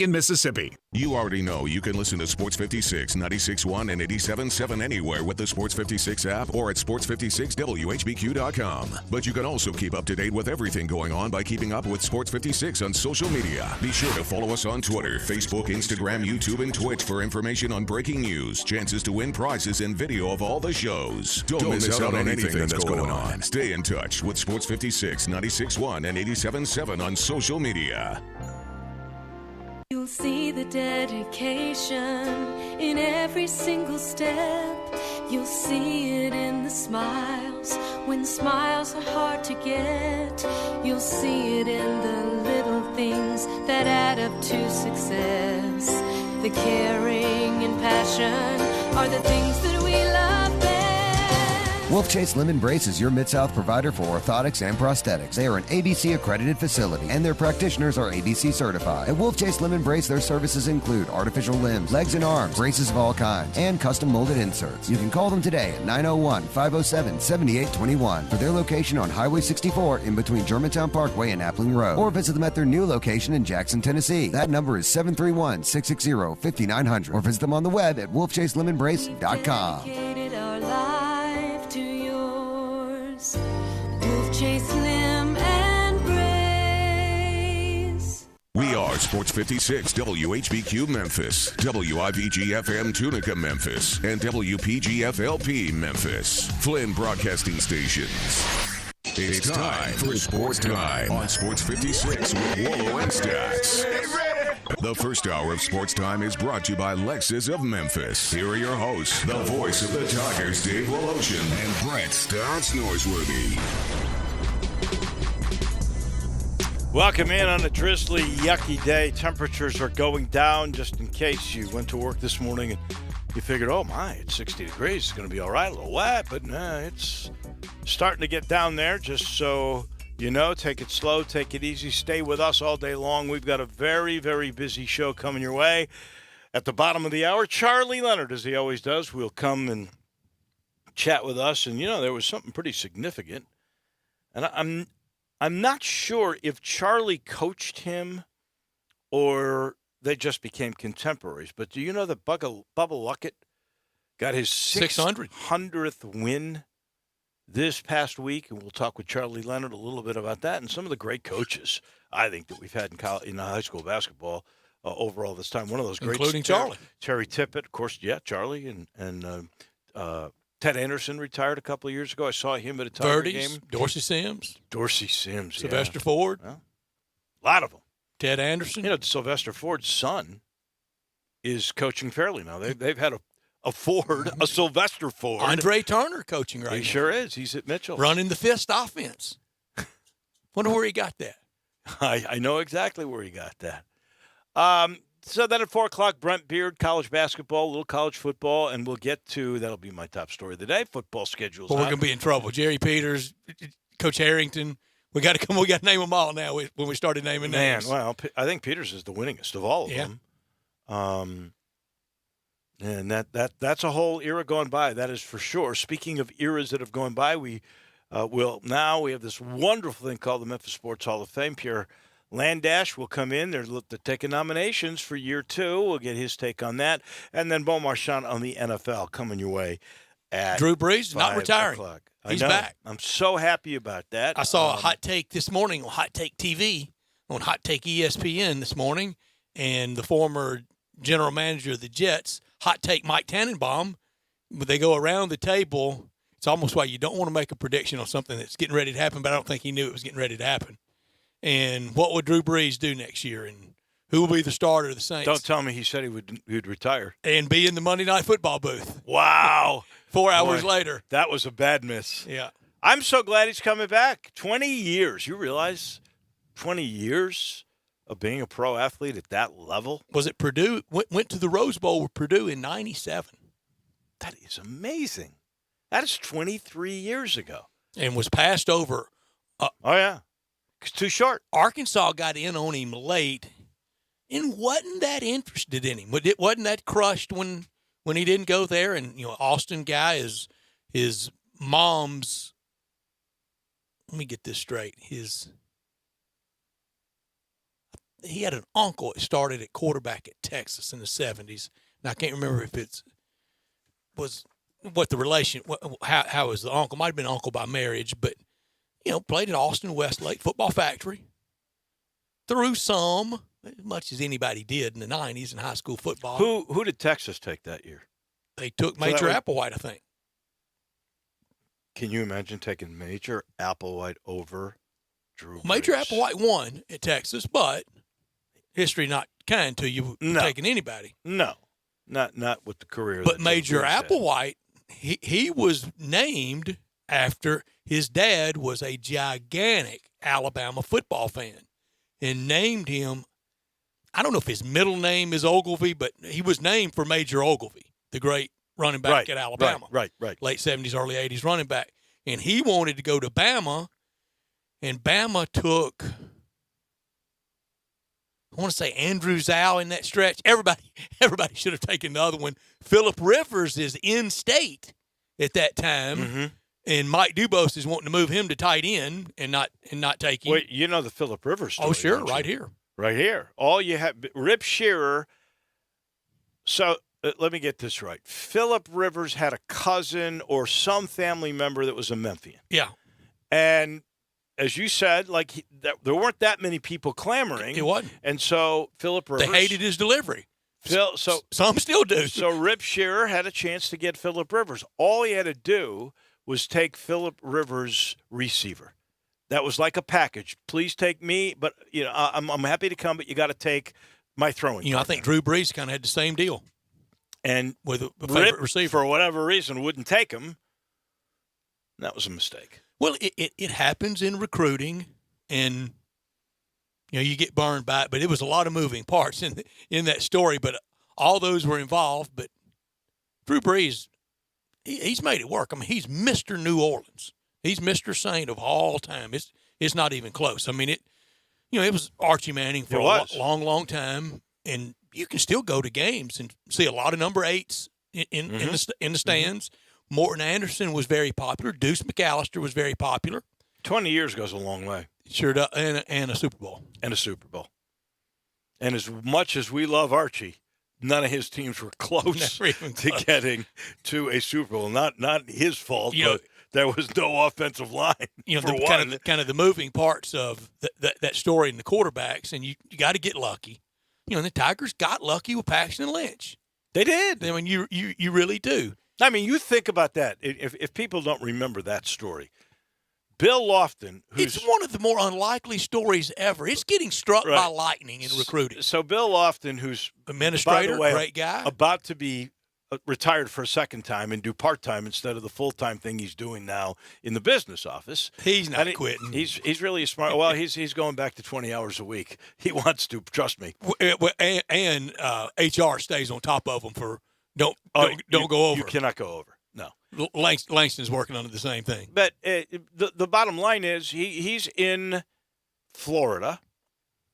in Mississippi. You already know you can listen to Sports 56, 96.1, and 87.7 anywhere with the Sports 56 app or at sports56whbq.com. But you can also keep up to date with everything going on by keeping up with Sports 56 on social media. Be sure to follow us on Twitter, Facebook, Instagram, YouTube, and Twitch for information on breaking news, chances to win prizes, and video of all the shows. Don't miss out on anything that's going on. Stay in touch with Sports 56, 96.1, and 87.7 on social media. You'll see the dedication in every single step. You'll see it in the smiles, when smiles are hard to get. You'll see it in the little things that add up to success. The caring and passion are the things that we love best. Wolf Chase Lemon Brace is your Mid-South provider for orthotics and prosthetics. They are an ABC-accredited facility, and their practitioners are ABC certified. At Wolf Chase Lemon Brace, their services include artificial limbs, legs and arms, braces of all kinds, and custom molded inserts. You can call them today at 901-507-7821 for their location on Highway 64 in between Germantown Parkway and Appling Road, or visit them at their new location in Jackson, Tennessee. That number is 731-660-5900, or visit them on the web at wolfchaselemonbrace.com. Chase Lim and Brace. We are Sports 56 WHBQ Memphis, WIVG-FM Tunica Memphis, and WPG-FLP Memphis. Flynn Broadcasting Stations. It's time for Sportstime on Sports 56 with Wolo and Stats. The first hour of Sports Time is brought to you by Lexus of Memphis. Here are your hosts, the voice of the Tigers, Dave Woloshin and Brett Stats Norsworthy. Welcome in on a drizzly, yucky day. Temperatures are going down, just in case you went to work this morning and you figured, oh my, it's 60 degrees. It's going to be all right, a little wet, but nah, it's starting to get down there. Just so you know, take it slow, take it easy, stay with us all day long. We've got a very, very busy show coming your way. At the bottom of the hour, Charlie Leonard, as he always does, will come and chat with us. And, you know, there was something pretty significant. And I'm not sure if Charlie coached him or they just became contemporaries. But do you know that Bubba Luckett got his 600th win this past week? And we'll talk with Charlie Leonard a little bit about that and some of the great coaches, I think, that we've had in high school basketball over all this time. One of those greats. Including Charlie. Terry Tippett, of course, yeah, Charlie. And Ted Anderson retired a couple of years ago. I saw him at a Tiger game. Dorsey Sims. Sylvester Ford. Well, a lot of them. Ted Anderson. You know, Sylvester Ford's son is coaching Fairleigh now. They've had a Sylvester Ford. Andre Turner coaching right now. He sure is. He's at Mitchell. Running the fist offense. Wonder where he got that. I know exactly where he got that. So then at 4 o'clock, Brent Beard, college basketball, a little college football, and we'll get to, that'll be my top story of the day, football schedules. Well, we're going to be in trouble. Jerry Peters, Coach Harrington. We got to name them all now when we started naming names. Well, I think Peters is the winningest of all of them. And that's a whole era gone by, that is for sure. Speaking of eras that have gone by, we have this wonderful thing called the Memphis Sports Hall of Fame. Pierre Landash will come in. They're taking nominations for year 2. We'll get his take on that. And then Bo Marchand on the NFL coming your way at Drew Brees, not retiring. O'clock. He's back. I'm so happy about that. I saw a hot take this morning on Hot Take TV, on Hot Take ESPN this morning, and the former general manager of the Jets, Hot Take Mike Tannenbaum, they go around the table. It's almost why you don't want to make a prediction on something that's getting ready to happen, but I don't think he knew it was getting ready to happen. And what would Drew Brees do next year? And who will be the starter of the Saints? Don't tell me he said he would retire. And be in the Monday Night Football booth. Wow. 4 hours later. That was a bad miss. Yeah. I'm so glad he's coming back. 20 years. You realize 20 years of being a pro athlete at that level? Was it Purdue? Went to the Rose Bowl with Purdue in 97. That is amazing. That is 23 years ago. And was passed over. Oh, yeah. It's too short. Arkansas got in on him late and wasn't that interested in him. Wasn't that crushed when he didn't go there? And, you know, Austin guy is his mom's – let me get this straight. he had an uncle that started at quarterback at Texas in the 70s. And I can't remember if was what the relation, how was the uncle. Might have been uncle by marriage, but, played at Austin Westlake Football Factory. Threw some, as much as anybody did in the 90s in high school football. Who did Texas take that year? They took Major Applewhite, I think. Can you imagine taking Major Applewhite over Drew Brees? Major Applewhite won at Texas, but history not kind to you taking anybody. No, not with the career. But Major Applewhite, he was named after his dad was a gigantic Alabama football fan and named him. I don't know if his middle name is Ogilvy, but he was named for Major Ogilvy, the great running back at Alabama. Right. Late 70s, early 80s running back. And he wanted to go to Bama, and Bama took, I want to say Andrew Zhao in that stretch. Everybody should have taken the other one. Phillip Rivers is in state at that time, and Mike Dubose is wanting to move him to tight end and not take him. Wait, you know the Phillip Rivers story? Oh, sure, right here. Right here. All you have, Rip Shearer. So let me get this right. Phillip Rivers had a cousin or some family member that was a Memphian. Yeah. And as you said, there weren't that many people clamoring. It wasn't. And so Phillip Rivers. They hated his delivery. So some still do. So Rip Shearer had a chance to get Phillip Rivers. All he had to do was take Phillip Rivers' receiver. That was like a package. Please take me, but I'm happy to come, but you got to take my throwing. I think Drew Brees kind of had the same deal. And with a favorite receiver, for whatever reason, wouldn't take him. That was a mistake. Well, it happens in recruiting, and you get burned by it. But it was a lot of moving parts in that story. But all those were involved. But Drew Brees, he's made it work. I mean, he's Mr. New Orleans. He's Mr. Saint of all time. It's not even close. I mean, it was Archie Manning for a long time, and you can still go to games and see a lot of number 8s in the stands. Morton Anderson was very popular. Deuce McAllister was very popular. 20 years goes a long way. Sure does, and a Super Bowl. And a Super Bowl. And as much as we love Archie, none of his teams were close to getting to a Super Bowl. Not his fault, but there was no offensive line. Kind of the moving parts of that story in the quarterbacks, and you got to get lucky. And the Tigers got lucky with Paxton Lynch. They did. I mean, you really do. I mean, you think about that. If people don't remember that story, Bill Lofton, it's one of the more unlikely stories ever. It's getting struck by lightning in recruiting. So Bill Lofton, who's administrator, by the way, great guy, about to be retired for a second time and do part-time instead of the full-time thing he's doing now in the business office. He's not quitting. He's really smart. Well, he's going back to 20 hours a week. He wants to, trust me. And HR stays on top of him for don't go over. You cannot go over. No. Langston's working on the same thing. But the bottom line is he's in Florida.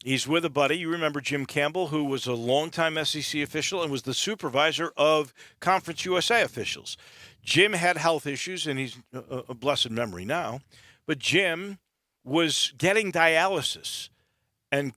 He's with a buddy. You remember Jim Campbell, who was a longtime SEC official and was the supervisor of Conference USA officials. Jim had health issues, and he's a blessed memory now. But Jim was getting dialysis, and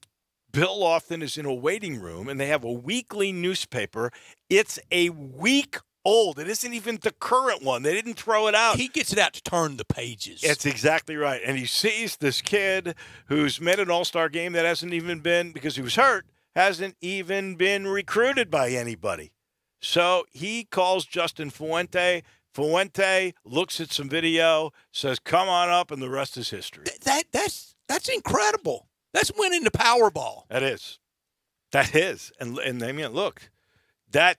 Bill Lofton is in a waiting room, and they have a weekly newspaper. It's a week old. It isn't even the current one. They didn't throw it out. He gets it out to turn the pages. That's exactly right. And he sees this kid who's made an all-star game that hasn't even been, because he was hurt, hasn't even been recruited by anybody. So he calls Justin Fuente. Fuente looks at some video, says, come on up, and the rest is history. That's incredible. That's winning the Powerball. That is. And I mean, look, that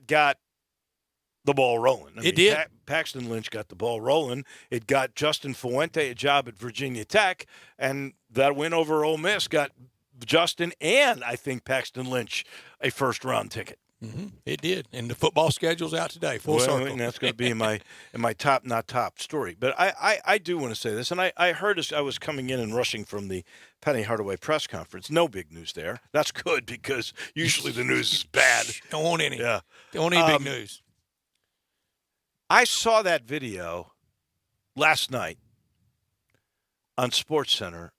got the ball rolling. I mean, it did. Paxton Lynch got the ball rolling. It got Justin Fuente a job at Virginia Tech, and that win over Ole Miss got Justin and I think Paxton Lynch a first-round ticket. Mm-hmm. It did, and the football schedule's out today. Full circle. And that's going to be in my top, not top story. But I do want to say this, and I heard as I was coming in and rushing from the Penny Hardaway press conference. No big news there. That's good because usually the news is bad. Don't want any. Yeah. Don't want any big news. I saw that video last night on SportsCenter,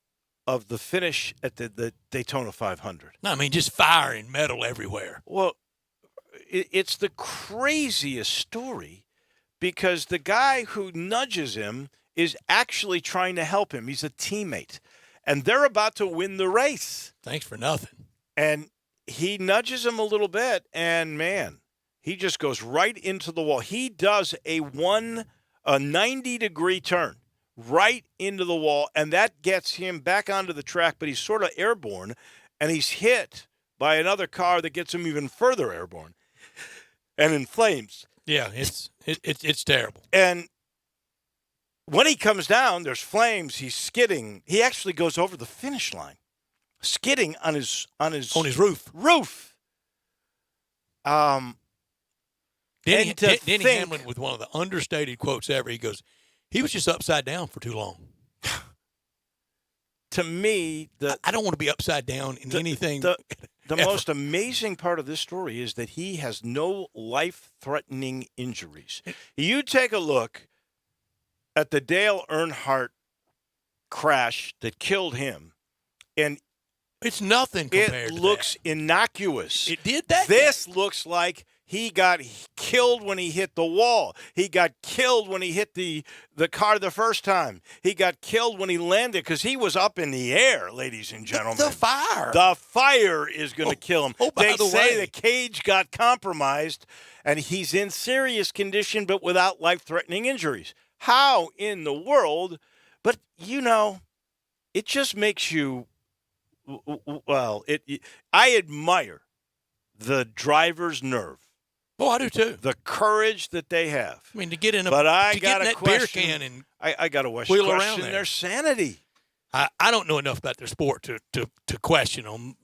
of the finish at the Daytona 500. No, I mean, just fire and metal everywhere. Well, it's the craziest story because the guy who nudges him is actually trying to help him. He's a teammate. And they're about to win the race. Thanks for nothing. And he nudges him a little bit, and, man, he just goes right into the wall. He does a 90-degree turn right into the wall, and that gets him back onto the track, but he's sort of airborne, and he's hit by another car that gets him even further airborne and in flames. Yeah, it's terrible. And when he comes down, there's flames. He's skidding. He actually goes over the finish line, skidding on his roof. Denny Hamlin, with one of the understated quotes ever, he goes, "He was just upside down for too long." To me, I don't want to be upside down in anything. The most amazing part of this story is that he has no life-threatening injuries. You take a look at the Dale Earnhardt crash that killed him, and it's nothing compared to that. It looks innocuous. It did that? This looks like he got killed when he hit the wall. He got killed when he hit the car the first time. He got killed when he landed because he was up in the air, ladies and gentlemen. The fire. The fire is going to kill him. By they say the cage got compromised, and he's in serious condition but without life-threatening injuries. How in the world? But, it just makes you, I admire the driver's nerve. Oh, I do too. The courage that they have. I mean, to get in that beer can and I got to wheel around their sanity. I don't know enough about their sport to question them.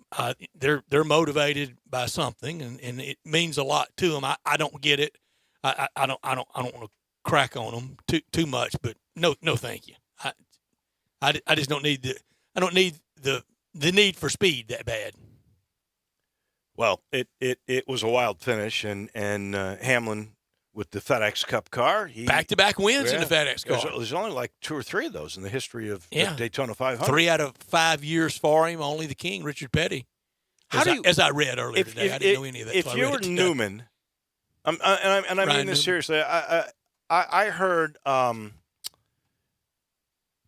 They're motivated by something, and it means a lot to them. I don't get it. I don't want to crack on them too much, but no, thank you. I just don't need the need for speed that bad. Well, it was a wild finish, and Hamlin with the FedEx Cup car, back-to-back wins in the FedEx car. There's only like 2 or 3 of those in the history of the Daytona 500. 3 out of 5 years for him. Only the king, Richard Petty. As I read earlier today, I didn't know any of that. If you were Newman, I mean this seriously, I heard it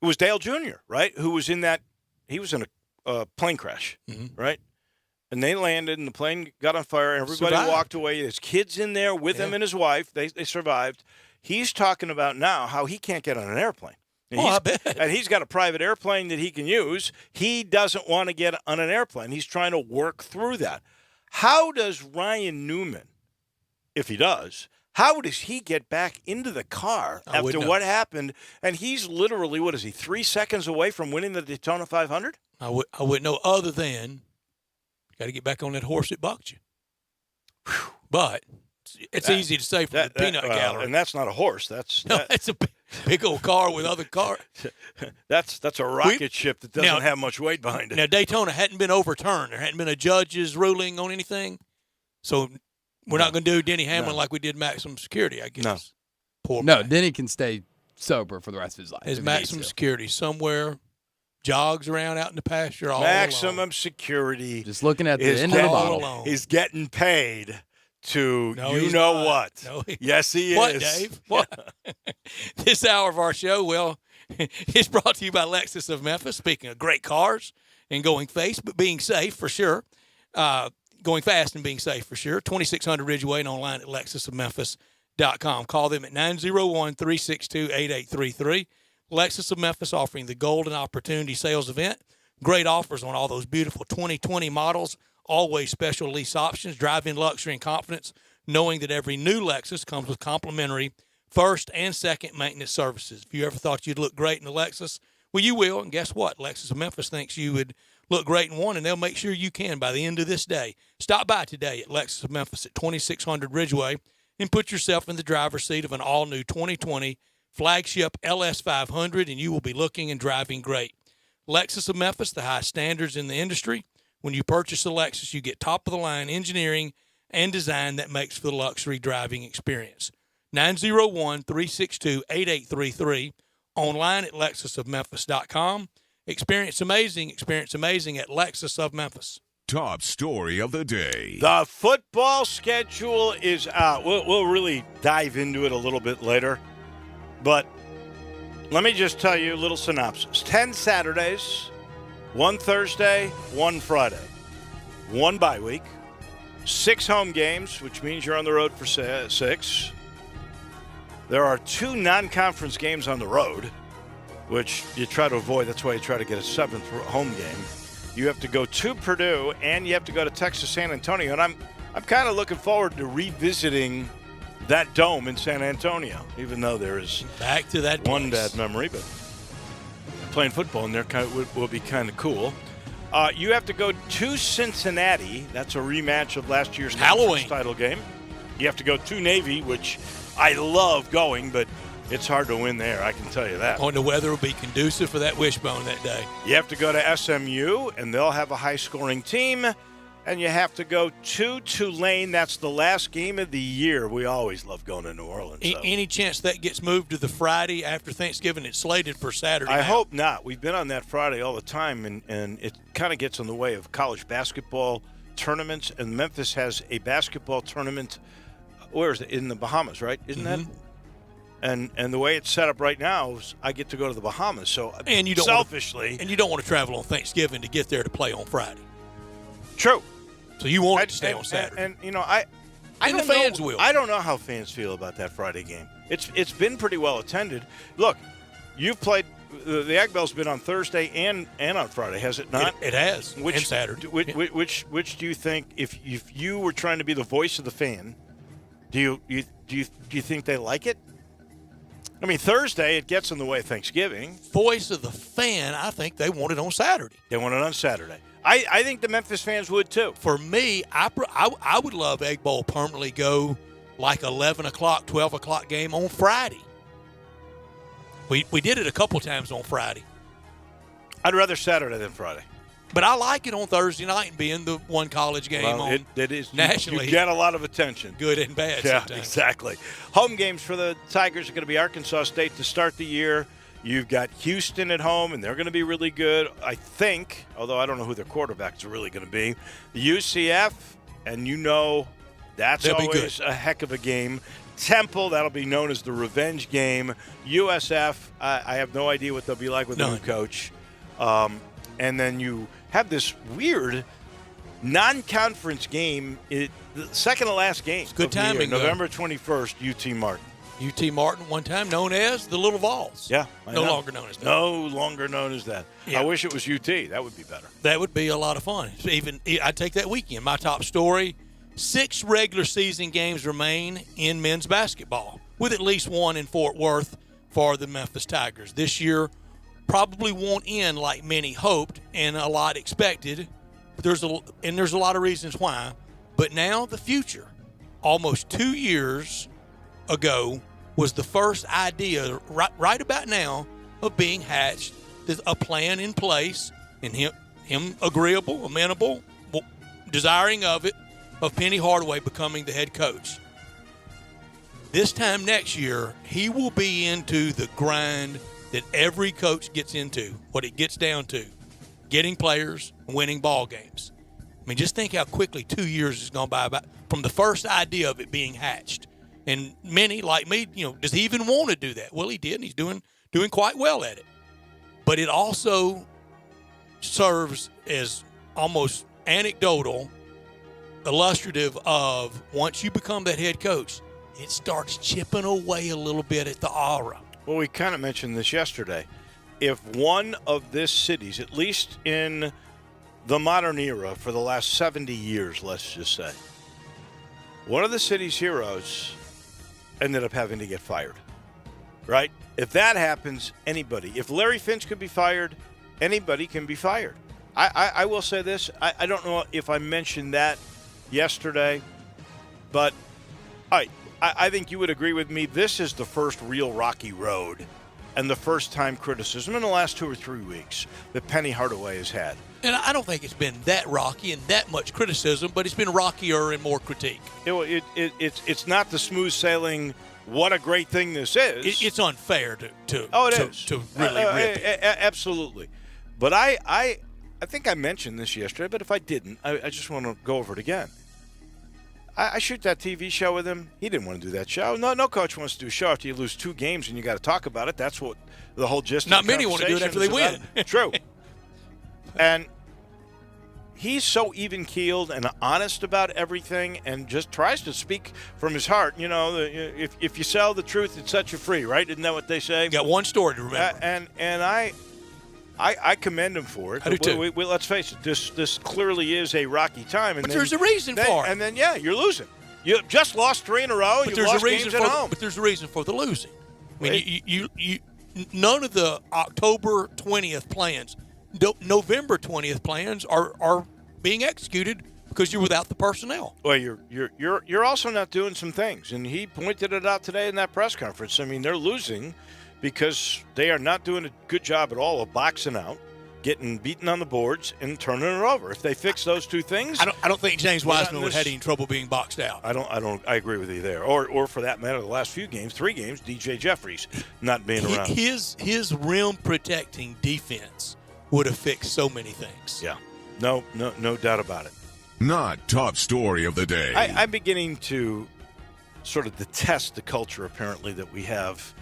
was Dale Jr., right, who was in that. He was in a plane crash, right? And they landed, and the plane got on fire, and everybody walked away. There's kids in there with him and his wife. They survived. He's talking about now how he can't get on an airplane. And I bet. And he's got a private airplane that he can use. He doesn't want to get on an airplane. He's trying to work through that. How does Ryan Newman, if he does, how does he get back into the car after what happened? And he's literally, 3 seconds away from winning the Daytona 500? I wouldn't know other than got to get back on that horse that bucked you. Whew. But it's easy to say from the peanut gallery. And that's not a horse. It's a big old car with other cars. That's a rocket ship that doesn't have much weight behind it. Now, Daytona hadn't been overturned. There hadn't been a judge's ruling on anything. So we're not going to do Denny Hamlin like we did maximum security, I guess. No, Denny can stay sober for the rest of his life. His maximum security somewhere. Jogs around out in the pasture all Maximum alone. Security. Just looking at the end of the bottle. He's getting paid to what. No, yes, he is. What, Dave? What? This hour of our show, it's brought to you by Lexus of Memphis. Speaking of great cars and going fast, but being safe for sure. Going fast and being safe for sure. 2600 Ridgeway and online at lexusofmemphis.com. Call them at 901-362-8833. Lexus of Memphis offering the Golden Opportunity Sales Event. Great offers on all those beautiful 2020 models. Always special lease options. Drive in luxury and confidence, knowing that every new Lexus comes with complimentary first and second maintenance services. If you ever thought you'd look great in a Lexus, well, you will. And guess what? Lexus of Memphis thinks you would look great in one, and they'll make sure you can by the end of this day. Stop by today at Lexus of Memphis at 2600 Ridgeway and put yourself in the driver's seat of an all-new 2020 flagship LS500, and you will be looking and driving great. Lexus of Memphis, the highest standards in the industry. When you purchase a Lexus, you get top-of-the-line engineering and design that makes for the luxury driving experience. 901-362-8833, online at lexusofmemphis.com, Experience amazing at Lexus of Memphis. Top story of the day. The football schedule is out. We'll really dive into it a little bit later. But let me just tell you a little synopsis. 10 Saturdays, 1 Thursday, 1 Friday, 1 bye week, 6 home games, which means you're on the road for 6. There are 2 non-conference games on the road, which you try to avoid. That's why you try to get a 7th home game. You have to go to Purdue, and you have to go to Texas San Antonio. And I'm kind of looking forward to revisiting that dome in San Antonio, even though there is back to that one place. bad memory. But playing football in there will be kind of cool. You have to go to Cincinnati. That's a rematch of last year's Halloween title game. You have to go to Navy, which I love going, but it's hard to win there, I can tell you that. The weather will be conducive for that wishbone that day. You have to go to SMU, and they'll have a high-scoring team. And you have to go to Tulane. That's the last game of the year. We always love going to New Orleans. So. Any chance that gets moved to the Friday after Thanksgiving? It's slated for Saturday. I hope not. We've been on that Friday all the time, and it kind of gets in the way of college basketball tournaments. And Memphis has a basketball tournament. Where is it? In the Bahamas, right? Isn't that? And the way it's set up right now is I get to go to the Bahamas. So and you don't selfishly, and you don't want to travel on Thanksgiving to get there to play on Friday. True. So you want to stay on Saturday. And you know, I and don't the fans know, will. I don't know how fans feel about that Friday game. It's been pretty well attended. Look, you've played. The Ag Bell's been on Thursday and on Friday, has it not? It has. And Saturday. Which do you think, if you were trying to be the voice of the fan, do you think they like it? I mean, Thursday, it gets in the way of Thanksgiving. Voice of the fan, I think they want it on Saturday. They want it on Saturday. I think the Memphis fans would, too. For me, I would love Egg Bowl permanently go like 11 o'clock, 12 o'clock game on Friday. We did it a couple times on Friday. I'd rather Saturday than Friday. But I like it on Thursday night and being the one college game on it is nationally. You get a lot of attention. Good and bad Yeah, sometimes. exactly. Home games for the Tigers are going to be Arkansas State to start the year. You've got Houston at home, and they're going to be really good, I think, although I don't know who their quarterbacks are really going to be. The UCF, and that's always a heck of a game. Temple, that'll be known as the revenge game. USF, I have no idea what they'll be like with the new coach. And then you have this weird non-conference game, the second to last game. It's good timing. November 21st, UT Martin. UT Martin, one time known as the Little Vols. Yeah. No longer known as that. No longer known as that. Yeah. I wish it was UT. That would be better. That would be a lot of fun. I'd take that weekend. My top story, 6 regular season games remain in men's basketball, with at least one in Fort Worth for the Memphis Tigers. This year probably won't end like many hoped and a lot expected. But there's a lot of reasons why. But now the future. Almost 2 years ago was the first idea right about now of being hatched. There's a plan in place, and him agreeable, amenable, desiring of it, of Penny Hardaway becoming the head coach. This time next year, he will be into the grind that every coach gets into, what it gets down to, getting players and winning ball games. I mean, just think how quickly 2 years has gone by from the first idea of it being hatched. And many, like me, does he even want to do that? Well, he did, and he's doing quite well at it. But it also serves as almost anecdotal, illustrative of once you become that head coach, it starts chipping away a little bit at the aura. Well, we kind of mentioned this yesterday. If one of this city's, at least in the modern era for the last 70 years, let's just say, one of the city's heroes ended up having to get fired, right? If that happens, anybody. If Larry Finch could be fired, anybody can be fired. I will say this. I don't know if I mentioned that yesterday, but I think you would agree with me. This is the first real rocky road and the first time criticism in the last 2 or 3 weeks that Penny Hardaway has had. And I don't think it's been that rocky and that much criticism, but it's been rockier and more critique. It's not the smooth sailing, what a great thing this is. It's unfair to really rip it. Absolutely. But I think I mentioned this yesterday, but if I didn't, I just want to go over it again. I shoot that TV show with him. He didn't want to do that show. No coach wants to do a show after you lose 2 games and you got to talk about it. That's what the whole gist of the Not many want to do it after they win. True. And he's so even-keeled and honest about everything and just tries to speak from his heart. You know, if you sell the truth, it sets you free, right? Isn't that what they say? You got one story to remember. And I commend him for it. I do too. Let's face it, this clearly is a rocky time. But there's a reason for it. And then, you're losing. You just lost 3 in a row. You lost games at home. But there's a reason for the losing. I mean, you none of the October 20th plans, November 20th plans are being executed because you're without the personnel. Well, you're also not doing some things, and he pointed it out today in that press conference. I mean, they're losing because they are not doing a good job at all of boxing out, getting beaten on the boards, and turning it over. If they fix those 2 things, I don't think James Wiseman would have had any trouble being boxed out. I agree with you there. Or for that matter, the last few games, 3 games, DJ Jeffries not being around. His rim protecting defense would have fixed so many things. Yeah, no doubt about it. Not top story of the day. I'm beginning to sort of detest the culture apparently that we have.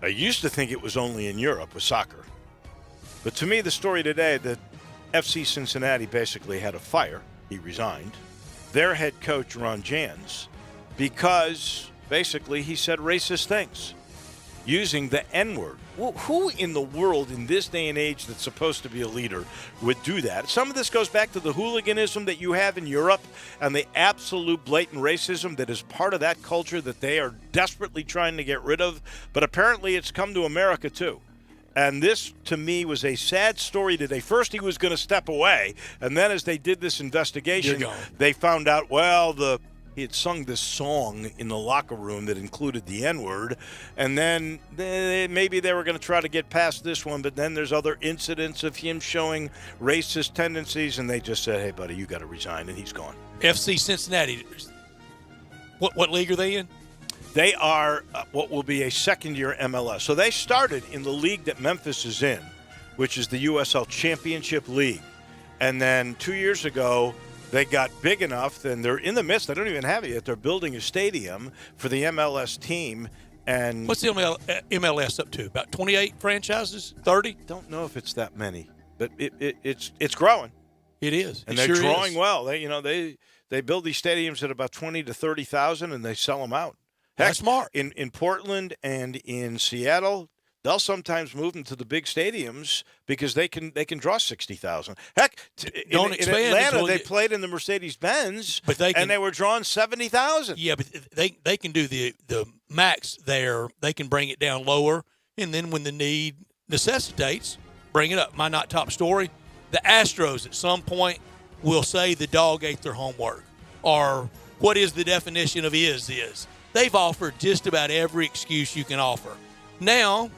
I used to think it was only in Europe with soccer. But to me, the story today that FC Cincinnati basically had a fire. He resigned. Their head coach, Ron Jans, because basically he said racist things using the N-word. Well, who in the world in this day and age that's supposed to be a leader would do that? Some of this goes back to the hooliganism that you have in Europe and the absolute blatant racism that is part of that culture that they are desperately trying to get rid of. But apparently it's come to America too. And this, to me, was a sad story today. First, he was going to step away. And then as they did this investigation, they found out, he had sung this song in the locker room that included the N-word. And then maybe they were going to try to get past this one. But then there's other incidents of him showing racist tendencies. And they just said, hey, buddy, you got to resign. And he's gone. FC Cincinnati, what league are they in? They are what will be a second-year MLS. So they started in the league that Memphis is in, which is the USL Championship League. And then 2 years ago, they got big enough, and they're in the midst. They don't even have it yet. They're building a stadium for the MLS team. And what's the MLS up to? About 28 franchises? 30? Don't know if it's that many, but it's growing. It is. And they're growing well. They build these stadiums at about 20 to 30,000, and they sell them out. Heck, that's smart. In Portland and in Seattle, they'll sometimes move them to the big stadiums because they can draw 60,000. Heck, in Atlanta they played in the Mercedes-Benz, and they were drawing 70,000. Yeah, but they can do the max there. They can bring it down lower, and then when the need necessitates, bring it up. My not top story, the Astros at some point will say the dog ate their homework, or what is the definition of is. They've offered just about every excuse you can offer. Now,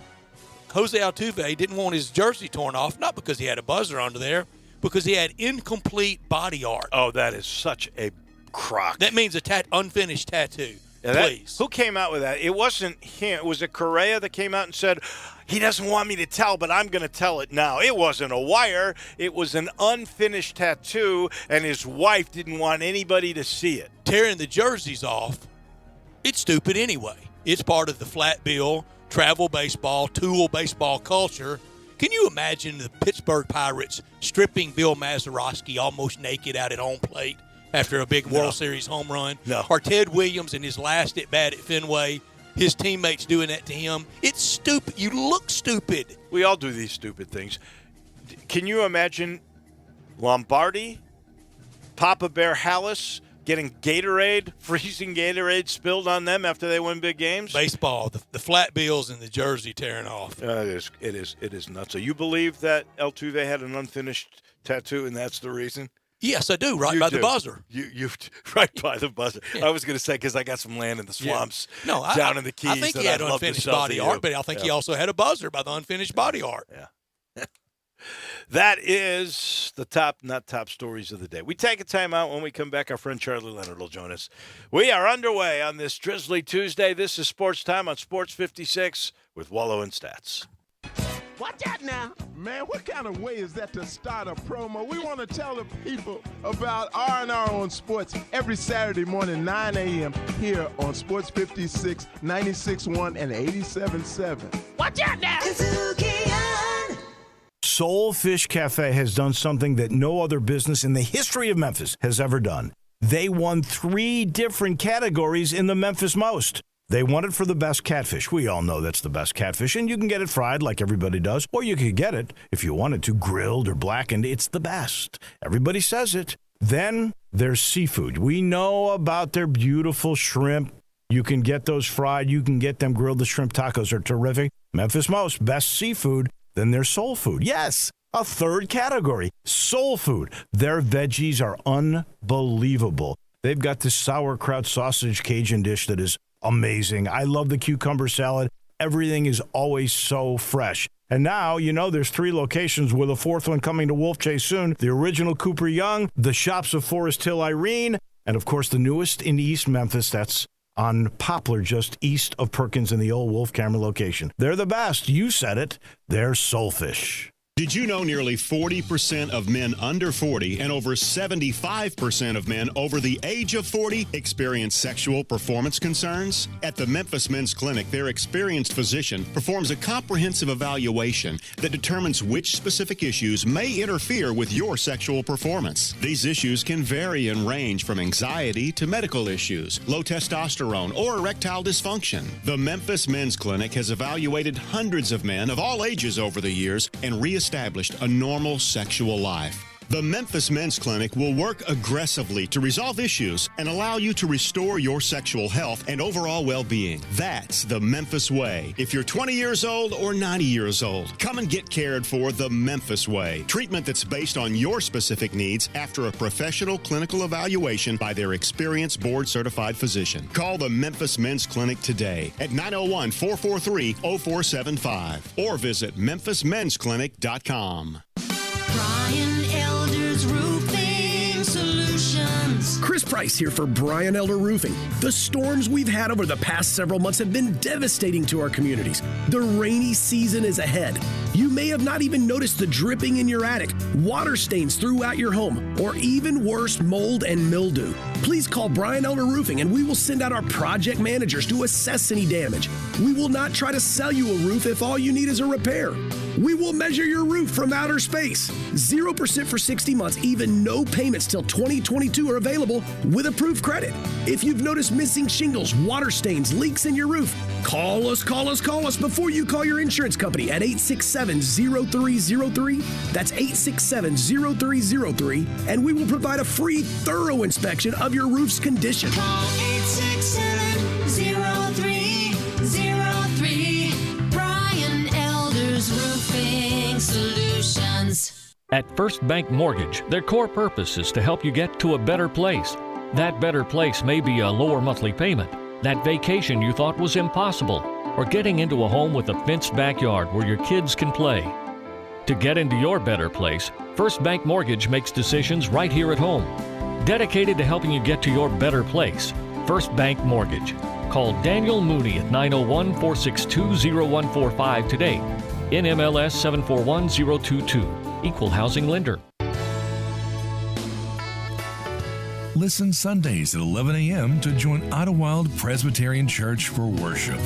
Jose Altuve didn't want his jersey torn off, not because he had a buzzer under there, because he had incomplete body art. Oh, that is such a crock. That means unfinished tattoo. Please. Who came out with that? It wasn't him. Was it Correa that came out and said, he doesn't want me to tell, but I'm going to tell it now? It wasn't a wire. It was an unfinished tattoo, and his wife didn't want anybody to see it. Tearing the jerseys off, it's stupid anyway. It's part of the flat bill, travel baseball, tool baseball culture. Can you imagine the Pittsburgh Pirates stripping Bill Mazeroski almost naked out at home plate after a big World Series home run? No. Or Ted Williams in his last at-bat at Fenway, his teammates doing that to him? It's stupid. You look stupid. We all do these stupid things. Can you imagine Lombardi, Papa Bear Hallis, getting freezing Gatorade spilled on them after they win big games? Baseball, the flat bills and the jersey tearing off. It is nuts. So you believe that Altuve had an unfinished tattoo, and that's the reason? Yes, I do. Right by the buzzer. You right by the buzzer. Yeah. I was going to say because I got some land in the swamps. Yeah. No, down in the Keys. I think he had unfinished body art, but I think he also had a buzzer by the unfinished body art. Yeah. That is the not top stories of the day. We take a time out. When we come back, our friend Charlie Leonard will join us. We are underway on this Drizzly Tuesday. This is Sports Time on Sports 56 with Wolo and Stats. Watch out now. Man, what kind of way is that to start a promo? We want to tell the people about R&R on Sports every Saturday morning, 9 a.m. here on Sports 56, 96.1, and 87.7. Watch out now. Soulfish Cafe has done something that no other business in the history of Memphis has ever done. They won 3 different categories in the Memphis Most. They won it for the best catfish. We all know that's the best catfish, and you can get it fried like everybody does, or you could get it, if you wanted to, grilled or blackened. It's the best. Everybody says it. Then there's seafood. We know about their beautiful shrimp. You can get those fried. You can get them grilled. The shrimp tacos are terrific. Memphis Most, best seafood. Then there's soul food. Yes, a third category, soul food. Their veggies are unbelievable. They've got this sauerkraut sausage Cajun dish that is amazing. I love the cucumber salad. Everything is always so fresh. And now, you know, there's 3 locations with a 4th one coming to Wolf Chase soon. The original Cooper Young, the shops of Forest Hill Irene, and of course the newest in East Memphis. That's on Poplar, just east of Perkins in the old Wolf Camera location. They're the best. You said it. They're Soulfish. Did you know nearly 40% of men under 40 and over 75% of men over the age of 40 experience sexual performance concerns? At the Memphis Men's Clinic, their experienced physician performs a comprehensive evaluation that determines which specific issues may interfere with your sexual performance. These issues can vary and range from anxiety to medical issues, low testosterone, or erectile dysfunction. The Memphis Men's Clinic has evaluated hundreds of men of all ages over the years and reestablished a normal sexual life. The Memphis Men's Clinic will work aggressively to resolve issues and allow you to restore your sexual health and overall well-being. That's the Memphis way. If you're 20 years old or 90 years old, come and get cared for the Memphis way. Treatment that's based on your specific needs after a professional clinical evaluation by their experienced board-certified physician. Call the Memphis Men's Clinic today at 901-443-0475 or visit memphismensclinic.com. Brian Elder's Roofing Solutions. Chris Price here for Brian Elder Roofing. The storms we've had over the past several months have been devastating to our communities. The rainy season is ahead. You may have not even noticed the dripping in your attic, water stains throughout your home, or even worse, mold and mildew. Please call Brian Elder Roofing and we will send out our project managers to assess any damage. We will not try to sell you a roof if all you need is a repair. We will measure your roof from outer space. 0% for 60 months, even no payments till 2022 are available with approved credit. If you've noticed missing shingles, water stains, leaks in your roof, call us before you call your insurance company at 867-0303. That's 867-0303, and we will provide a free, thorough inspection of your roof's condition. Call 867-0303. Brian Elder's Roofing Solutions. At First Bank Mortgage, their core purpose is to help you get to a better place. That better place may be a lower monthly payment, that vacation you thought was impossible, or getting into a home with a fenced backyard where your kids can play. To get into your better place, First Bank Mortgage makes decisions right here at home. Dedicated to helping you get to your better place, First Bank Mortgage. Call Daniel Mooney at 901-462-0145 today. NMLS 741022. Equal Housing Lender. Listen Sundays at 11 a.m. to join Idlewild Presbyterian Church for worship.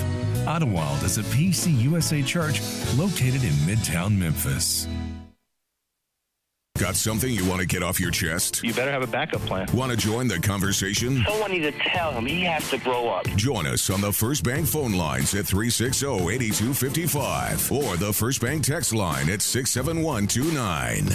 Idlewild is a PCUSA church located in Midtown Memphis. Got something you want to get off your chest? You better have a backup plan. Want to join the conversation? Someone needs to tell him he has to grow up. Join us on the First Bank phone lines at 360-8255 or the First Bank text line at 67129.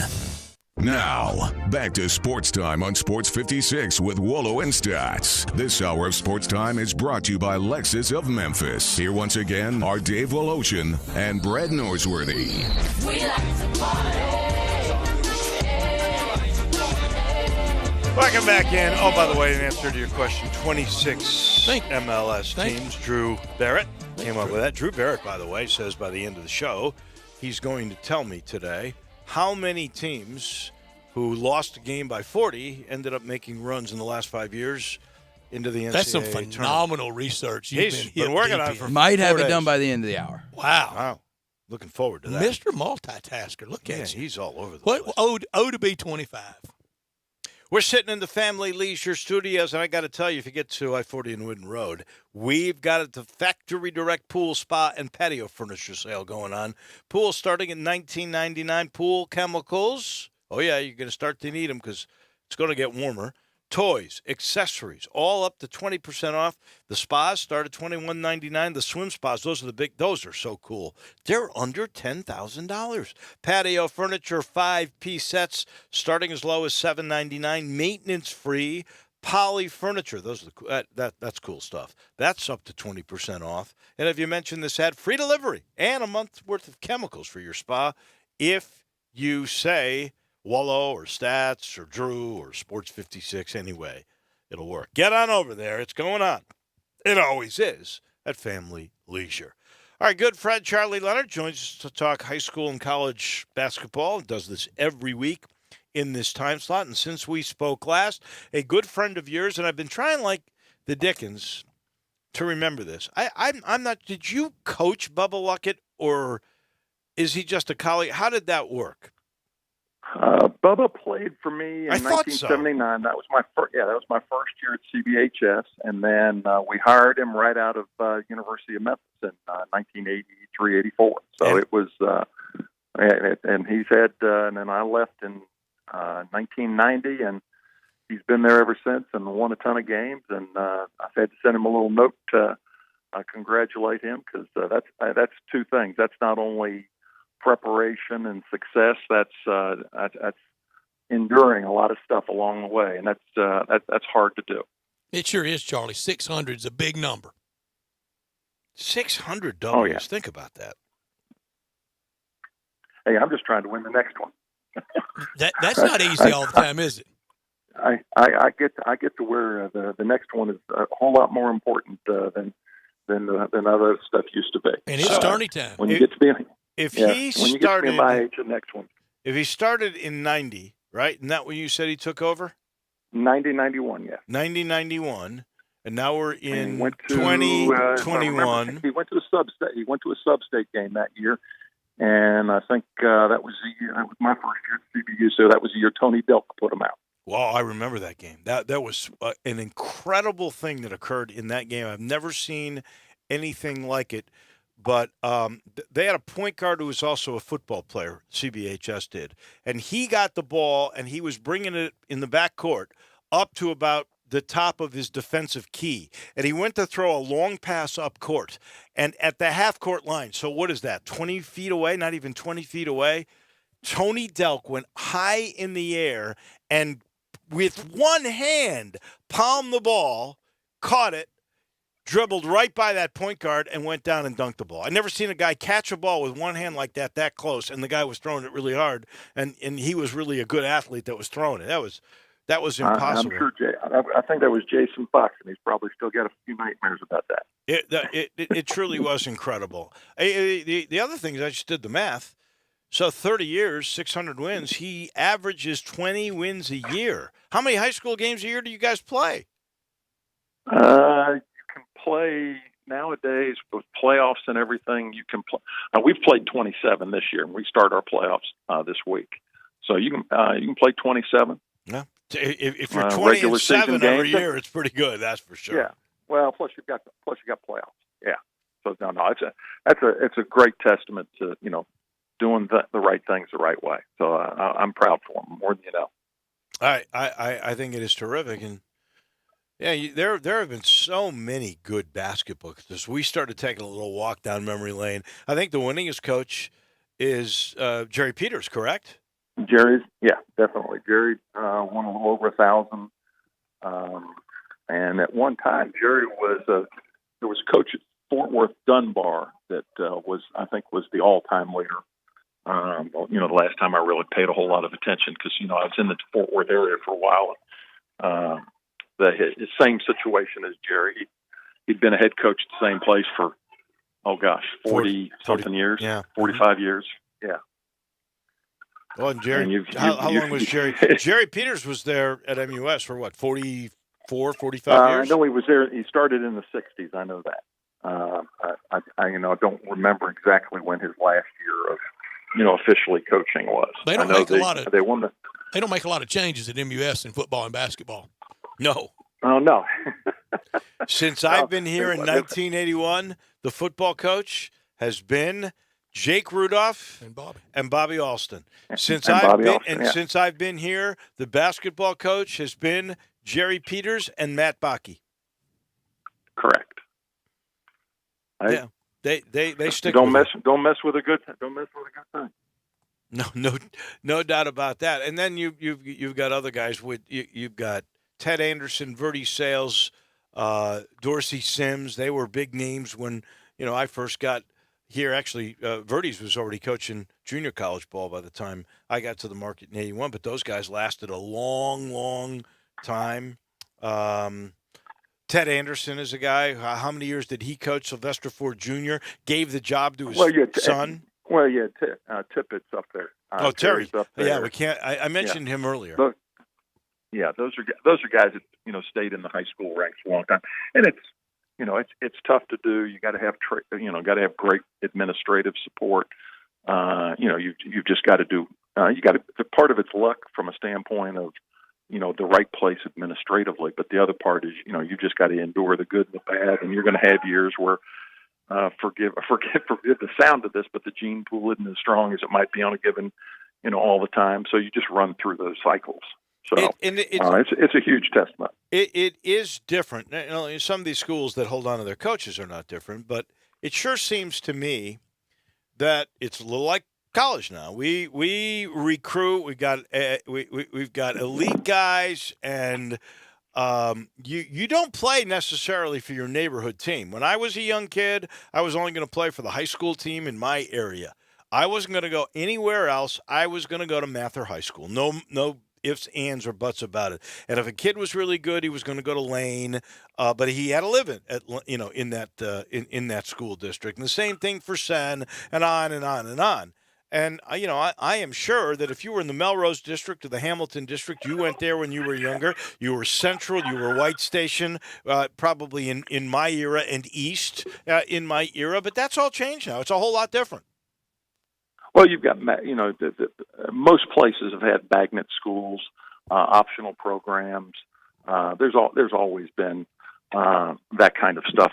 Now, back to Sports Time on Sports 56 with Wolo and Stats. This hour of Sports Time is brought to you by Lexus of Memphis. Here once again are Dave Wolochin and Brad Norsworthy. We like to party. Welcome back in. Oh, by the way, in answer to your question, 26 MLS teams. Drew Barrett came up with that. Drew Barrett, by the way, says by the end of the show, he's going to tell me today how many teams who lost a game by 40 ended up making runs in the last 5 years into the NCAA That's some tournament. phenomenal research. He's been working on it for Might 4 have days. it done by the end of the hour. Wow. Looking forward to that. Mr. Multitasker, look at you. He's all over the What place. O to be 25? We're sitting in the Family Leisure Studios, and I got to tell you, if you get to I-40 and Wooden Road, we've got the Factory Direct Pool, Spa, and Patio Furniture Sale going on. Pool starting at $19.99. Pool chemicals. Oh, yeah, you're going to start to need them because it's going to get warmer. Toys, accessories, all up to 20% off. The spas start at $21.99. The swim spas, those are so cool. They're under $10,000. Patio furniture, 5-piece sets, starting as low as $7.99. Maintenance free. Poly furniture, that's cool stuff. That's up to 20% off. And if you mention this ad, free delivery and a month's worth of chemicals for your spa if you say Wolo or Stats or Drew or Sports 56 anyway. It'll work. Get on over there. It's going on. It always is at Family Leisure. All right, good friend Charlie Leonard joins us to talk high school and college basketball. Does this every week in this time slot. And since we spoke last, a good friend of yours, and I've been trying like the Dickens to remember this. I'm not. Did you coach Bubba Luckett, or is he just a colleague? How did that work? Bubba played for me in 1979. So. That was my first. Yeah, that was my first year at CBHS, and then we hired him right out of University of Memphis in 1983, 84. So it was, and he's had, and then I left in 1990, and he's been there ever since, and won a ton of games. And I've had to send him a little note to congratulate him because that's two things. That's not only preparation and success, that's enduring a lot of stuff along the way, and that's hard to do. It sure is, Charlie. 600 is a big number. 600 Ws. Oh, yeah. Think about that. Hey, I'm just trying to win the next one. That's not easy all the time, is it? I get to where the next one is a whole lot more important than other stuff used to be. And it's tourney time. When you get to be he started my age, the next one. If he started in 90, right? Isn't that when you said he took over? 90-91, yeah. 90-91, and now we're in 2021. He went to a sub-state. He went to a sub-state game that year, and I think that was the year. That was my first year at CBU, so that was the year Tony Delk put him out. Well, I remember that game. That was an incredible thing that occurred in that game. I've never seen anything like it. But they had a point guard who was also a football player, CBHS did. And he got the ball, and he was bringing it in the backcourt up to about the top of his defensive key. And he went to throw a long pass up court. And at the half-court line, so what is that, 20 feet away, not even 20 feet away, Tony Delk went high in the air and with one hand palmed the ball, caught it, dribbled right by that point guard and went down and dunked the ball. I've never seen a guy catch a ball with one hand like that close, and the guy was throwing it really hard, and he was really a good athlete that was throwing it. That was impossible. I'm sure, I think that was Jason Fox, and he's probably still got a few nightmares about that. It truly was incredible. The other thing is I just did the math. So 30 years, 600 wins. He averages 20 wins a year. How many high school games a year do you guys play? Play nowadays with playoffs and everything. You can play. We've played 27 this year, and we start our playoffs this week. So you can play 27. Yeah, if you're 27 every year, it's pretty good. That's for sure. Yeah. Well, plus you got playoffs. Yeah. So no, it's a great testament to doing the right things the right way. So I'm proud for him more than you know. I think it is terrific. And yeah, there have been so many good basketball coaches. We started taking a little walk down memory lane. I think the winningest coach is Jerry Peters, correct? Jerry's, yeah, definitely. Jerry won a little over 1,000. And at one time, Jerry there was a coach at Fort Worth Dunbar that was the all-time leader. The last time I really paid a whole lot of attention because, I was in the Fort Worth area for a while. The same situation as Jerry. He'd been a head coach at the same place for, 40-something years. Yeah. 45 years. Yeah. Well, and Jerry, how long was Jerry? Jerry Peters was there at MUS for what, 44, 45 years? I know he was there. He started in the 60s. I know that. I don't remember exactly when his last year of officially coaching was. They don't make they won the. They don't make a lot of changes at MUS in football and basketball. No. Oh no. Since I've been here in 1981, the football coach has been Jake Rudolph and Bobby Alston. Since I've been here, the basketball coach has been Jerry Peters and Matt Bakke. Correct. Yeah, they stick. Don't mess with a good thing. No doubt about that. And then you've got other guys you've got Ted Anderson, Verdi Sales, Dorsey Sims. They were big names when I first got here. Actually, Verdi's was already coaching junior college ball by the time I got to the market in '81. But those guys lasted a long, long time. Ted Anderson is a guy. How many years did he coach? Sylvester Ford Jr. gave the job to his son. Tippett's up there. Terry's up there. Yeah, we can't. I mentioned him earlier. Those are guys that stayed in the high school ranks for a long time, and it's tough to do. You got to have great administrative support. You've just got to do. Part of it's luck from a standpoint of the right place administratively, but the other part is you just got to endure the good and the bad, and you're going to have years where forgive the sound of this, but the gene pool isn't as strong as it might be on a given all the time. So you just run through those cycles. So it's a huge testament. It is different. Some of these schools that hold on to their coaches are not different, but it sure seems to me that it's a little like college now. We recruit. We've got elite guys, and you don't play necessarily for your neighborhood team. When I was a young kid, I was only going to play for the high school team in my area. I wasn't going to go anywhere else. I was going to go to Mather High School. No ifs, ands, or buts about it. And if a kid was really good, he was going to go to Lane, but he had to live in that school district. And the same thing for Sen, and on and on and on. And, I am sure that if you were in the Melrose District or the Hamilton District, you went there when you were younger. You were Central, you were White Station, probably in my era, and East in my era. But that's all changed now. It's a whole lot different. Well, you've got, most places have had magnet schools, optional programs. There's always been that kind of stuff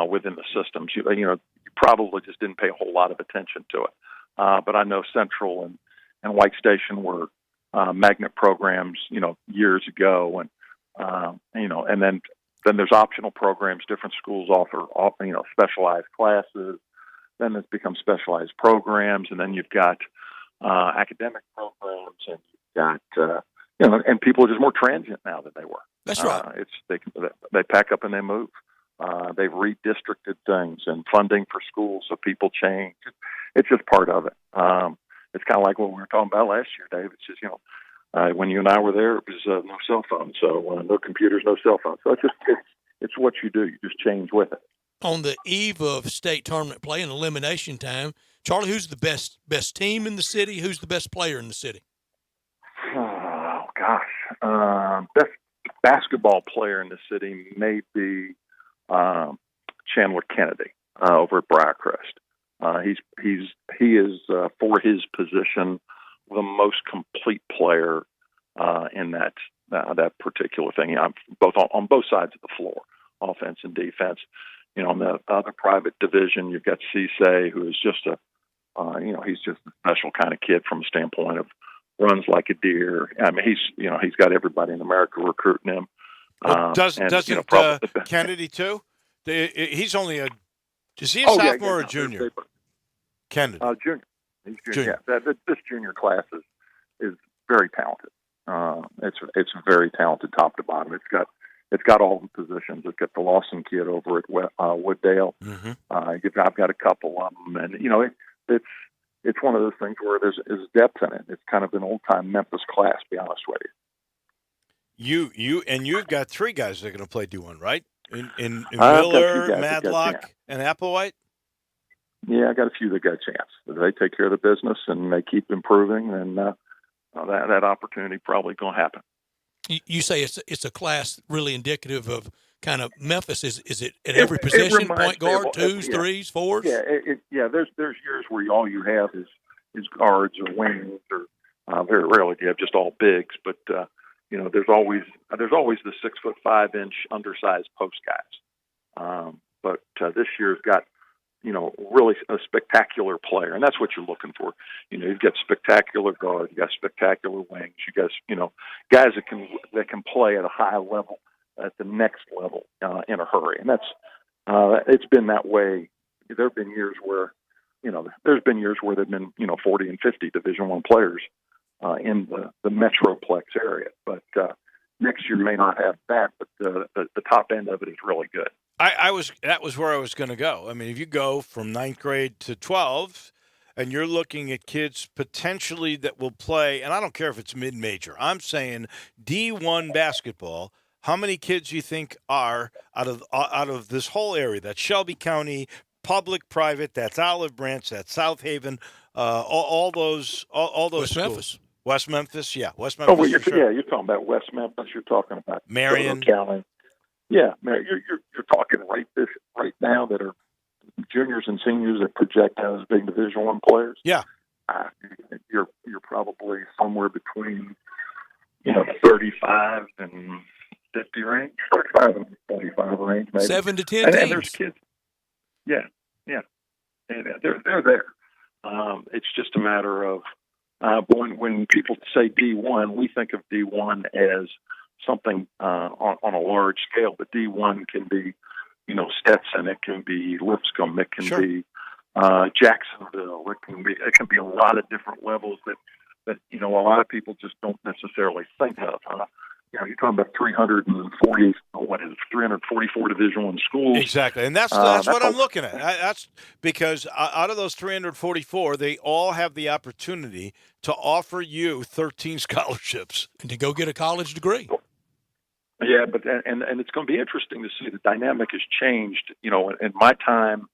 within the systems. You probably just didn't pay a whole lot of attention to it. But I know Central and White Station were magnet programs, years ago, and then there's optional programs. Different schools offer specialized classes. Then it's become specialized programs, and then you've got academic programs, and you've got and people are just more transient now than they were. That's right. They pack up and they move. They've redistricted things and funding for schools, so people change. It's just part of it. It's kind of like what we were talking about last year, Dave. It's just when you and I were there, it was no cell phone, so no computers, no cell phones. So it's what you do. You just change with it. On the eve of state tournament play and elimination time, Charlie, who's the best team in the city? Who's the best player in the city? Oh gosh, best basketball player in the city may be Chandler Kennedy over at Briarcrest. He is for his position the most complete player in that particular thing. On both sides of the floor, offense and defense. On the other private division, you've got Cisse, who is just he's just a special kind of kid from a standpoint of runs like a deer. I mean, he's got everybody in America recruiting him. Doesn't Kennedy too? He's only is he a sophomore or junior? Kennedy. Junior. He's junior. Yeah, this junior class is very talented. It's very talented top to bottom. It's got all the positions. It's got the Lawson kid over at Wooddale. Mm-hmm. I've got a couple of them, and it's one of those things where there's depth in it. It's kind of an old time Memphis class, to be honest with you. You've got three guys that are going to play D1, right? In Miller, Madlock, and Applewhite. Yeah, I got a few that got a chance. They take care of the business and they keep improving, and that opportunity probably going to happen. You say it's a class really indicative of kind of Memphis? Is it at every position? Point guard, twos, threes, fours? Yeah. There's years where all you have is guards or wings, or very rarely do you have just all bigs. But there's always the 6'5" undersized post guys. But this year's got really a spectacular player, and that's what you're looking for. You've got spectacular guards, you got spectacular wings, you guys, guys that can play at a high level, at the next level, in a hurry. And that's it's been that way. There have been years where, there've been 40 and 50 Division I players in the Metroplex area, but next year may not have that, but the top end of it is really good. That was where I was going to go. I mean, if you go from 9th grade to 12, and you're looking at kids potentially that will play, and I don't care if it's mid-major. I'm saying D1 basketball. How many kids do you think are out of this whole area? That's Shelby County, public, private. That's Olive Branch. That's South Haven. All those West schools. Memphis. West Memphis, yeah. West Memphis. Oh, well, you're talking about West Memphis. You're talking about Marion County. Yeah, you're talking right now that are juniors and seniors that project out as big Division I players. Yeah, you're probably somewhere between 35 and 50 range, 35 and 45 range, maybe 7 to 10 and teams. there's kids. Yeah, and they're there. It's just a matter of when people say D1, we think of D1 as something on a large scale, but D1 can be, Stetson, it can be Lipscomb, it can be Jacksonville, it can be a lot of different levels that a lot of people just don't necessarily think of. You're talking about 344 Division I schools. Exactly, and that's what I'm looking at. That's because out of those 344, they all have the opportunity to offer you 13 scholarships and to go get a college degree. Yeah, but and it's going to be interesting to see the dynamic has changed. In my time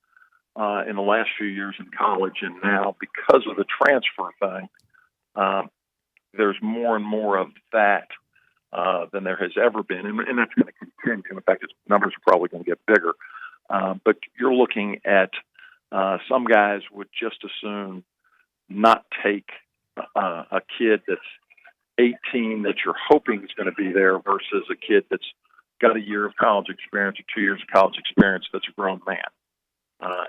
in the last few years in college, and now because of the transfer thing, there's more and more of that than there has ever been, and that's going to continue. In fact, its numbers are probably going to get bigger. But you're looking at some guys would just as soon not take a kid that's 18 that you're hoping is going to be there versus a kid that's got a year of college experience or 2 years of college experience that's a grown man.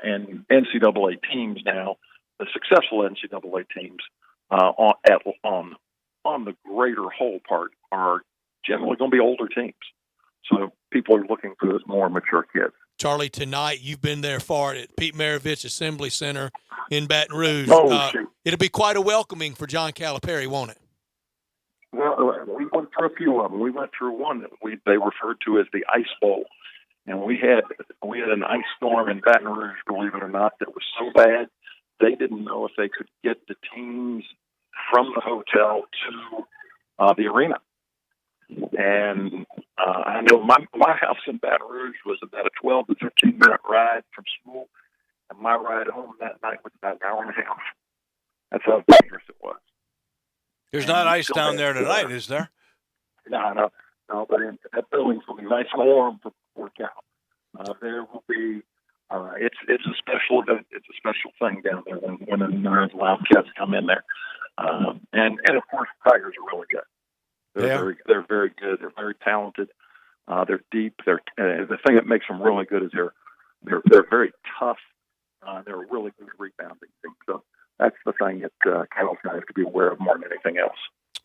And NCAA teams now, the successful NCAA teams on the greater whole part are generally going to be older teams. So people are looking for those more mature kids. Charlie, tonight you've been there for it at Pete Maravich Assembly Center in Baton Rouge. It'll be quite a welcoming for John Calipari, won't it? Well, we went through a few of them. We went through one that they referred to as the Ice Bowl, and we had an ice storm in Baton Rouge, believe it or not, that was so bad they didn't know if they could get the teams from the hotel to the arena. And I know my house in Baton Rouge was about a 12 to 15 minute ride from school, and my ride home that night was about an hour and a half. That's how dangerous it was. There's not ice down there tonight, is there? No, but that building's will be nice and warm for workout. There will be. It's a special event. It's a special thing down there when the Nerds Wildcats come in there. And of course, the Tigers are really good. They're very good. They're very talented. They're deep. The thing that makes them really good is they're very tough. They're a really good rebounding team. So that's the thing that Cal's going to have to be aware of more than anything else.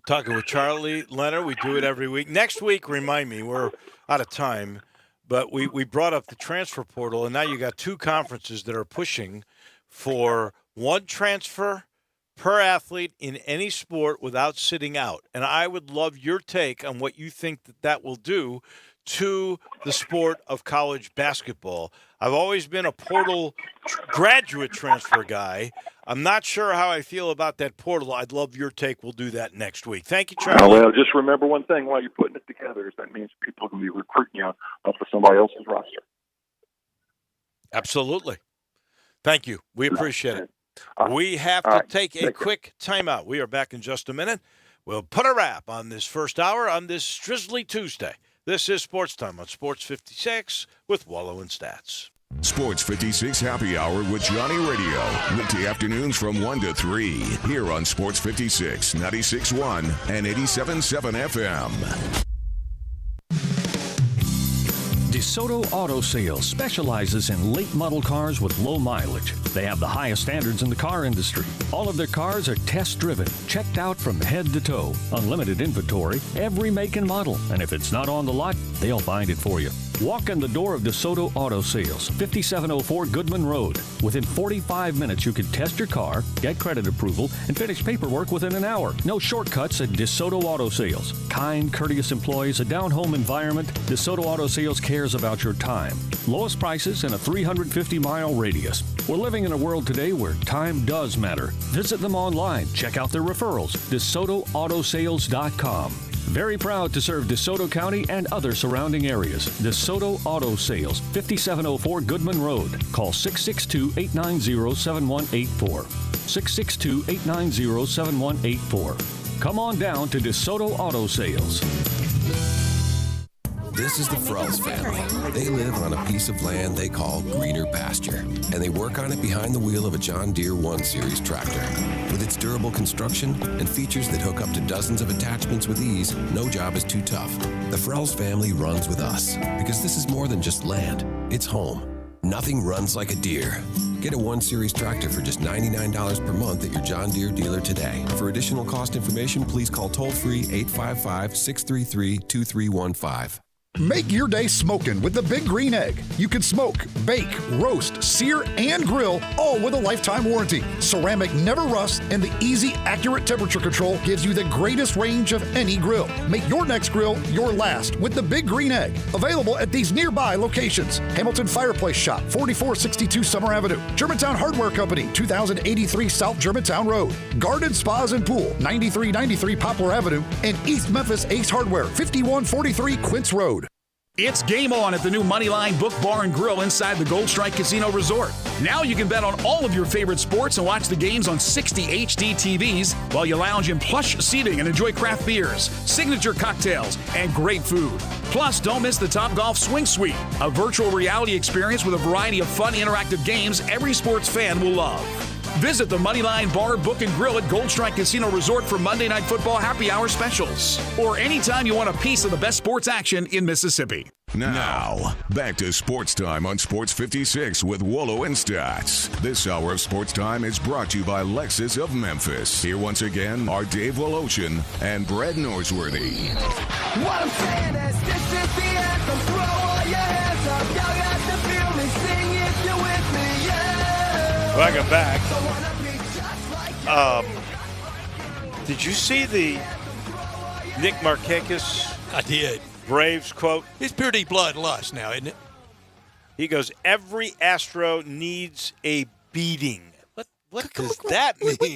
Talking with Charlie Leonard, we do it every week. Next week, remind me, we're out of time, but we brought up the transfer portal, and now you got two conferences that are pushing for one transfer per athlete in any sport without sitting out. And I would love your take on what you think that will do to the sport of college basketball. I've always been a portal graduate transfer guy. I'm not sure how I feel about that portal. I'd love your take. We'll do that next week. Thank you, Charlie. Well, just remember one thing while you're putting it together is that means people are going to be recruiting you off of somebody else's roster. Absolutely. Thank you. We appreciate it. We have to take a quick timeout. We are back in just a minute. We'll put a wrap on this first hour on this Drizzly Tuesday This is Sports Time on Sports 56 with Wolo and Stats. Sports 56 Happy Hour with Johnny Radio. Weekday afternoons from 1 to 3. Here on Sports 56, 96.1 and 87.7 FM. DeSoto Auto Sales specializes in late model cars with low mileage. They have the highest standards in the car industry. All of their cars are test driven, checked out from head to toe, unlimited inventory, every make and model. And if it's not on the lot, they'll find it for you. Walk in the door of DeSoto Auto Sales, 5704 Goodman Road. Within 45 minutes, you can test your car, get credit approval, and finish paperwork within an hour. No shortcuts at DeSoto Auto Sales. Kind, courteous employees, a down-home environment. DeSoto Auto Sales cares about your time. Lowest prices in a 350-mile radius. We're living in a world today where time does matter. Visit them online. Check out their referrals. DeSotoAutosales.com. Very proud to serve DeSoto County and other surrounding areas. DeSoto Auto Sales, 5704 Goodman Road. Call 662-890-7184. 662-890-7184. Come on down to DeSoto Auto Sales. This is the Frells family. They live on a piece of land they call greener pasture, and they work on it behind the wheel of a John Deere 1 Series tractor. With its durable construction and features that hook up to dozens of attachments with ease, no job is too tough. The Frells family runs with us, because this is more than just land. It's home. Nothing runs like a Deere. Get a 1 Series tractor for just $99 per month at your John Deere dealer today. For additional cost information, please call toll-free 855-633-2315. Make your day smoking with the Big Green Egg. You can smoke, bake, roast, sear, and grill, all with a lifetime warranty. Ceramic never rusts, and the easy, accurate temperature control gives you the greatest range of any grill. Make your next grill your last with the Big Green Egg. Available at these nearby locations: Hamilton Fireplace Shop, 4462 Summer Avenue; Germantown Hardware Company, 2083 South Germantown Road; Garden Spas and Pool, 9393 Poplar Avenue; and East Memphis Ace Hardware, 5143 Quince Road. It's game on at the new Moneyline Book Bar and Grill inside the Gold Strike Casino Resort. Now you can bet on all of your favorite sports and watch the games on 60 HD TVs while you lounge in plush seating and enjoy craft beers, signature cocktails, and great food. Plus, don't miss the Topgolf Swing Suite, a virtual reality experience with a variety of fun interactive games every sports fan will love. Visit the Moneyline Bar, Book, and Grill at Gold Strike Casino Resort for Monday Night Football happy hour specials. Or anytime you want a piece of the best sports action in Mississippi. Now, back to Sports Time on Sports 56 with Wolo and Stats. This hour of Sports Time is brought to you by Lexus of Memphis. Here once again are Dave Woloshin and Brad Norsworthy. What I'm saying is, this is the anthem. Throw all your hands up. Y'all got to feel me. Sing if you're with me, yeah. Welcome back. Did you see the Nick Markakis? I did. Braves quote. It's pretty bloodlust now, isn't it? He goes, every Astro needs a beating. What does that mean? We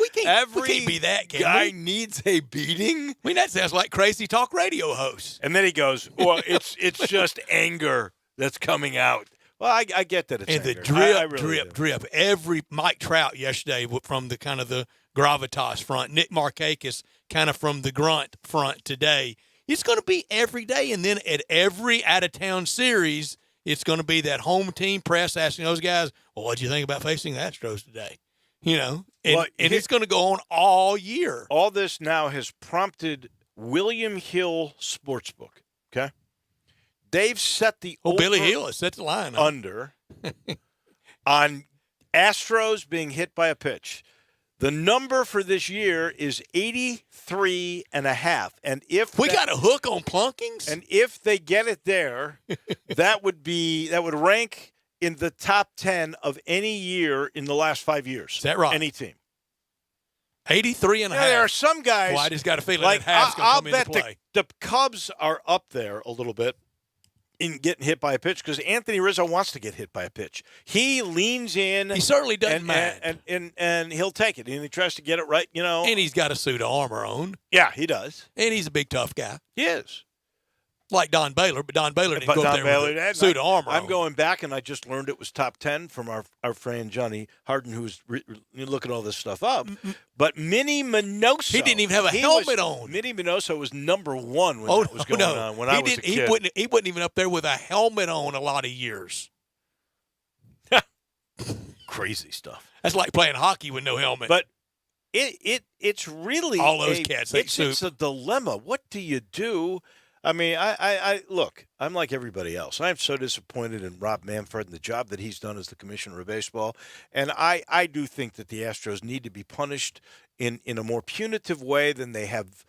can't be that, can guy we? needs a beating? I mean, that sounds like crazy talk radio host. And then he goes, well, it's just anger that's coming out. Well, I get that it's and anger. The drip. Every Mike Trout yesterday from the kind of the gravitas front. Nick Markakis kind of from the grunt front today. It's going to be every day. And then at every out-of-town series, it's going to be that home team press asking those guys, well, what do you think about facing the Astros today? You know, and it's going to go on all year. All this now has prompted William Hill Sportsbook, okay? They've set the Billy Hill has set the line under on Astros being hit by a pitch. The number for this year is 83.5. And if we got a hook on plunkings, and if they get it there, that would rank in the top 10 of any year in the last 5 years. Is that right? Any team. 83.5. There are some guys. Well, I just got a feeling that half's going to come into play. The Cubs are up there a little bit in getting hit by a pitch because Anthony Rizzo wants to get hit by a pitch. He leans in. He certainly doesn't mind. And he'll take it. And he tries to get it right, you know. And he's got a suit of armor on. Yeah, he does. And he's a big, tough guy. He is. Like Don Baylor, but Don Baylor didn't But go up Don there Baylor, with a suit of armor. I'm on. going back, and I just learned it was top 10 from our friend Johnny Harden, who's looking all this stuff up. But Minnie Minoso. He didn't even have a helmet on. Minnie Minoso was number 1 when that was going on, when I was a kid. He wasn't even up there with a helmet on a lot of years. Crazy stuff. That's like playing hockey with no helmet. But it's really all those cats ate soup. It's a dilemma. What do you do? I mean, I look, I'm like everybody else. I'm so disappointed in Rob Manfred and the job that he's done as the commissioner of baseball. And I do think that the Astros need to be punished in a more punitive way than they have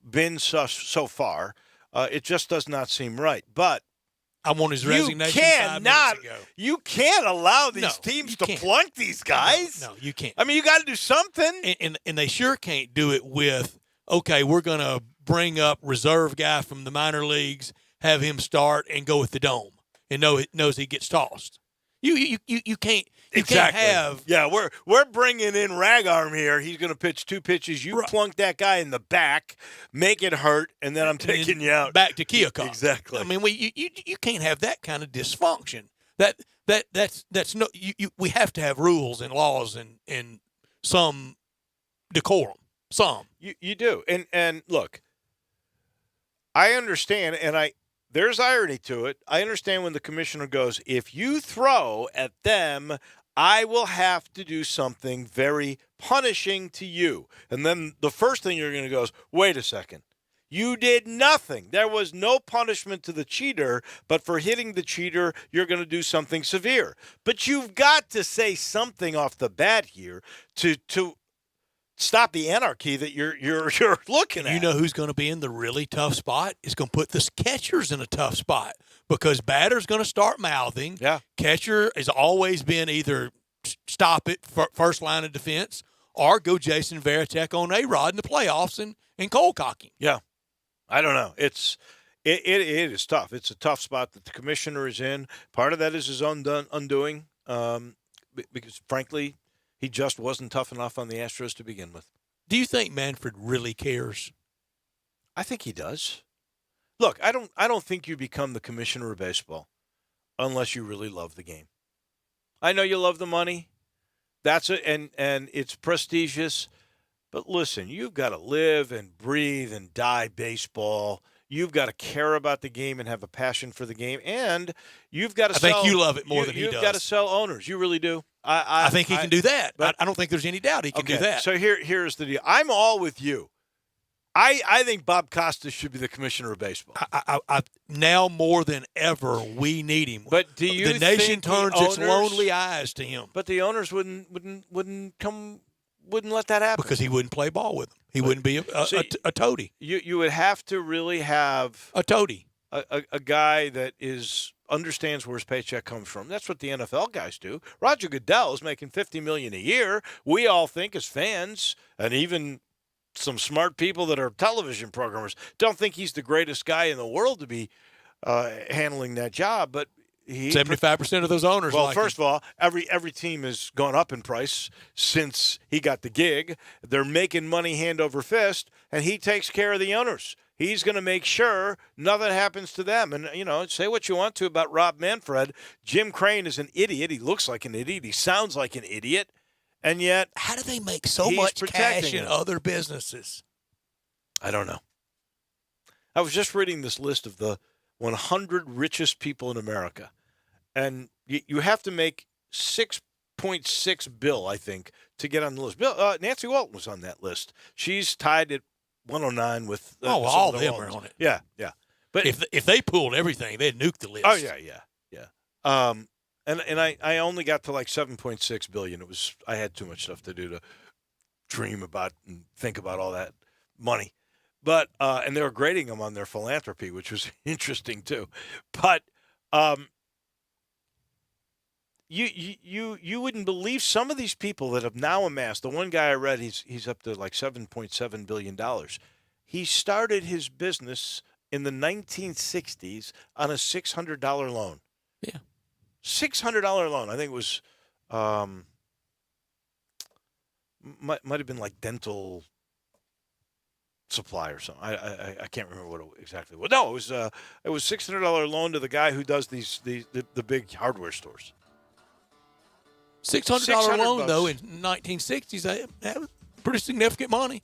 been so far. It just does not seem right. But I want his resignation 5 minutes ago. You can't allow these teams to plunk these guys. No, you can't. I mean, you got to do something. And they sure can't do it with, okay, we're going to bring up reserve guy from the minor leagues, have him start, and go with the dome, and knows he gets tossed. You can't. You can't have. Yeah, we're bringing in Ragarm here. He's going to pitch 2 pitches. You plunk that guy in the back, make it hurt, and then I'm taking you out. Back to Keokuk. Exactly. I mean, you can't have that kind of dysfunction. That's no. We have to have rules and laws and some decorum. Some. You do. And look, I understand, and there's irony to it. I understand when the commissioner goes, if you throw at them, I will have to do something very punishing to you. And then the first thing you're going to go is, wait a second. You did nothing. There was no punishment to the cheater, but for hitting the cheater, you're going to do something severe. But you've got to say something off the bat here to stop the anarchy that you're looking at. You know who's going to be in the really tough spot? Is going to put the catchers in a tough spot because batter's going to start mouthing. Yeah. Catcher has always been either stop it, first line of defense, or go Jason Varitek on A-Rod in the playoffs and cold cock him. Yeah. I don't know. It is tough. It's a tough spot that the commissioner is in. Part of that is his own undoing because, frankly, he just wasn't tough enough on the Astros to begin with. Do you think Manfred really cares? I think he does. Look, I don't think you become the commissioner of baseball unless you really love the game. I know you love the money. That's it, and it's prestigious. But listen, you've got to live and breathe and die baseball. You've got to care about the game and have a passion for the game, and you've got to. I think you love it more than he does. You've got to sell owners. You really do. I think he can do that. But I don't think there's any doubt he can do that. So here's the deal. I'm all with you. I think Bob Costas should be the commissioner of baseball. I now more than ever, we need him. But do you the nation think turns its lonely eyes to him? But the owners wouldn't let that happen because he wouldn't play ball with them. He wouldn't be a toady. You would have to really have a toady, a guy that understands where his paycheck comes from. That's what the NFL guys do. Roger Goodell is making $50 million a year. We all think as fans, and even some smart people that are television programmers, don't think he's the greatest guy in the world to be handling that job. But 75% of those owners. Well, like first of all, every team has gone up in price since he got the gig. They're making money hand over fist, and he takes care of the owners. He's going to make sure nothing happens to them. And, say what you want to about Rob Manfred. Jim Crane is an idiot. He looks like an idiot. He sounds like an idiot. And yet, how do they make so much cash in other businesses? I don't know. I was just reading this list of the 100 richest people in America. And you have to make $6.6 billion, I think, to get on the list. Nancy Walton was on that list. She's tied at 109 with. All of them are on it. Yeah. But if they pulled everything, they'd nuke the list. Oh yeah. And I only got to like 7.6 billion. I had too much stuff to do to dream about and think about all that money. But and they were grading them on their philanthropy, which was interesting too. But you wouldn't believe some of these people that have now amassed. The one guy I read, he's up to like $7.7 billion. He started his business in the 1960s on a $600 loan. Yeah. $600 loan. I think it was might have been like dental supply or something. I can't remember what it exactly was. No, it was $600 loan to the guy who does the big hardware stores. $600 loan though in 1960s. That was pretty significant money.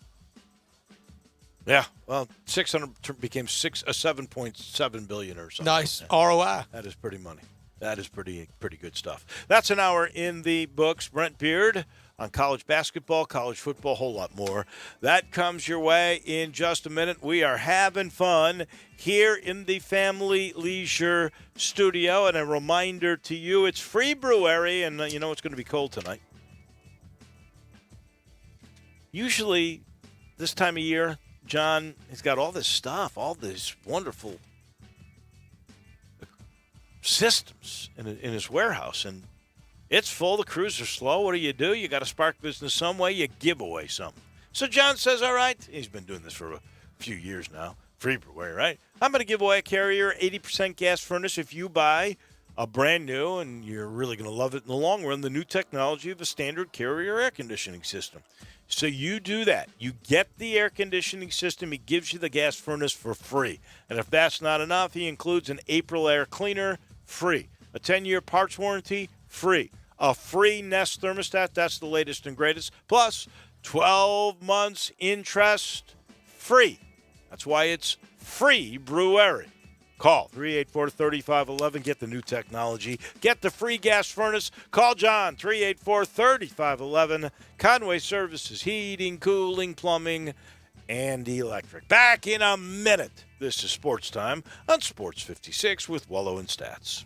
Yeah, well, 600 became $7.7 billion or something. Nice ROI. That is pretty money. That is pretty good stuff. That's an hour in the books. Brent Beard on college basketball, college football, a whole lot more. That comes your way in just a minute. We are having fun here in the Family Leisure Studio. And a reminder to you, it's free brewery, and you know it's going to be cold tonight. Usually this time of year, John has got all this stuff, all these wonderful systems in his warehouse, and it's full. The crews are slow. What do? You got to spark business some way. You give away something. So John says, all right, he's been doing this for a few years now, free brewery, right? I'm going to give away a Carrier 80% gas furnace if you buy a brand new, and you're really going to love it in the long run, the new technology of a standard Carrier air conditioning system. So you do that. You get the air conditioning system. He gives you the gas furnace for free. And if that's not enough, he includes an April air cleaner, free. A 10-year parts warranty, free. A free Nest thermostat, that's the latest and greatest. Plus, 12 months interest, free. That's why it's free brewery. Call 384-3511. Get the new technology. Get the free gas furnace. Call John, 384-3511. Conway Services, heating, cooling, plumbing, and electric. Back in a minute. This is Sports Time on Sports 56 with Wolo and Stats.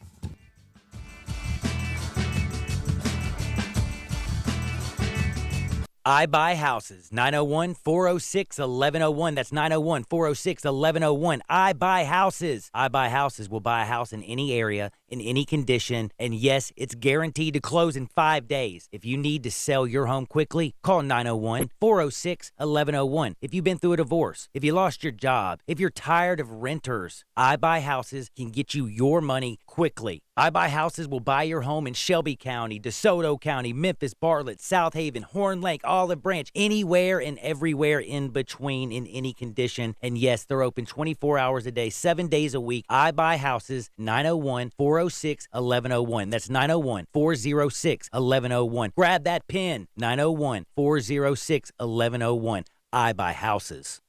I Buy Houses, 901-406-1101. That's 901-406-1101. I Buy Houses. I Buy Houses will buy a house in any area, in any condition, and yes, it's guaranteed to close in 5 days. If you need to sell your home quickly, call 901-406-1101. If you've been through a divorce, if you lost your job, if you're tired of renters, I Buy Houses can get you your money quickly. I Buy Houses will buy your home in Shelby County, DeSoto County, Memphis, Bartlett, South Haven, Horn Lake, Olive Branch, anywhere and everywhere in between in any condition. And yes, they're open 24 hours a day, 7 days a week. I Buy Houses, 901-406-1101. That's 901-406-1101. Grab that pen, 901-406-1101. I Buy Houses.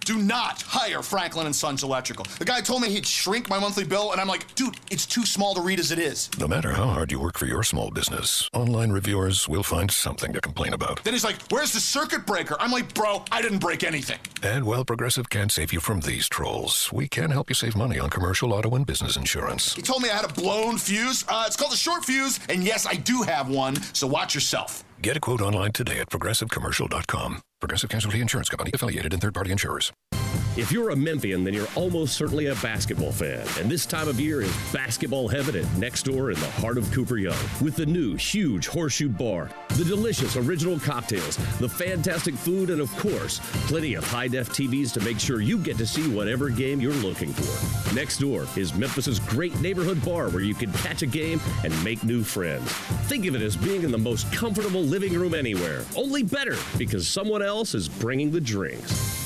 Do not hire Franklin & Sons Electrical. The guy told me he'd shrink my monthly bill, and I'm like, dude, it's too small to read as it is. No matter how hard you work for your small business, online reviewers will find something to complain about. Then he's like, where's the circuit breaker? I'm like, bro, I didn't break anything. And while Progressive can't save you from these trolls, we can help you save money on commercial auto and business insurance. He told me I had a blown fuse. It's called a short fuse, and yes, I do have one, so watch yourself. Get a quote online today at progressivecommercial.com. Progressive Casualty Insurance Company, affiliated and third-party insurers. If you're a Memphian, then you're almost certainly a basketball fan. And this time of year is basketball heaven at Next Door in the heart of Cooper Young. With the new huge Horseshoe Bar, the delicious original cocktails, the fantastic food, and of course, plenty of high-def TVs to make sure you get to see whatever game you're looking for. Next Door is Memphis's great neighborhood bar where you can catch a game and make new friends. Think of it as being in the most comfortable living room anywhere, only better because someone else is bringing the drinks.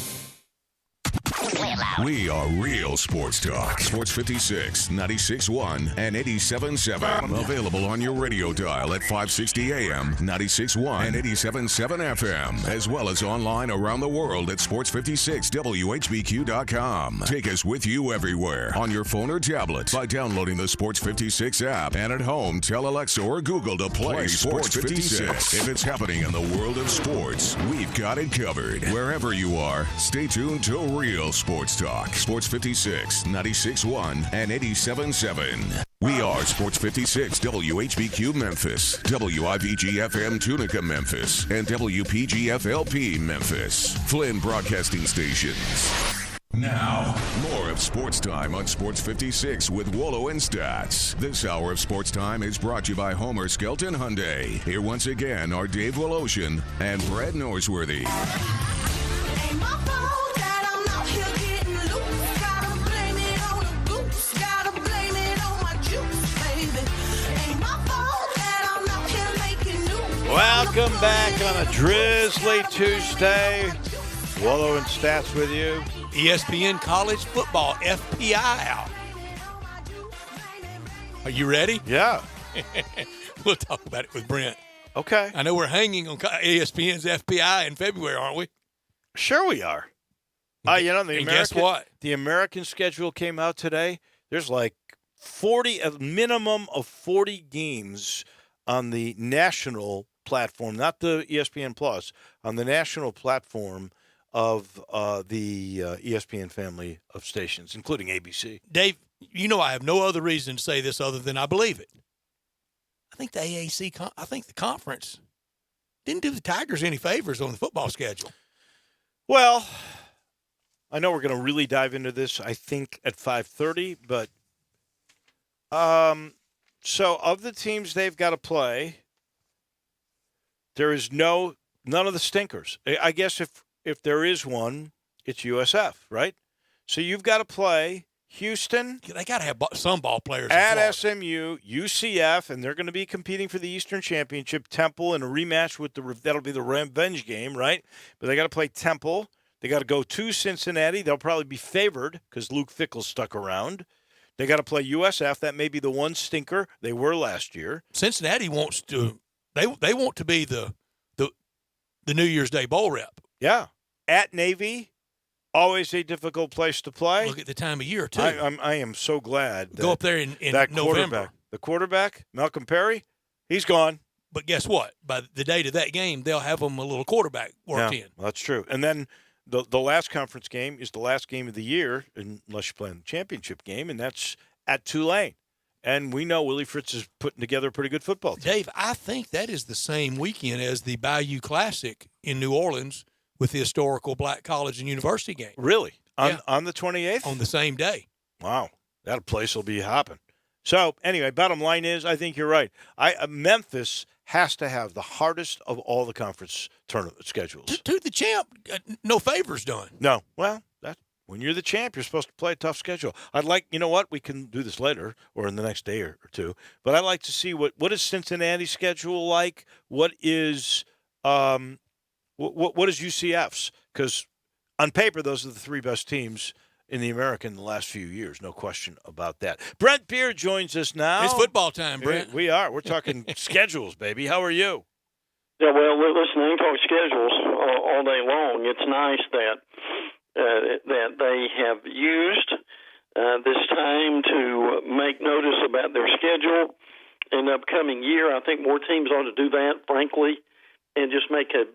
We are real sports talk. Sports 56, 96.1, and 87.7. Available on your radio dial at 560 AM, 96.1, and 87.7 FM, as well as online around the world at sports56whbq.com. Take us with you everywhere on your phone or tablet by downloading the Sports 56 app, and at home, tell Alexa or Google to play Sports 56. If it's happening in the world of sports, we've got it covered. Wherever you are, stay tuned to real sports talk. Sports 56, 96.1, and 87.7. We are Sports 56, WHBQ Memphis, WIVG-FM Tunica Memphis, and WPG-FLP Memphis. Flynn Broadcasting Stations. Now, more of Sports Time on Sports 56 with Wolo and Stats. This hour of Sports Time is brought to you by Homer Skelton Hyundai. Here once again are Dave Woloshin and Brad Norsworthy. Welcome back on a drizzly Tuesday. Wolo and Stats with you. ESPN College Football FPI out. Are you ready? Yeah. We'll talk about it with Brent. Okay. I know we're hanging on ESPN's FPI in February, aren't we? Sure we are. Guess what? The American schedule came out today. There's like a minimum of 40 games on the national platform, not the ESPN Plus, on the national platform of the ESPN family of stations, including ABC. Dave, I have no other reason to say this other than I believe it. I think the AAC, I think the conference didn't do the Tigers any favors on the football schedule. Well, I know we're going to really dive into this, I think, at 5:30, but so of the teams they've got to play, there is none of the stinkers. I guess if there is one, it's USF, right? So you've got to play Houston. They got to have some ball players at SMU, UCF, and they're going to be competing for the Eastern Championship. Temple in a rematch with that'll be the revenge game, right? But they got to play Temple. They got to go to Cincinnati. They'll probably be favored because Luke Fickell's stuck around. They got to play USF. That may be the one stinker. They were last year. Cincinnati wants to. They want to be the New Year's Day bowl rep. Yeah, at Navy. Always a difficult place to play. Look at the time of year, too. I am so glad. Go up there in that November. The quarterback, Malcolm Perry, he's gone. But guess what? By the date of that game, they'll have them a little quarterback worked in. Well, that's true. And then the last conference game is the last game of the year, unless you're playing the championship game, and that's at Tulane. And we know Willie Fritz is putting together a pretty good football team. Dave, I think that is the same weekend as the Bayou Classic in New Orleans with the historical Black College and University game. Really? On the 28th? On the same day. Wow. That place will be hopping. So, anyway, bottom line is, I think you're right. Memphis has to have the hardest of all the conference tournament schedules. To the champ, no favors done. No. Well, when you're the champ, you're supposed to play a tough schedule. I'd like, you know what, we can do this later or in the next day or two, but I'd like to see what is Cincinnati's schedule like? What is UCF's? Because on paper, those are the three best teams in the American in the last few years. No question about that. Brent Beard joins us now. It's football time, Brent. We are. We're talking schedules, baby. How are you? Yeah, well, listen, they can talk schedules all day long. It's nice that they have used this time to make notice about their schedule in the upcoming year. I think more teams ought to do that, frankly, and just make an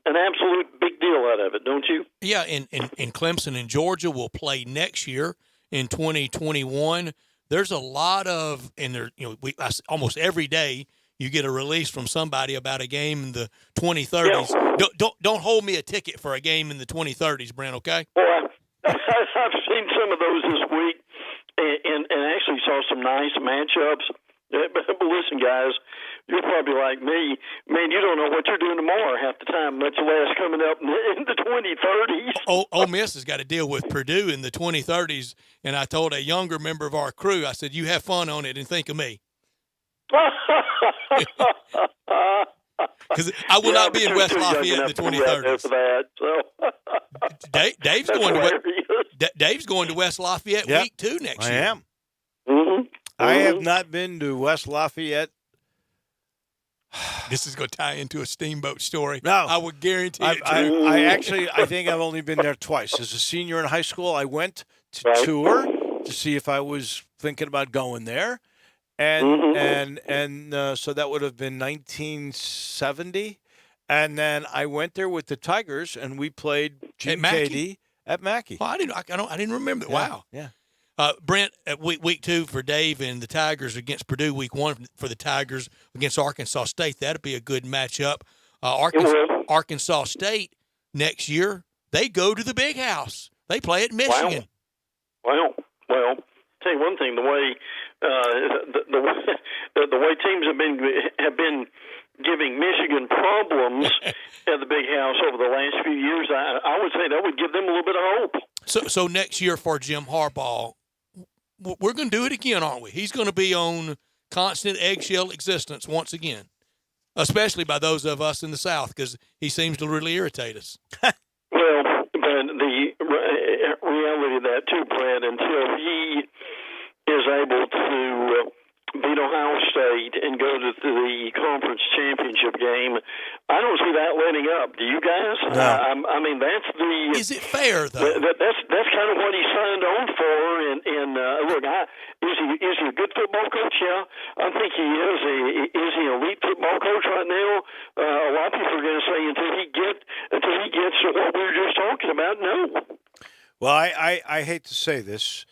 absolute big deal out of it, don't you? Yeah, and Clemson and Georgia will play next year in 2021. There's a lot of, and there, almost every day you get a release from somebody about a game in the 2030s. Yeah. Don't hold me a ticket for a game in the 2030s, Brent. Okay? Well, I've seen some of those this week, and actually saw some nice matchups. But listen, guys, you're probably like me. Man, you don't know what you're doing tomorrow half the time, much less coming up in the 2030s. Ole Miss has got to deal with Purdue in the 2030s, and I told a younger member of our crew, I said, you have fun on it and think of me. Because I will not be in West Lafayette in the 2030s. Dave's going to West Lafayette week 2 next year. I am. Mm-hmm. I have not been to West Lafayette. This is going to tie into a steamboat story. No. I would guarantee it. I think I've only been there twice. As a senior in high school, I went to tour to see if I was thinking about going there. And so that would have been 1970. And then I went there with the Tigers, and we played Gene Cady at Mackey. Well, I didn't remember that. Yeah. Wow. Yeah. Brent, week 2 for Dave and the Tigers against Purdue. Week 1 for the Tigers against Arkansas State. That'd be a good matchup. Arkansas State next year, they go to the Big House. They play at Michigan. Well, tell you one thing: the way the way teams have been giving Michigan problems at the Big House over the last few years, I would say that would give them a little bit of hope. So next year for Jim Harbaugh, we're going to do it again, aren't we? He's going to be on constant eggshell existence once again. especially by those of us in the South, because he seems to really irritate us. Well, but the reality of that too, Brad, until he is able to beat Ohio State and go to the conference championship game, I don't see that letting up. Do you guys? No. I mean, that's the. Is it fair though? That's kind of what he signed on for. And look, is he a good football coach? Yeah, I think he is. Is he an elite football coach right now? A lot of people are going to say until he gets to what we were just talking about. No. Well, I hate to say this,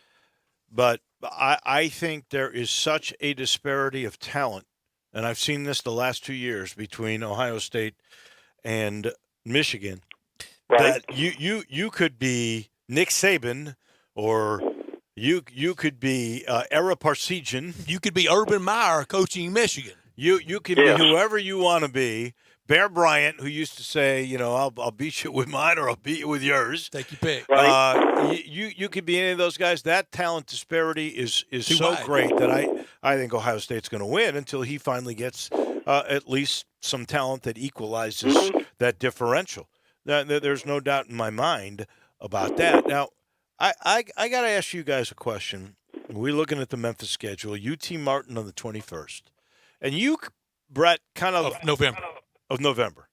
but I think there is such a disparity of talent, and I've seen this the last 2 years between Ohio State and Michigan, that you could be Nick Saban, or you could be Ara Parsegian. You could be Urban Meyer coaching Michigan. You can be whoever you want to be. Bear Bryant, who used to say, I'll beat you with mine or I'll beat you with yours. Take your pick. You could be any of those guys. That talent disparity is so wide. great that I think Ohio State's going to win until he finally gets at least some talent that equalizes that differential. There's no doubt in my mind about that. Now, I got to ask you guys a question. We're looking at the Memphis schedule. UT Martin on the 21st. And you, Brett, kind of November. Of November.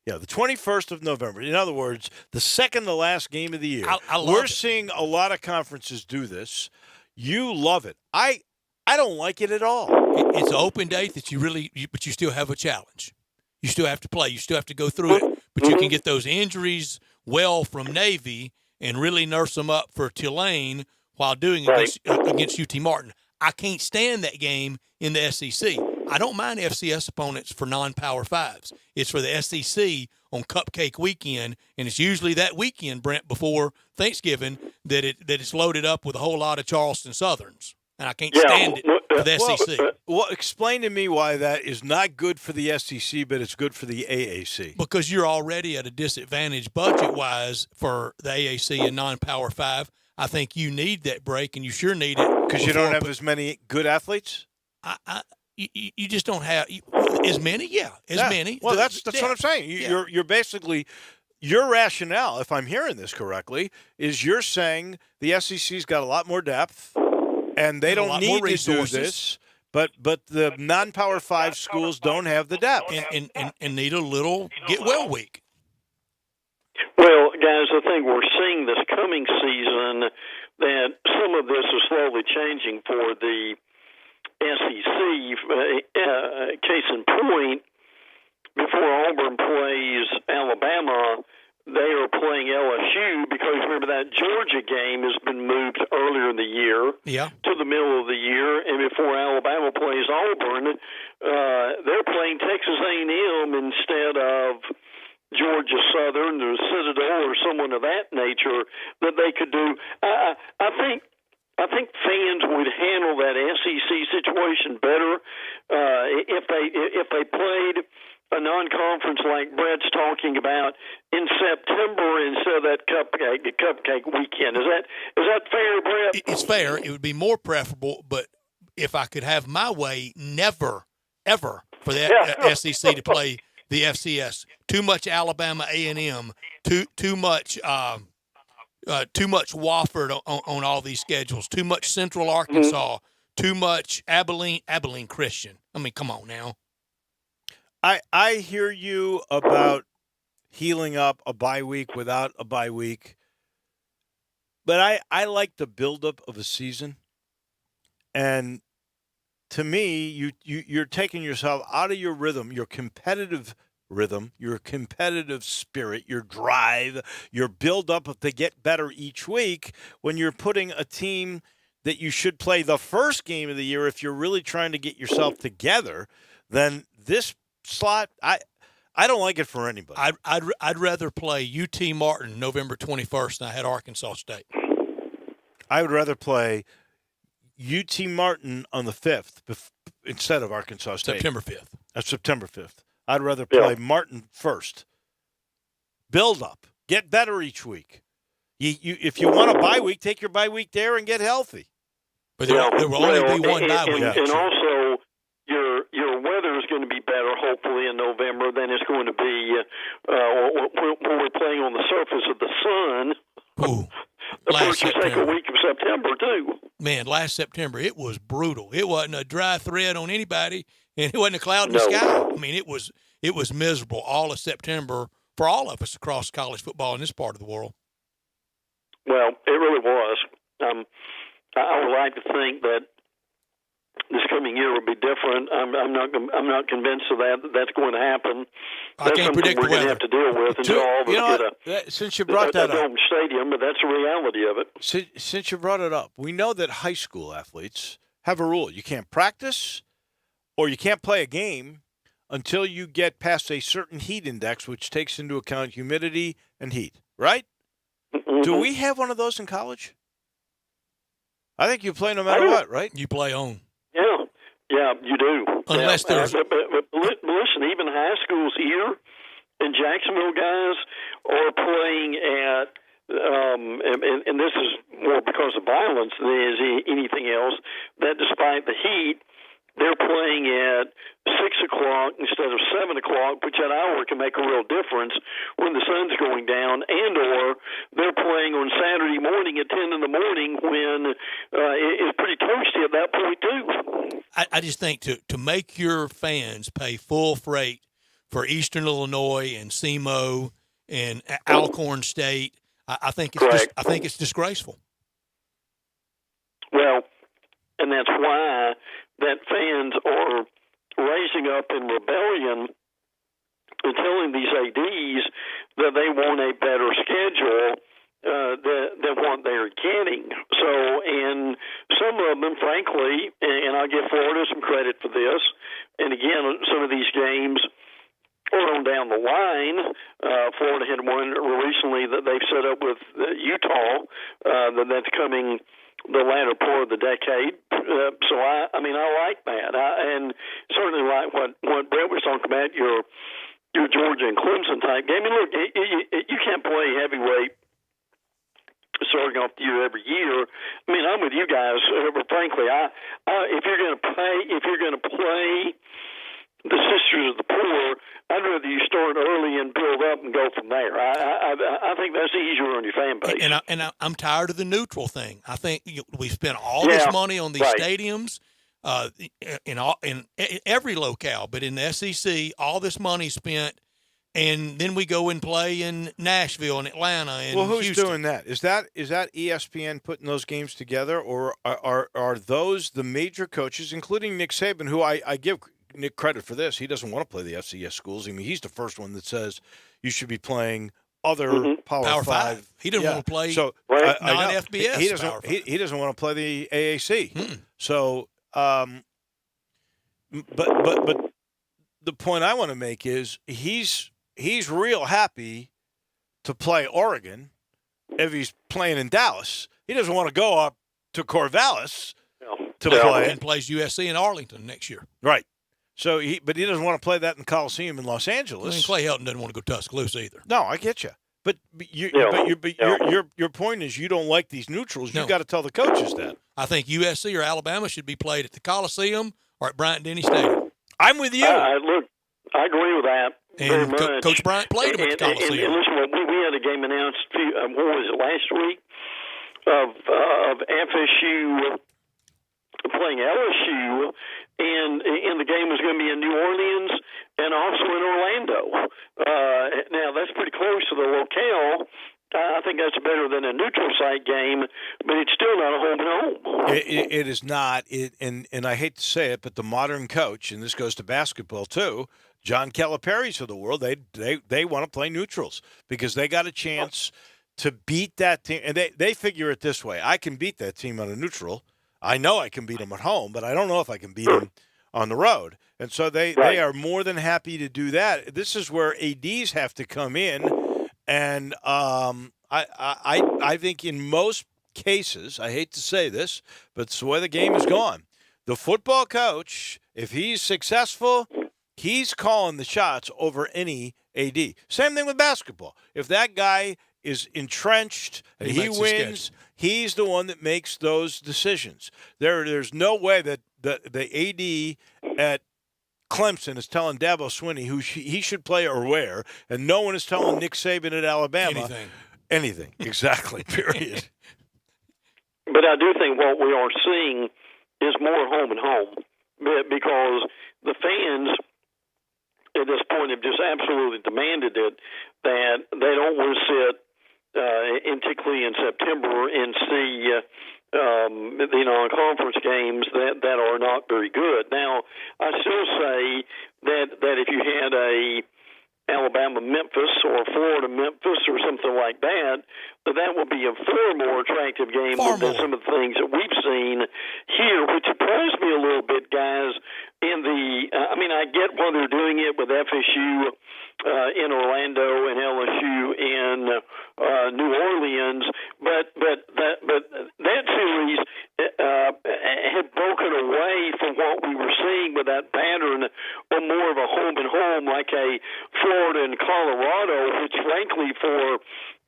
Yeah, the 21st of November. In other words, the second to last game of the year. We're seeing a lot of conferences do this. You love it. I don't like it at all. It's an open date that but you still have a challenge. You still have to play. You still have to go through it. But you can get those injuries well from Navy and really nurse them up for Tulane while doing against UT Martin. I can't stand that game in the SEC. I don't mind FCS opponents for non-Power Fives. It's for the SEC on Cupcake Weekend, and it's usually that weekend, Brent, before Thanksgiving, that it's loaded up with a whole lot of Charleston Southerns, and I can't stand it for the SEC. Well, explain to me why that is not good for the SEC, but it's good for the AAC. Because you're already at a disadvantage budget-wise for the AAC and non-Power Five. I think you need that break, and you sure need it. Because you don't have as many good athletes? You just don't have as many. Yeah, many. Well, that's what I'm saying. You're basically, your rationale, if I'm hearing this correctly, is you're saying the SEC's got a lot more depth, and they don't need to do this. But the non-Power 5 schools don't have the depth and need a little get well week. Well, guys, I think we're seeing this coming season that some of this is slowly changing for the SEC. Case in point, before Auburn plays Alabama, they are playing LSU because remember that Georgia game has been moved earlier in the year to the middle of the year, and before Alabama plays Auburn, they're playing Texas A&M instead of Georgia Southern or Citadel or someone of that nature that they could do. I think fans would handle that SEC situation better if they played a non-conference like Brett's talking about in September instead of that cupcake weekend. Is that fair, Brett? It's fair. It would be more preferable, but if I could have my way, never, ever for the SEC to play the FCS. Too much Alabama A&M. Too much Wofford on all these schedules. Too much Central Arkansas. Too much Abilene Christian. I mean, come on now. I hear you about healing up a bye week without a bye week, but I like the buildup of a season, and to me, you're taking yourself out of your rhythm, your competitive rhythm, your competitive spirit, your drive, your build-up to get better each week when you're putting a team that you should play the first game of the year if you're really trying to get yourself together. Then this slot, I don't like it for anybody. I'd rather play UT Martin November 21st than I had Arkansas State. I would rather play UT Martin on the 5th instead of Arkansas State. September 5th. September 5th. I'd rather play Martin first. Build up. Get better each week. If you want a bye week, take your bye week there and get healthy. But there will only be one bye week. And also, your weather is going going to be better, hopefully, in November than it's going to be when we're playing on the surface of the sun. The first or second week of September, too. Man, last September, it was brutal. It wasn't a dry thread on anybody, and it wasn't a cloud in the sky. I mean, it was miserable all of September for all of us across college football in this part of the world. Well, it really was. I would like to think that this coming year will be different. I'm not convinced of that. That's going to happen. I can't predict we're going to have to deal with until all of us get since you brought that up, home stadium. But that's the reality of it. Since you brought it up, we know that high school athletes have a rule: you can't practice or you can't play a game until you get past a certain heat index, which takes into account humidity and heat. Right? Mm-hmm. Do we have one of those in college? I think you play no matter what, right? You play on. Yeah, you do. Unless there's... But listen, even high schools here in Jacksonville, guys, are playing at, and this is more because of violence than it is anything else, that despite the heat, they're playing at 6 o'clock instead of 7 o'clock, which at hour can make a real difference when the sun's going down, and or they're playing on Saturday morning at 10 in the morning when it's pretty toasty at that point, too. I just think to make your fans pay full freight for Eastern Illinois and SEMO and Alcorn State, I think it's disgraceful. Well, and that's why that fans are raising up in rebellion and telling these ADs that they want a better schedule than what they're getting. So, and some of them, frankly, and I'll give Florida some credit for this, and again, some of these games are on down the line. Florida had one recently that they've set up with Utah that's coming the latter part of the decade. So I like that. And certainly like what Brett was talking about, your Georgia and Clemson type game. I mean, look, you can't play heavyweight starting off the year every year. I mean, I'm with you guys, but frankly, if you're going to play the Sisters of the Poor, I'd rather you start early and build up and go from there. I think that's easier on your fan base. And I'm tired of the neutral thing. I think we spent all this money on these stadiums in every locale, but in the SEC, all this money spent, and then we go and play in Nashville and Atlanta and who's Houston. doing that? Is that ESPN putting those games together, or are those the major coaches, including Nick Saban, who I give Nick credit for this? He doesn't want to play the FCS schools. I mean, he's the first one that says you should be playing other Power 5. He didn't want to play non-FBS. He doesn't want to play the AAC. So, but the point I want to make is he's real happy to play Oregon if he's playing in Dallas. He doesn't want to go up to Corvallis to play. And plays USC in Arlington next year. Right. So but he doesn't want to play that in the Coliseum in Los Angeles. I mean, Clay Helton doesn't want to go Tuscaloosa either. No, I get you. But your point is you don't like these neutrals. You've got to tell the coaches that. I think USC or Alabama should be played at the Coliseum or at Bryant-Denny Stadium. I'm with you. Look, I agree with that. And Coach Bryant played him at the Coliseum. And listen, we had a game announced. What was it, last week of FSU playing LSU, and the game was going to be in New Orleans and also in Orlando. Now, that's pretty close to the locale. I think that's better than a neutral site game, but it's still not a home and home. It is not. And I hate to say it, but the modern coach, and this goes to basketball too, John Calipari's of the world, they want to play neutrals because they got a chance to beat that team. And they figure it this way. I can beat that team on a neutral. I know I can beat them at home, but I don't know if I can beat them on the road. And so they are more than happy to do that. This is where ADs have to come in. And I think in most cases, I hate to say this, but it's the way the game is gone. The football coach, if he's successful, he's calling the shots over any AD. Same thing with basketball. If that guy is entrenched and he wins, he's the one that makes those decisions. There's no way that the AD at Clemson is telling Dabo Swinney who he should play or where, and no one is telling Nick Saban at Alabama anything. Exactly, period. But I do think what we are seeing is more home and home, because the fans at this point have just absolutely demanded it, that they don't want to sit particularly in September and see conference games that are not very good. Now, I still say that if you had a Alabama-Memphis or Florida-Memphis or something like that, that would be a far more attractive game than some of the things that we've seen here, which surprised me a little bit, guys. I get why they're doing it with FSU in Orlando and LSU in New Orleans, but that series had broken away from what we were seeing with that pattern of more of a home and home, like a Florida and Colorado, which frankly for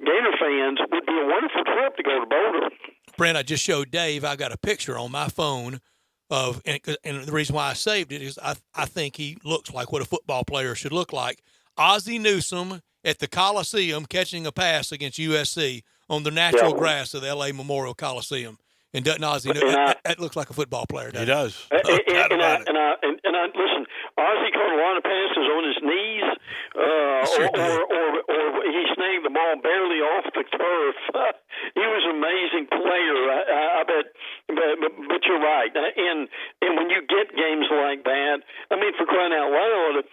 Gator fans would be a wonderful trip to go to Boulder. Brent, I just showed Dave. I got a picture on my phone of, and the reason why I saved it is I think he looks like what a football player should look like. Ozzie Newsome at the Coliseum catching a pass against USC on the natural grass of the L.A. Memorial Coliseum. And doesn't Ozzie that looks like a football player, doesn't he? does. And I listen, Ozzie caught a lot of passes on his knees, or he snagged the ball barely off the turf. He was an amazing player, I bet. But you're right. And when you get games like that, I mean, for crying out loud,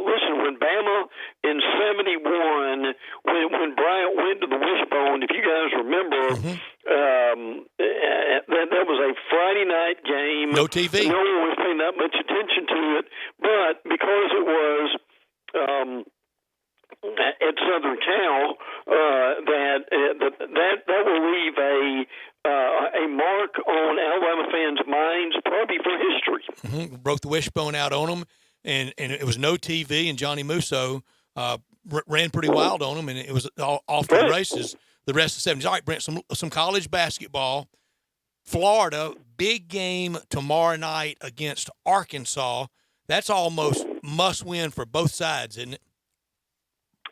listen, when Bama in '71, when Bryant went to the Wishbone, if you guys remember, that was a Friday night game. No TV. No one was paying that much attention to it, but because it was at Southern Cal, that will leave a mark on Alabama fans' minds, probably for history. Mm-hmm. Broke the wishbone out on them, and it was no TV, and Johnny Musso ran pretty wild on them, and it was all off to the races the rest of the 70s. All right, Brent, some college basketball. Florida, big game tomorrow night against Arkansas. That's almost must-win for both sides, isn't it?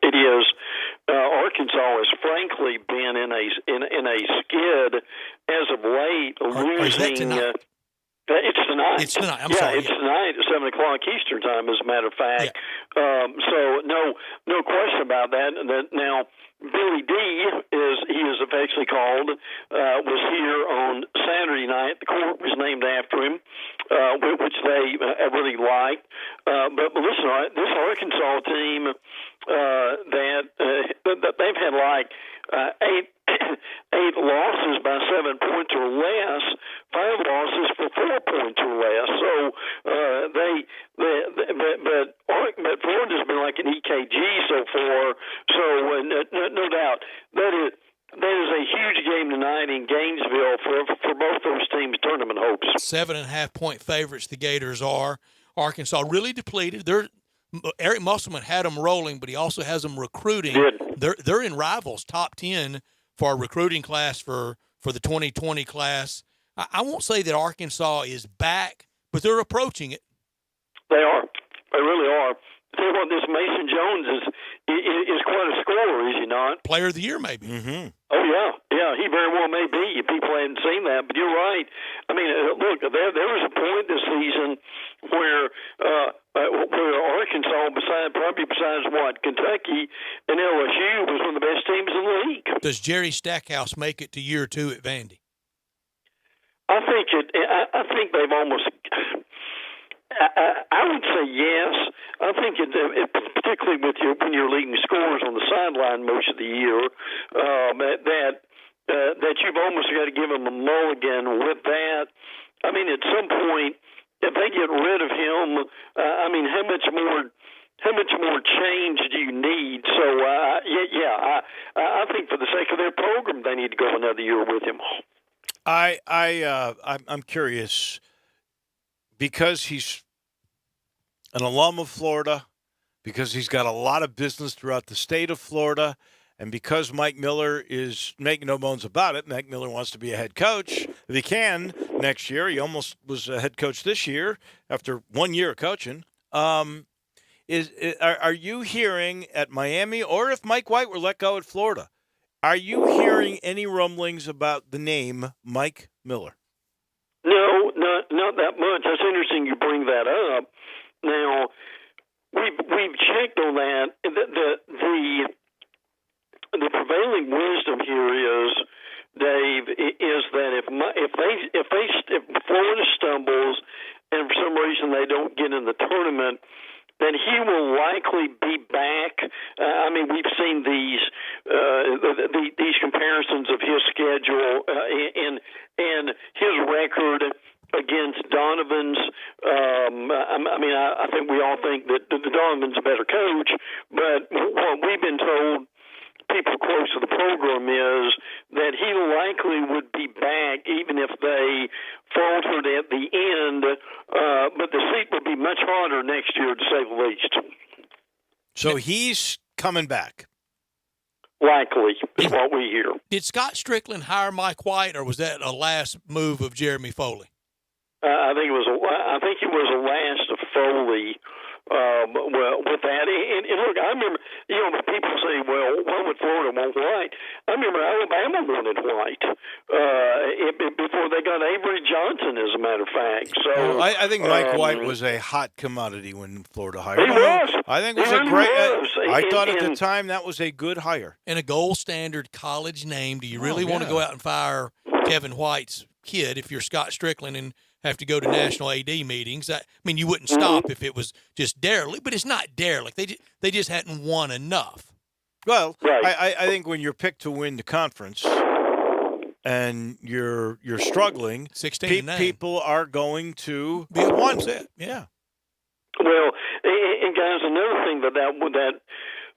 It is. Arkansas has frankly been in a skid as of late, losing. It's tonight. It's tonight. I'm sorry. It's tonight at 7 o'clock Eastern time, as a matter of fact. Yeah. So no question about that. Now, Billy D, he is affectionately called, was here on Saturday night. The court was named after him, which they really liked. But listen, this Arkansas team that they've had like eight losses by 7 points or less, 5 losses for 4 points or less. So but Florida's been like an EKG so far. So no doubt that is a huge game tonight in Gainesville for both those teams' tournament hopes. 7.5-point favorites the Gators are. Arkansas really depleted. Eric Musselman had them rolling, but he also has them recruiting. They're in Rivals top 10 for a recruiting class for the 2020 class. I won't say that Arkansas is back, but they're approaching it. They are. They really are. Tell you what, this Mason Jones is quite a scorer, is he not? Player of the year, maybe. Mm-hmm. Oh, yeah, he very well may be. People hadn't seen that, but you're right. I mean, look, there was a point this season where Arkansas, besides Kentucky and LSU, was one of the best teams in the league. Does Jerry Stackhouse make it to year 2 at Vandy? I think they've almost. I would say yes. I think particularly when you're leading scores on the sideline most of the year, that you've almost got to give them a mulligan with that. I mean, at some point, if they get rid of him, how much more change do you need? So, I think for the sake of their program, they need to go another year with him. I'm curious, because he's an alum of Florida, because he's got a lot of business throughout the state of Florida, and because Mike Miller is making no bones about it, Mike Miller wants to be a head coach if he can next year. He almost was a head coach this year after 1 year of coaching. Are you hearing at Miami, or if Mike White were let go at Florida, are you hearing any rumblings about the name Mike Miller? No, not that much. That's interesting you bring that up. Now, we've checked on that. The prevailing wisdom here is, Dave, is that if Florida stumbles and for some reason they don't get in the tournament, then he will likely be back. We've seen these comparisons of his schedule and his record against Donovan's. I think we all think that Donovan's a better coach, but what we've been told, people close to the program, is that he likely would be back even if they faltered at the end, but the seat would be much harder next year, to say the least. So he's coming back. Likely is what we hear. Did Scott Strickland hire Mike White, or was that a last move of Jeremy Foley? I think it was a last of Foley. With that, and look, I remember, people say, well, why would Florida want White? I remember Alabama wanted White before they got Avery Johnson, as a matter of fact. So I think Mike White was a hot commodity when Florida hired him. He was. I think it was a great. I thought at the time that was a good hire. And a gold standard college name. Do you really want to go out and fire Kevin White's kid if you're Scott Strickland and have to go to national AD meetings? You wouldn't stop if it was just derelict, but it's not derelict. They just hadn't won enough. Well, right. I think when you're picked to win the conference and you're struggling, 16-9, people are going to be upset. Yeah. Well, and guys, another thing that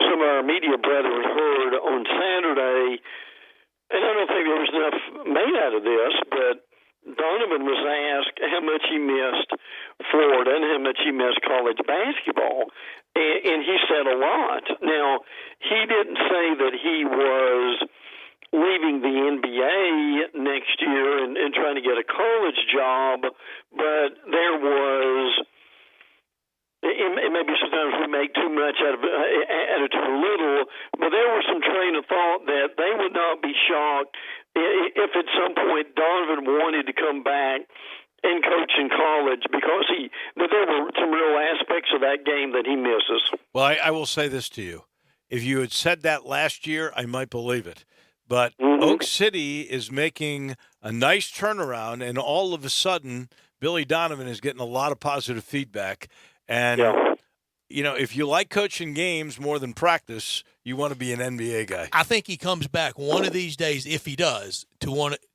some of our media brethren heard on Saturday, and I don't think there was enough made out of this, but Donovan was asked how much he missed Florida and how much he missed college basketball, and he said a lot. Now, he didn't say that he was leaving the NBA next year and trying to get a college job, but there was, and maybe sometimes we make too much out of too little, but there was some train of thought that they would not be shocked if at some point Donovan wanted to come back and coach in college, because there were some real aspects of that game that he misses. Well, I will say this to you. If you had said that last year, I might believe it. But Oak City is making a nice turnaround, and all of a sudden, Billy Donovan is getting a lot of positive feedback. And, if you like coaching games more than practice, you want to be an NBA guy. I think he comes back one of these days, if he does,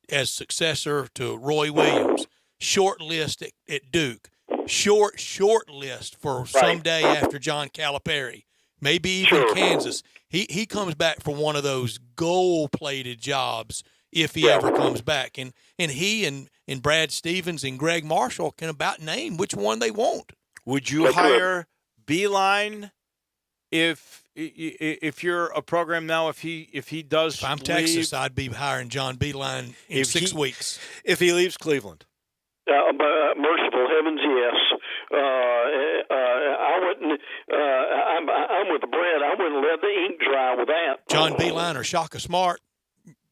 as successor to Roy Williams. Short list at Duke. Short list for someday after John Calipari. Maybe even Kansas. He comes back for one of those gold-plated jobs if he ever comes back. And he and Brad Stevens and Greg Marshall can about name which one they want. Would you hire Beeline if you're a program now? If he does, if I'm leave, Texas, I'd be hiring John Beeline in 6 weeks. If he leaves Cleveland, merciful heavens, yes. I wouldn't. I'm with Brad. I wouldn't let the ink dry with that. John Beeline or Shaka Smart,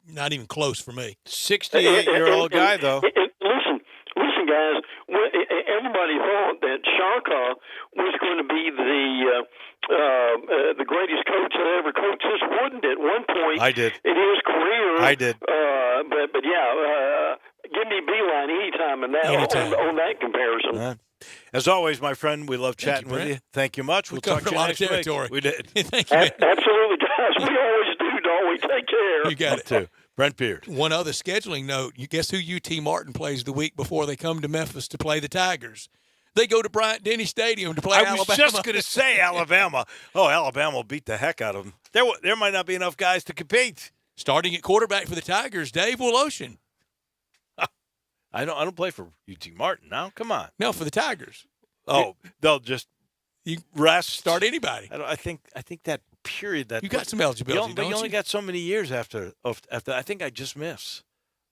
not even close for me. 68-year-old guy though. Listen, guys. Everybody thought that Shaka was going to be the greatest coach that ever coached this, wouldn't it? At one point, I did. In his career, I did. But give me Beeline anytime on that comparison. As always, my friend, we love chatting with you. Thank you much. We'll talk to you next week. We did. Thank you. Absolutely, guys. We always do, don't we? Take care. You got it. Too. Brent Beard. One other scheduling note. You guess who UT Martin plays the week before they come to Memphis to play the Tigers? They go to Bryant-Denny Stadium to play Alabama. I was just going to say Alabama. Oh, Alabama will beat the heck out of them. There might not be enough guys to compete. Starting at quarterback for the Tigers, Dave Woloshin. I don't play for UT Martin now. Come on. No, for the Tigers. Oh, they'll just rest. Start anybody. I think that period that you got some eligibility. You only got so many years after. I think I just miss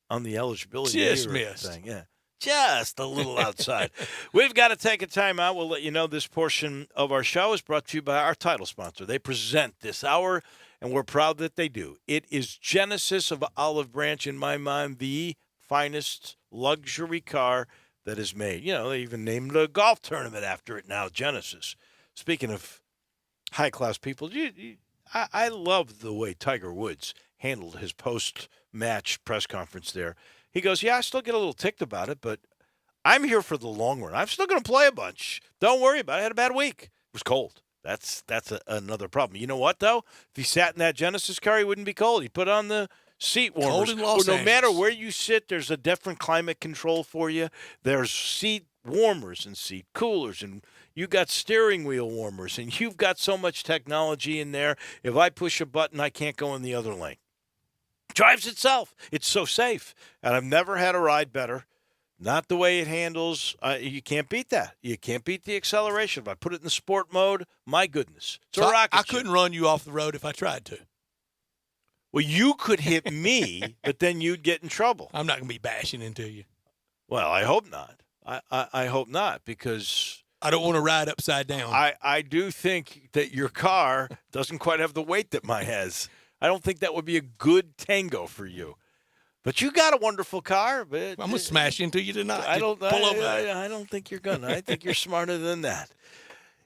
on the eligibility. Just missed. Thing. Yeah. just a little outside. We've got to take a time out. We'll let you know this portion of our show is brought to you by our title sponsor. They present this hour, and we're proud that they do. It is Genesis of Olive Branch, in my mind, the finest luxury car that is made. You know, they even named a golf tournament after it now, Genesis. Speaking of high-class people, I love the way Tiger Woods handled his post-match press conference there. He goes, yeah, I still get a little ticked about it, but I'm here for the long run. I'm still going to play a bunch. Don't worry about it. I had a bad week. It was cold. That's another problem. You know what, though? If he sat in that Genesis car, he wouldn't be cold. He put on the seat warmers. Cold in Los no matter Angeles. where you sit, there's a different climate control for you. There's seat warmers and seat coolers, and you got steering wheel warmers, and you've got so much technology in there. If I push a button, I can't go in the other lane. Drives itself. It's so safe. And I've never had a ride better. Not the way it handles. You can't beat that. You can't beat the acceleration. If I put it in the sport mode, my goodness. It's a rocket I ship. couldn't run you off the road if I tried to. Well, you could hit me, but then you'd get in trouble. I'm not going to be bashing into you. Well, I hope not. I hope not, because I don't want to ride upside down. I do think that your car doesn't quite have the weight that mine has. I don't think that would be a good tango for you. But you got a wonderful car. But I'm going to smash into you tonight. I don't think you're going to. I think you're smarter than that.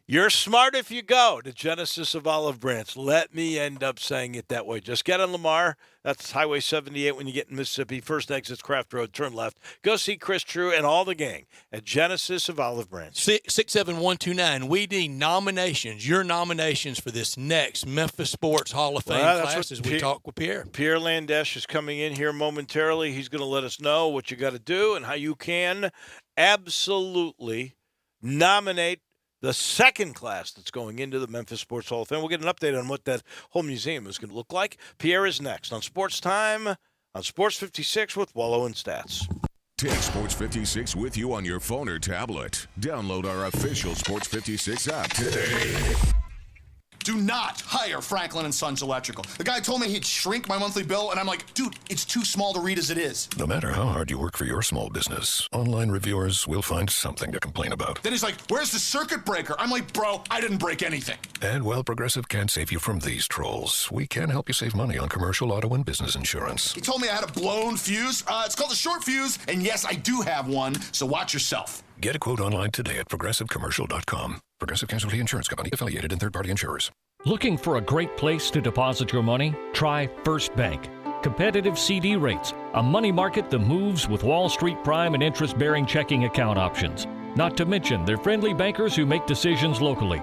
You're smart if you go to Genesis of Olive Branch. Let me end up saying it that way. Just get on Lamar. That's Highway 78 when you get in Mississippi. First exit's Craft Road. Turn left. Go see Chris True and all the gang at Genesis of Olive Branch. 67129. We need nominations. Your nominations for this next Memphis Sports Hall of Fame class as we talk with Pierre. Pierre Landesh is coming in here momentarily. He's going to let us know what you got to do and how you can absolutely nominate the second class that's going into the Memphis Sports Hall of Fame. We'll get an update on what that whole museum is going to look like. Pierre is next on Sports Time on Sports 56 with Wolo and Stats. Take Sports 56 with you on your phone or tablet. Download our official Sports 56 app today. Do not hire Franklin & Sons Electrical. The guy told me he'd shrink my monthly bill, and I'm like, dude, it's too small to read as it is. No matter how hard you work for your small business, online reviewers will find something to complain about. Then he's like, where's the circuit breaker? I'm like, bro, I didn't break anything. And while Progressive can't save you from these trolls, we can help you save money on commercial auto and business insurance. He told me I had a blown fuse. It's called a short fuse, and yes, I do have one, so watch yourself. Get a quote online today at progressivecommercial.com. Progressive Casualty Insurance Company, affiliated and third-party insurers. Looking for a great place to deposit your money? Try First Bank. Competitive CD rates, a money market that moves with Wall Street prime and interest-bearing checking account options. Not to mention their friendly bankers who make decisions locally.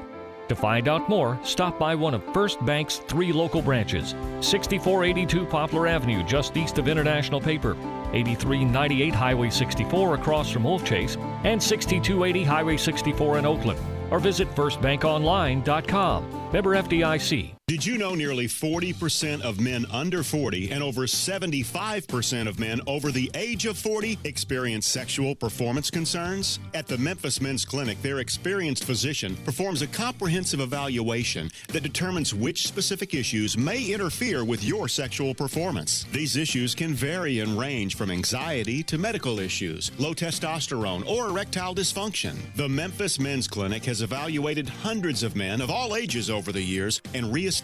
To find out more, stop by one of First Bank's 3 local branches. 6482 Poplar Avenue, just east of International Paper. 8398 Highway 64 across from Wolf Chase. And 6280 Highway 64 in Oakland. Or visit firstbankonline.com. Member FDIC. Did you know nearly 40% of men under 40 and over 75% of men over the age of 40 experience sexual performance concerns? At the Memphis Men's Clinic, their experienced physician performs a comprehensive evaluation that determines which specific issues may interfere with your sexual performance. These issues can vary and range from anxiety to medical issues, low testosterone, or erectile dysfunction. The Memphis Men's Clinic has evaluated hundreds of men of all ages over the years and reestablished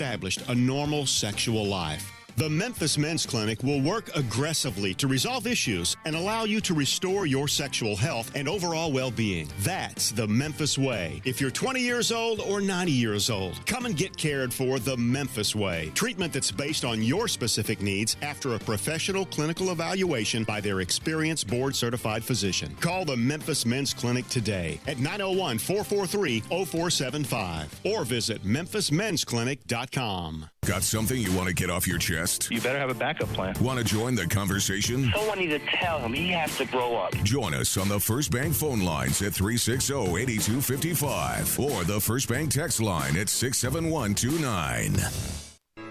a normal sexual life. The Memphis Men's Clinic will work aggressively to resolve issues and allow you to restore your sexual health and overall well-being. That's the Memphis way. If you're 20 years old or 90 years old, come and get cared for the Memphis way. Treatment that's based on your specific needs after a professional clinical evaluation by their experienced board-certified physician. Call the Memphis Men's Clinic today at 901-443-0475 or visit memphismensclinic.com. Got something you want to get off your chest? You better have a backup plan. Want to join the conversation? Someone needs to tell him he has to grow up. Join us on the First Bank phone lines at 360-8255 or the First Bank text line at 67129.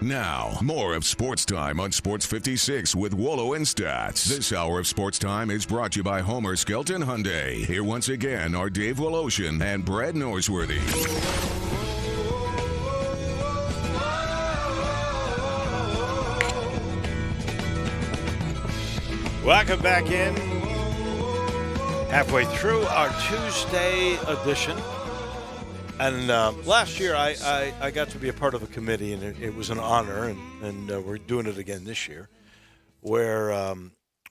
Now, more of Sports Time on Sports 56 with Wolo and Stats. This hour of Sports Time is brought to you by Homer Skelton Hyundai. Here once again are Dave Woloshin and Brad Norsworthy. Welcome back in. Halfway through our Tuesday edition. And last year I got to be a part of a committee, and it was an honor, and we're doing it again this year, where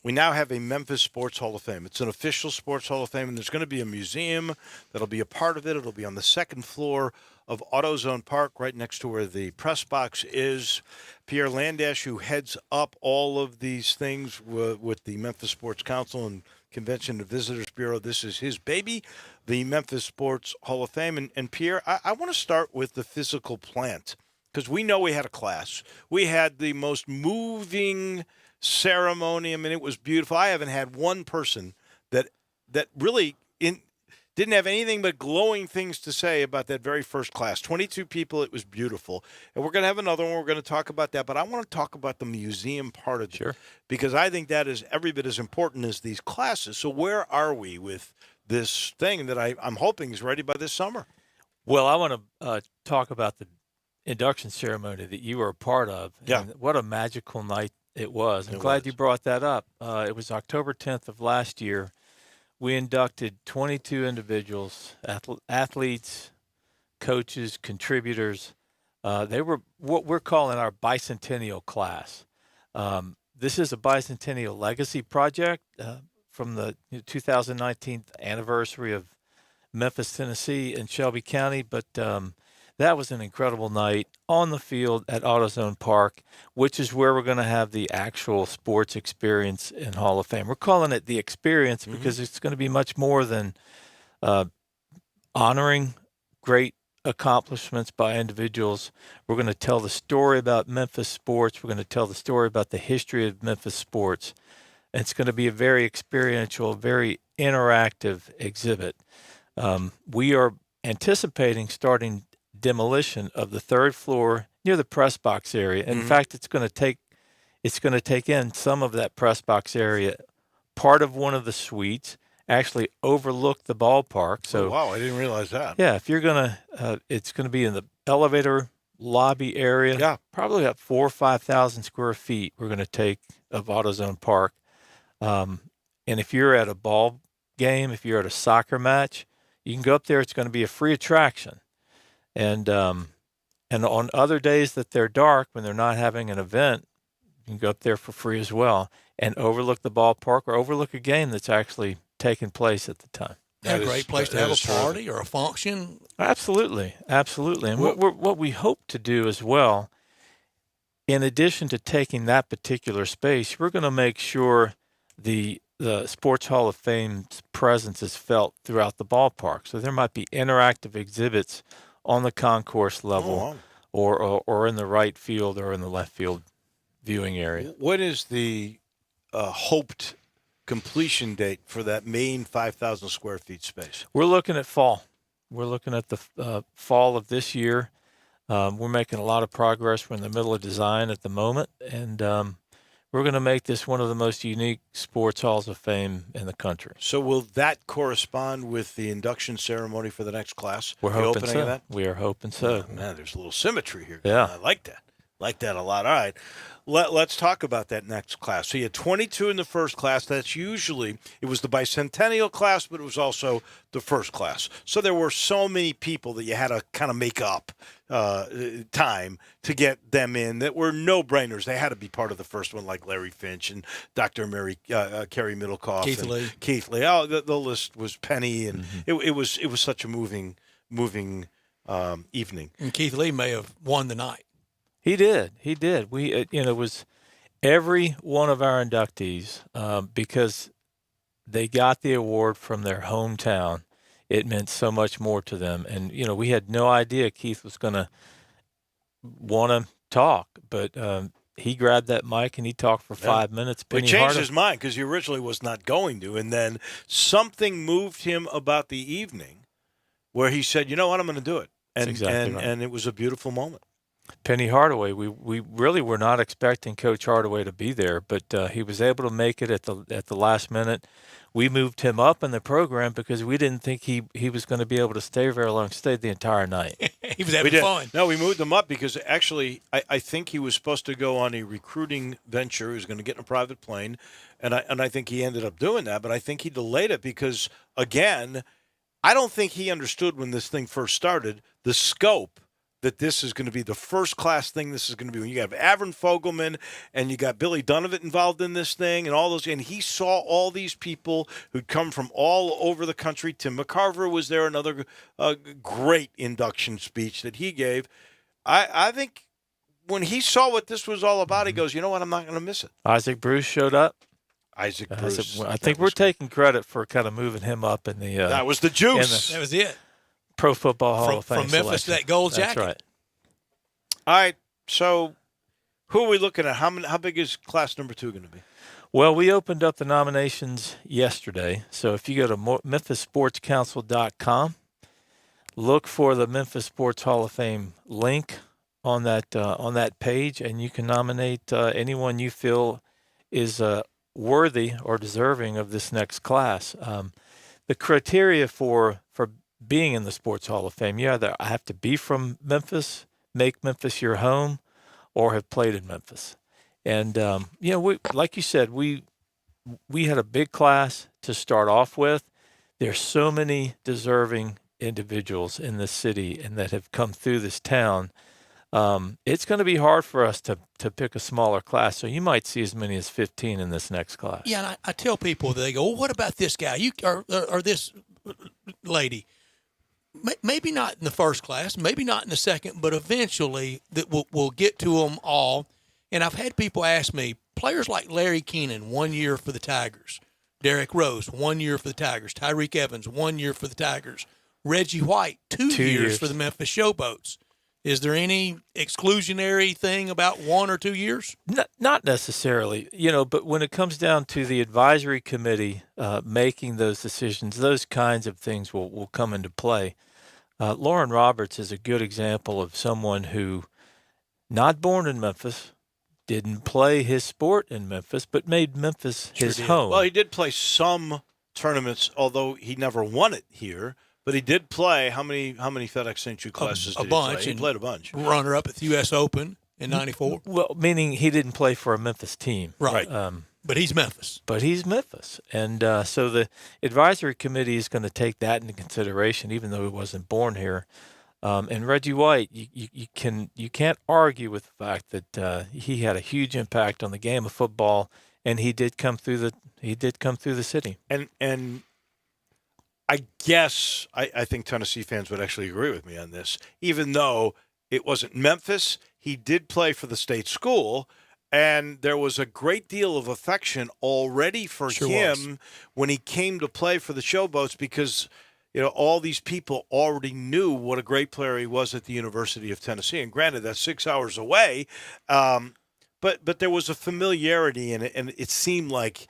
we now have a Memphis Sports Hall of Fame. It's an official Sports Hall of Fame, and there's going to be a museum that'll be a part of it. It'll be on the second floor of AutoZone Park, right next to where the press box is. Pierre Landash, who heads up all of these things with the Memphis Sports Council and Convention and Visitors Bureau. This is his baby, the Memphis Sports Hall of Fame. And Pierre, I want to start with the physical plant, because we know we had a class. We had the most moving ceremony. I mean, it was beautiful. I haven't had one person that really didn't have anything but glowing things to say about that very first class. 22 people. It was beautiful. And we're going to have another one. We're going to talk about that. But I want to talk about the museum part of it, because I think that is every bit as important as these classes. So where are we with this thing that I'm hoping is ready by this summer? Well, I want to talk about the induction ceremony that you were a part of. Yeah. And what a magical night it was. I'm glad you brought that up. It was October 10th of last year. We inducted 22 individuals, athletes, coaches, contributors. They were what we're calling our bicentennial class. This is a bicentennial legacy project from the 2019 anniversary of Memphis, Tennessee, and Shelby County. But that was an incredible night on the field at AutoZone Park, which is where we're going to have the actual sports experience in Hall of Fame. We're calling it the experience because it's going to be much more than honoring great accomplishments by individuals. We're going to tell the story about Memphis sports. We're going to tell the story about the history of Memphis sports. And it's going to be a very experiential, very interactive exhibit. We are anticipating starting demolition of the third floor near the press box area. In fact, it's going to take in some of that press box area. Part of one of the suites actually overlook the ballpark. So, wow, I didn't realize that. Yeah, if you're gonna, it's going to be in the elevator lobby area. Yeah, probably about 4,000 or 5,000 square feet. We're going to take of AutoZone Park. And if you're at a ball game, if you're at a soccer match, you can go up there. It's going to be a free attraction. And on other days that they're dark, when they're not having an event, you can go up there for free as well and overlook the ballpark or overlook a game that's actually taking place at the time. A great place to have a party or a function. Absolutely, absolutely. And what we hope to do as well, in addition to taking that particular space, we're going to make sure the Sports Hall of Fame's presence is felt throughout the ballpark. So there might be interactive exhibits on the concourse level or in the right field or in the left field viewing area. What is the hoped completion date for that main 5,000 square feet space? We're looking at fall. We're looking at the fall of this year. We're making a lot of progress. We're in the middle of design at the moment, and we're going to make this one of the most unique sports halls of fame in the country. So will that correspond with the induction ceremony for the next class? We're the hoping opening so. Of that? We are hoping so. Oh, man, there's a little symmetry here. Yeah. I like that. Like that a lot. All right. Let's talk about that next class. So you had 22 in the first class. That's usually, it was the bicentennial class, but it was also the first class. So there were so many people that you had to kind of make up time to get them in that were no-brainers. They had to be part of the first one, like Larry Finch and Dr. Kerry Middlecoff. Keith Lee. Oh, the list was Penny, and it was such a moving evening. And Keith Lee may have won the night. He did. We, it was every one of our inductees, because they got the award from their hometown. It meant so much more to them. And, we had no idea Keith was going to want to talk, but he grabbed that mic and he talked for 5 minutes. He changed his mind because he originally was not going to. And then something moved him about the evening where he said, you know what, I'm going to do it. And, That's exactly right. And it was a beautiful moment. Penny Hardaway, we really were not expecting Coach Hardaway to be there, but he was able to make it at the last minute. we moved him up in the program because we didn't think he was going to be able to stay very long. Stayed the entire night. He was having fun. No, we moved him up because actually I think he was supposed to go on a recruiting venture. He was going to get in a private plane, and I think he ended up doing that. But I think he delayed it because, again, I don't think he understood when this thing first started the scope that this is going to be the first-class thing this is going to be. When you have Avron Fogelman and you got Billy Donovan involved in this thing and all those, and he saw all these people who'd come from all over the country. Tim McCarver was there, another great induction speech that he gave. I think when he saw what this was all about, he goes, you know what, I'm not going to miss it. Isaac Bruce showed up. Isaac Bruce. I think we're taking credit for kind of moving him up in the. That was the juice. That was it. Pro Football Hall of Fame from Memphis selection. to that gold jacket. That's right. All right, so who are we looking at? How big is class number 2 going to be? Well, we opened up the nominations yesterday. So if you go to memphissportscouncil.com, look for the Memphis Sports Hall of Fame link on that page, and you can nominate anyone you feel is worthy or deserving of this next class. The criteria for being in the Sports Hall of Fame, you either have to be from Memphis, make Memphis your home, or have played in Memphis. And like you said, we had a big class to start off with. There's so many deserving individuals in this city and that have come through this town. It's going to be hard for us to pick a smaller class. So you might see as many as 15 in this next class. Yeah, and I tell people, they go, well, what about this guy or this lady? Maybe not in the first class, maybe not in the second, but eventually that we'll get to them all. And I've had people ask me, players like Larry Keenan, 1 year for the Tigers. Derrick Rose, 1 year for the Tigers. Tyreek Evans, 1 year for the Tigers. Reggie White, two years for the Memphis Showboats. Is there any exclusionary thing about 1 or 2 years? Not necessarily, but when it comes down to the advisory committee making those decisions, those kinds of things will come into play. Lauren Roberts is a good example of someone who, not born in Memphis, didn't play his sport in Memphis, but made Memphis his home. Well, he did play some tournaments, although he never won it here. But he did play. How many FedEx St. Jude classes did he play? He played a bunch. Runner-up at the U.S. Open in '94. Well, meaning he didn't play for a Memphis team. Right. But he's Memphis. And so the advisory committee is going to take that into consideration, even though he wasn't born here. And Reggie White, you can't argue with the fact that he had a huge impact on the game of football, and he did come through the city. And I guess I think Tennessee fans would actually agree with me on this. Even though it wasn't Memphis, he did play for the state school, and there was a great deal of affection already for him when he came to play for the Showboats because all these people already knew what a great player he was at the University of Tennessee. And granted, that's 6 hours away, but there was a familiarity in it, and it seemed like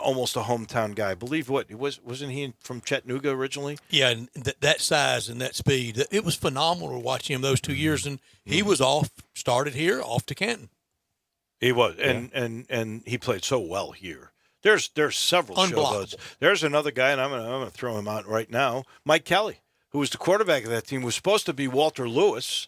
almost a hometown guy. I believe wasn't he from Chattanooga originally? Yeah, and that size and that speed, it was phenomenal to watch him those 2 years. And he was started here, off to Canton. He was, and he played so well here. There's several Showboats. There's another guy, and I'm gonna throw him out right now. Mike Kelly, who was the quarterback of that team, was supposed to be Walter Lewis,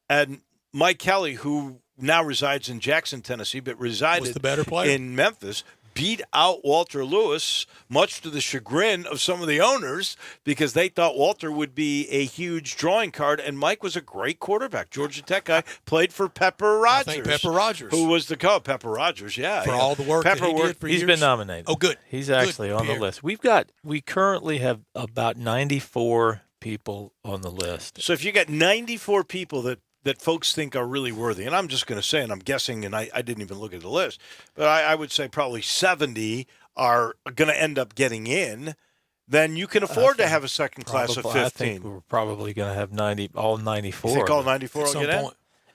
and Mike Kelly, who now resides in Jackson, Tennessee, but resided was the better player in Memphis, beat out Walter Lewis, much to the chagrin of some of the owners, because they thought Walter would be a huge drawing card, and Mike was a great quarterback. Georgia Tech guy, played for Pepper Rogers. I think Pepper Rogers. Who was the coach? Pepper Rogers, yeah. For all the work that he did for years. He's been nominated. Oh, good. He's actually on the list. We currently have about 94 people on the list. So if you got 94 people that folks think are really worthy. And I'm just going to say, and I'm guessing, and I didn't even look at the list, but I would say probably 70 are going to end up getting in, then you can afford to have a second class of 15. I think we're probably going to have all 94. You think all 94 will get in?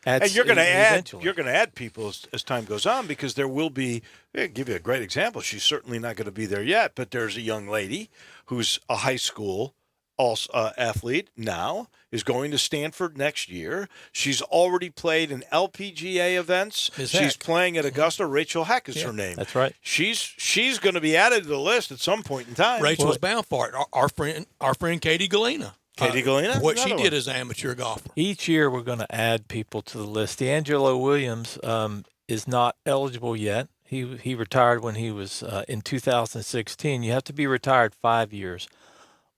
And you're going to add people as time goes on, because there will be, I'll give you a great example. She's certainly not going to be there yet, but there's a young lady who's a high school athlete now, is going to Stanford next year. She's already played in LPGA events. She's playing at Augusta. Rachel Heck is her name. That's right. She's going to be added to the list at some point in time. Rachel's bound for it. Our friend Katie Galena. Katie Galena? What she Another did one. as an amateur golfer. Each year we're going to add people to the list. D'Angelo Williams is not eligible yet. He retired when he was in 2016. You have to be retired 5 years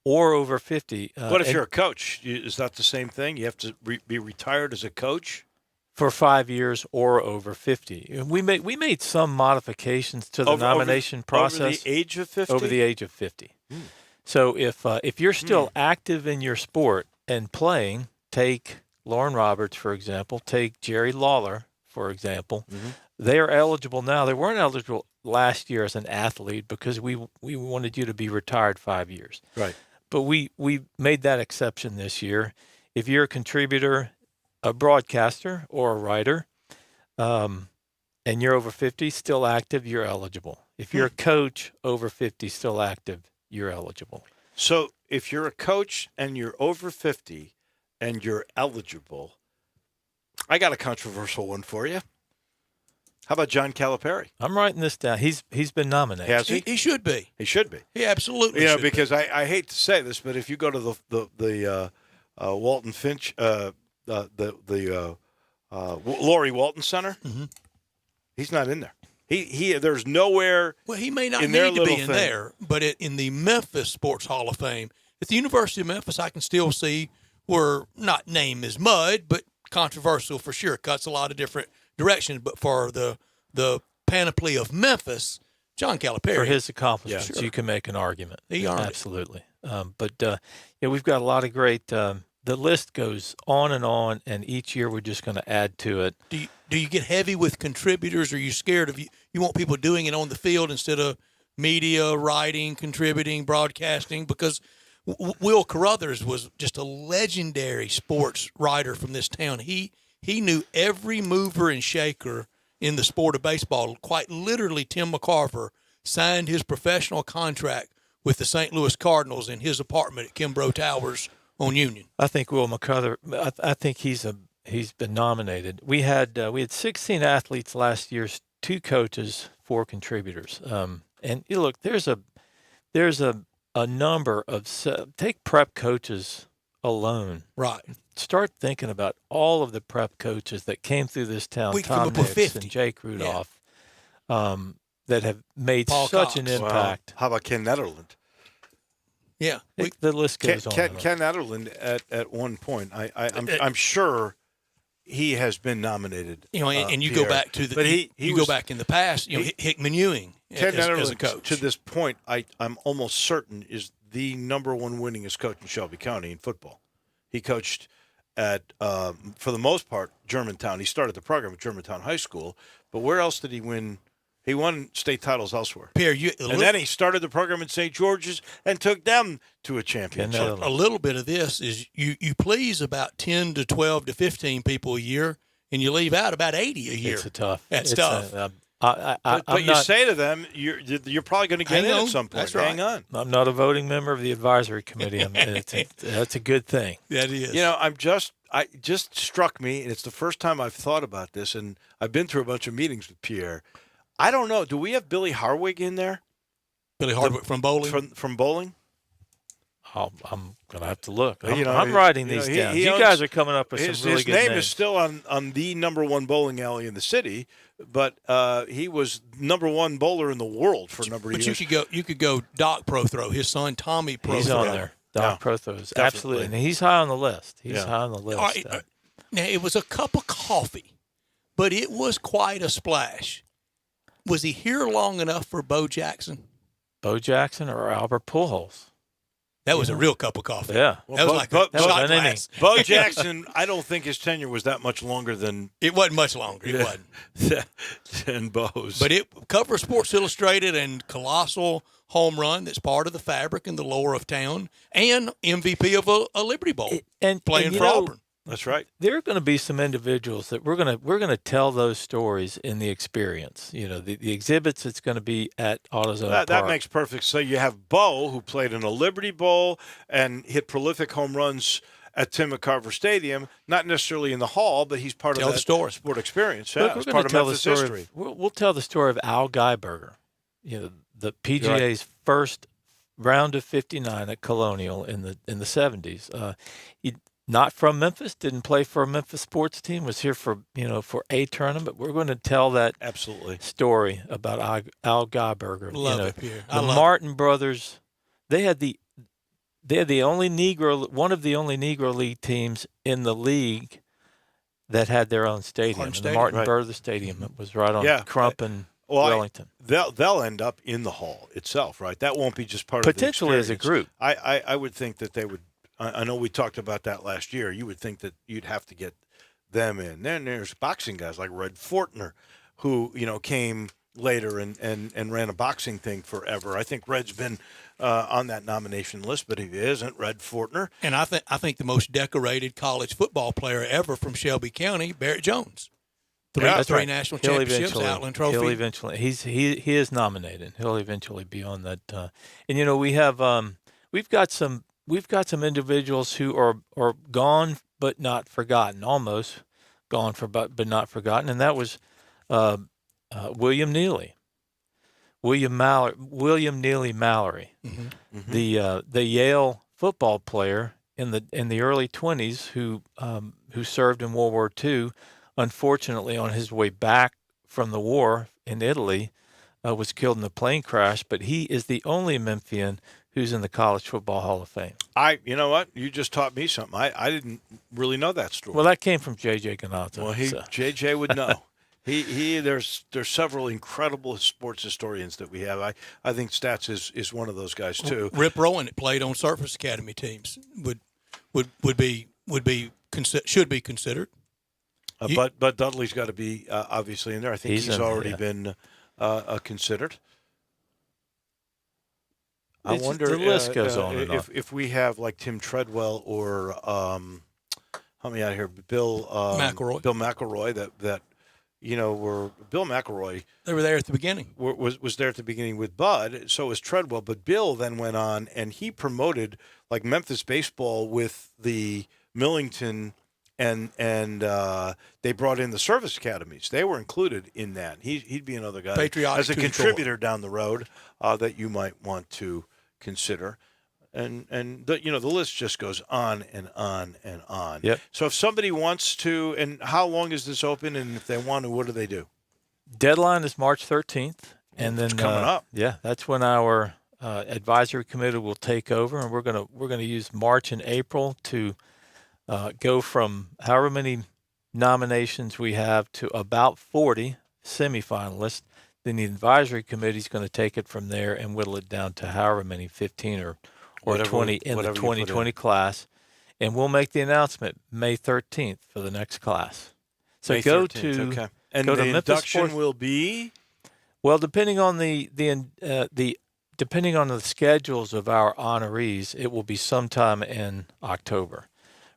or over 50. What if you're a coach? Is that the same thing? You have to be retired as a coach? For 5 years or over 50. We made some modifications to the nomination process. Over the age of 50? Over the age of 50. So if you're still active in your sport and playing, take Lauren Roberts, for example, take Jerry Lawler, for example. They are eligible now. They weren't eligible last year as an athlete because we wanted you to be retired 5 years. Right. But we made that exception this year. If you're a contributor, a broadcaster, or a writer, and you're over 50, still active, you're eligible. If you're a coach over 50, still active, you're eligible. So if you're a coach and you're over 50 and you're eligible, I got a controversial one for you. How about John Calipari? I'm writing this down. He's been nominated. Has he? He should be. He should be. He absolutely You know, should be. because I hate to say this, but if you go to the Walton Finch, Laurie Walton Center, he's not in there. He there's nowhere. Well, he may not in need their to be little in thing. there, but in the Memphis Sports Hall of Fame, at the University of Memphis, I can still see where not name is mud, but controversial for sure. Cuts a lot of different directions, but for the panoply of Memphis, John Calipari. For his accomplishments, Sure. you can make an argument. He earned it. Absolutely. We've got a lot of great. The list goes on, and each year we're just going to add to it. Do you get heavy with contributors? Or are you scared of you want people doing it on the field instead of media, writing, contributing, broadcasting? Because Will Carruthers was just a legendary sports writer from this town. He knew every mover and shaker in the sport of baseball. Quite literally, Tim McCarver signed his professional contract with the St. Louis Cardinals in his apartment at Kimbrough Towers on Union. I think Will McCarther. I think he's been nominated. We had 16 athletes last year, 2 coaches, 4 contributors. And you look, there's a number of take prep coaches alone. Right. Start thinking about all of the prep coaches that came through this town. We Tom come up with Nix 50. and Jake Rudolph, that have made Paul such Cox. an impact. Wow. How about Ken Netherland? Yeah, the list goes on. Ken Netherland at one point, I'm sure he has been nominated. You know, and you Pierre. go back to the. But he you was, go back in the past. You know, Hickman Ewing Ken as a Netherland, coach. to this point, I'm almost certain is the number one winningest coach in Shelby County in football. He coached at, for the most part, Germantown. He started the program at Germantown High School, but where else did he win? He won state titles elsewhere. Pierre, then he started the program at St. George's and took them to a championship. A little bit of this is you please about 10 to 12 to 15 people a year, and you leave out about 80 a year. It's tough. That's tough. But you say to them, you're probably going to get in at some point. That's right. Hang on. I'm not a voting member of the advisory committee. That's a good thing. That is. You know, it just struck me, and it's the first time I've thought about this, and I've been through a bunch of meetings with Pierre. I don't know. Do we have Billy Harwig in there? Billy Harwig from bowling? From bowling? I'm going to have to look. I'm, You know, I'm writing these down. You guys are coming up with some really good names. His name is still on the number one bowling alley in the city, but he was number one bowler in the world for a number of years. But you could go Doc Prothrow, his son Tommy Prothrow. He's on there. Doc Prothrow is absolutely. And he's high on the list. He's high on the list. All right, now, it was a cup of coffee, but it was quite a splash. Was he here long enough for Bo Jackson? Bo Jackson or Albert Pujols? That was a real cup of coffee. Yeah. That was like a shot glass. Bo Jackson, I don't think his tenure was that much longer than... It wasn't much longer. It wasn't. Than Bo's. But it covered Sports Illustrated and colossal home run that's part of the fabric and the lore of town, and MVP of a Liberty Bowl playing for Auburn. That's right. There are going to be some individuals that we're going to tell those stories in the experience. The exhibits that's going to be at AutoZone Park. That makes perfect. So you have Bo, who played in a Liberty Bowl and hit prolific home runs at Tim McCarver Stadium, not necessarily in the hall, but he's part of that sport experience. Yeah, it's part of Memphis history. We'll tell the story of Al Geiberger, the PGA's first round of 59 at Colonial in the 70s. He not from Memphis, didn't play for a Memphis sports team, was here for a tournament. We're going to tell that story about Al Geiberger. Love it, Pierre. The Martin brothers, they had the only one of the only Negro League teams in the league that had their own stadium. The Martin Brothers Stadium. It was right on Crump and Wellington. They'll end up in the hall itself, right? That won't be just part of the potentially as a group. I would think that they would. I know we talked about that last year. You would think that you'd have to get them in. Then there's boxing guys like Red Fortner, who came later and ran a boxing thing forever. I think Red's been on that nomination list, but he isn't. Red Fortner. And I think the most decorated college football player ever from Shelby County, Barrett Jones. Three national championships, Outland Trophy. He'll eventually. He is nominated. He'll eventually be on that. And we have we've got some individuals who are gone but not forgotten, almost gone but not forgotten, and that was William Neely. William Neely Mallory, the Yale football player in the early 20s who served in World War II. Unfortunately, on his way back from the war in Italy, was killed in a plane crash. But he is the only Memphian who's in the College Football Hall of Fame. You know what? You just taught me something. I didn't really know that story. Well, that came from J.J. Ganato. Well, J.J. would know. There's several incredible sports historians that we have. I think Stats is one of those guys too. Rip Rowan, that played on Surface Academy teams, should be considered. But Dudley's got to be obviously in there. I think he's already been considered. I wonder the list goes on and on. If we have like Tim Treadwell or help me out here, Bill McElroy that were Bill McElroy. They were there at the beginning. Was there at the beginning with Bud. So was Treadwell, but Bill then went on and he promoted like Memphis baseball with the Millington. And they brought in the service academies. They were included in that. He'd be another guy as a contributor down the road that you might want to consider. And the list just goes on and on and on. Yep. So if somebody wants to, and how long is this open? And if they want to, what do they do? Deadline is March 13th, and then it's coming up. Yeah, that's when our advisory committee will take over, and we're gonna use March and April to go from however many nominations we have to about 40 semifinalists. Then the advisory committee is going to take it from there and whittle it down to however many, 15 or 20 in the 2020 class. And we'll make the announcement May 13th for the next class. So May go 13th, to and go the to induction will be? Well, depending on depending on the schedules of our honorees, it will be sometime in October.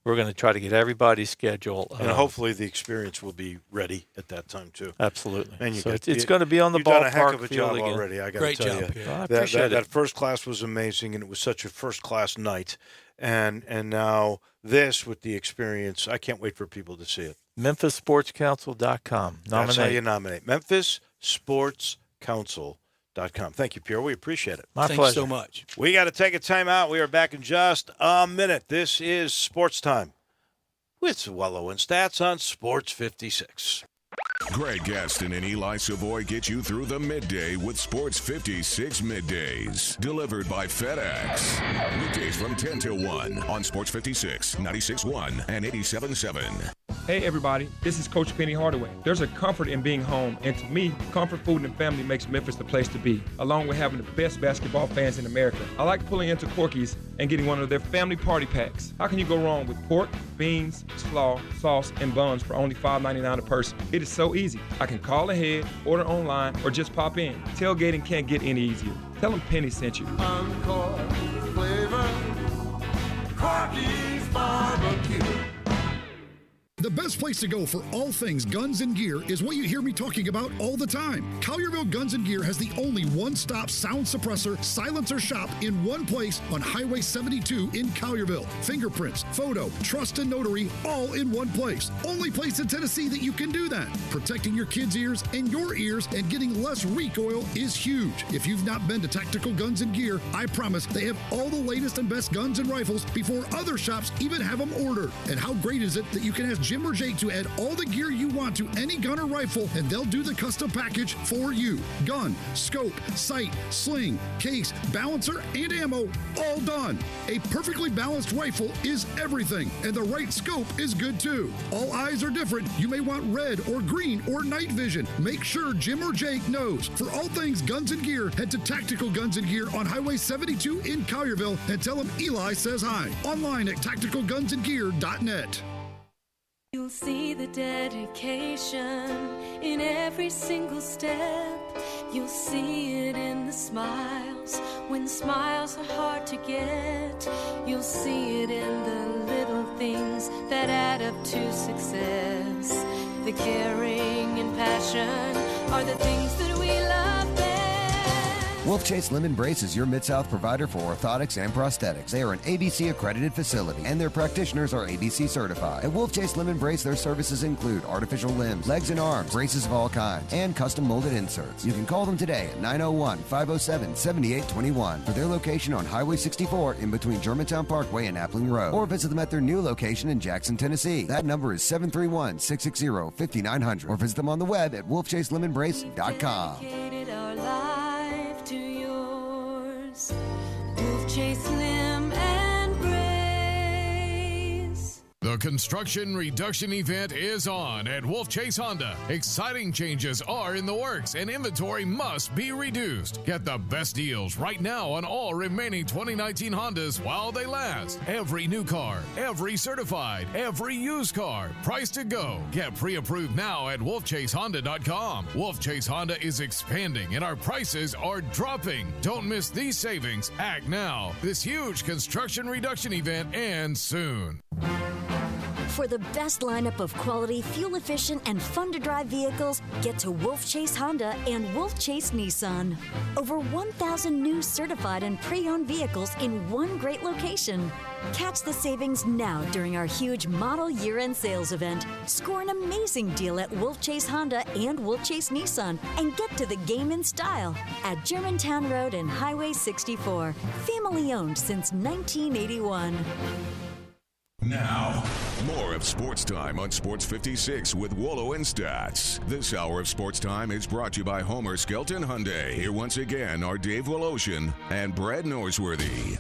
We're going to try to get everybody's schedule. And hopefully the experience will be ready at that time, too. Absolutely. And it's going to be on the ballpark field again. You've done a heck of a job already, I got to tell you. Well, I appreciate it. That first class was amazing, and it was such a first-class night. And now this with the experience, I can't wait for people to see it. MemphisSportsCouncil.com. That's how you nominate. MemphisSportsCouncil.com. Thank you, Pierre. We appreciate it. My pleasure. Thanks so much. We got to take a time out. We are back in just a minute. This is Sports Time with Wolo and Stats on Sports 56. Greg Gaston and Eli Savoy get you through the midday with Sports 56 Middays. Delivered by FedEx. Weekdays from 10 till 1 on Sports 56, 96.1 and 87.7. Hey everybody, this is Coach Penny Hardaway. There's a comfort in being home, and to me, comfort food and family makes Memphis the place to be, along with having the best basketball fans in America. I like pulling into Corky's and getting one of their family party packs. How can you go wrong with pork, beans, slaw, sauce, and buns for only $5.99 a person? It is so easy. I can call ahead, order online, or just pop in. Tailgating can't get any easier. Tell them Penny sent you. Encore flavor, Corky's barbecue. The best place to go for all things guns and gear is what you hear me talking about all the time. Collierville Guns and Gear has the only one-stop sound suppressor silencer shop in one place on Highway 72 in Collierville. Fingerprints, photo, trust, and notary all in one place. Only place in Tennessee that you can do that. Protecting your kids' ears and your ears and getting less recoil is huge. If you've not been to Tactical Guns and Gear, I promise they have all the latest and best guns and rifles before other shops even have them ordered. And how great is it that you can ask Jim or Jake to add all the gear you want to any gun or rifle, and they'll do the custom package for you. Gun, scope, sight, sling, case, balancer, and ammo, all done. A perfectly balanced rifle is everything, and the right scope is good too. All eyes are different. You may want red or green or night vision. Make sure Jim or Jake knows. For all things guns and gear, head to Tactical Guns and Gear on Highway 72 in Collierville and tell them Eli says hi. Online at tacticalgunsandgear.net. You'll see the dedication in every single step. You'll see it in the smiles when smiles are hard to get. You'll see it in the little things that add up to success. The caring and passion are the things that we love best. Wolf Chase Lemon Brace is your Mid-South provider for orthotics and prosthetics. They are an ABC-accredited facility, and their practitioners are ABC certified. At Wolf Chase Lemon Brace, their services include artificial limbs, legs and arms, braces of all kinds, and custom molded inserts. You can call them today at 901-507-7821 for their location on Highway 64 in between Germantown Parkway and Appling Road, or visit them at their new location in Jackson, Tennessee. That number is 731-660-5900, or visit them on the web at wolfchaselemonbrace.com. Dedicated our life to yours. Wolf Chase Limb and Brace. The construction reduction event is on at Wolf Chase Honda. Exciting changes are in the works and inventory must be reduced. Get the best deals right now on all remaining 2019 Hondas while they last. Every new car, every certified, every used car, price to go. Get pre-approved now at wolfchasehonda.com. Wolf Chase Honda is expanding and our prices are dropping. Don't miss these savings. Act now. This huge construction reduction event ends soon. For the best lineup of quality, fuel-efficient, and fun-to-drive vehicles, get to Wolf Chase Honda and Wolf Chase Nissan. Over 1,000 new certified and pre-owned vehicles in one great location. Catch the savings now during our huge model year-end sales event. Score an amazing deal at Wolf Chase Honda and Wolf Chase Nissan and get to the game in style at Germantown Road and Highway 64. Family-owned since 1981. Now, more of Sports Time on Sports 56 with Wolo and Stats. This hour of Sports Time is brought to you by Homer Skelton Hyundai. Here once again are Dave Woloshin and Brad Norsworthy.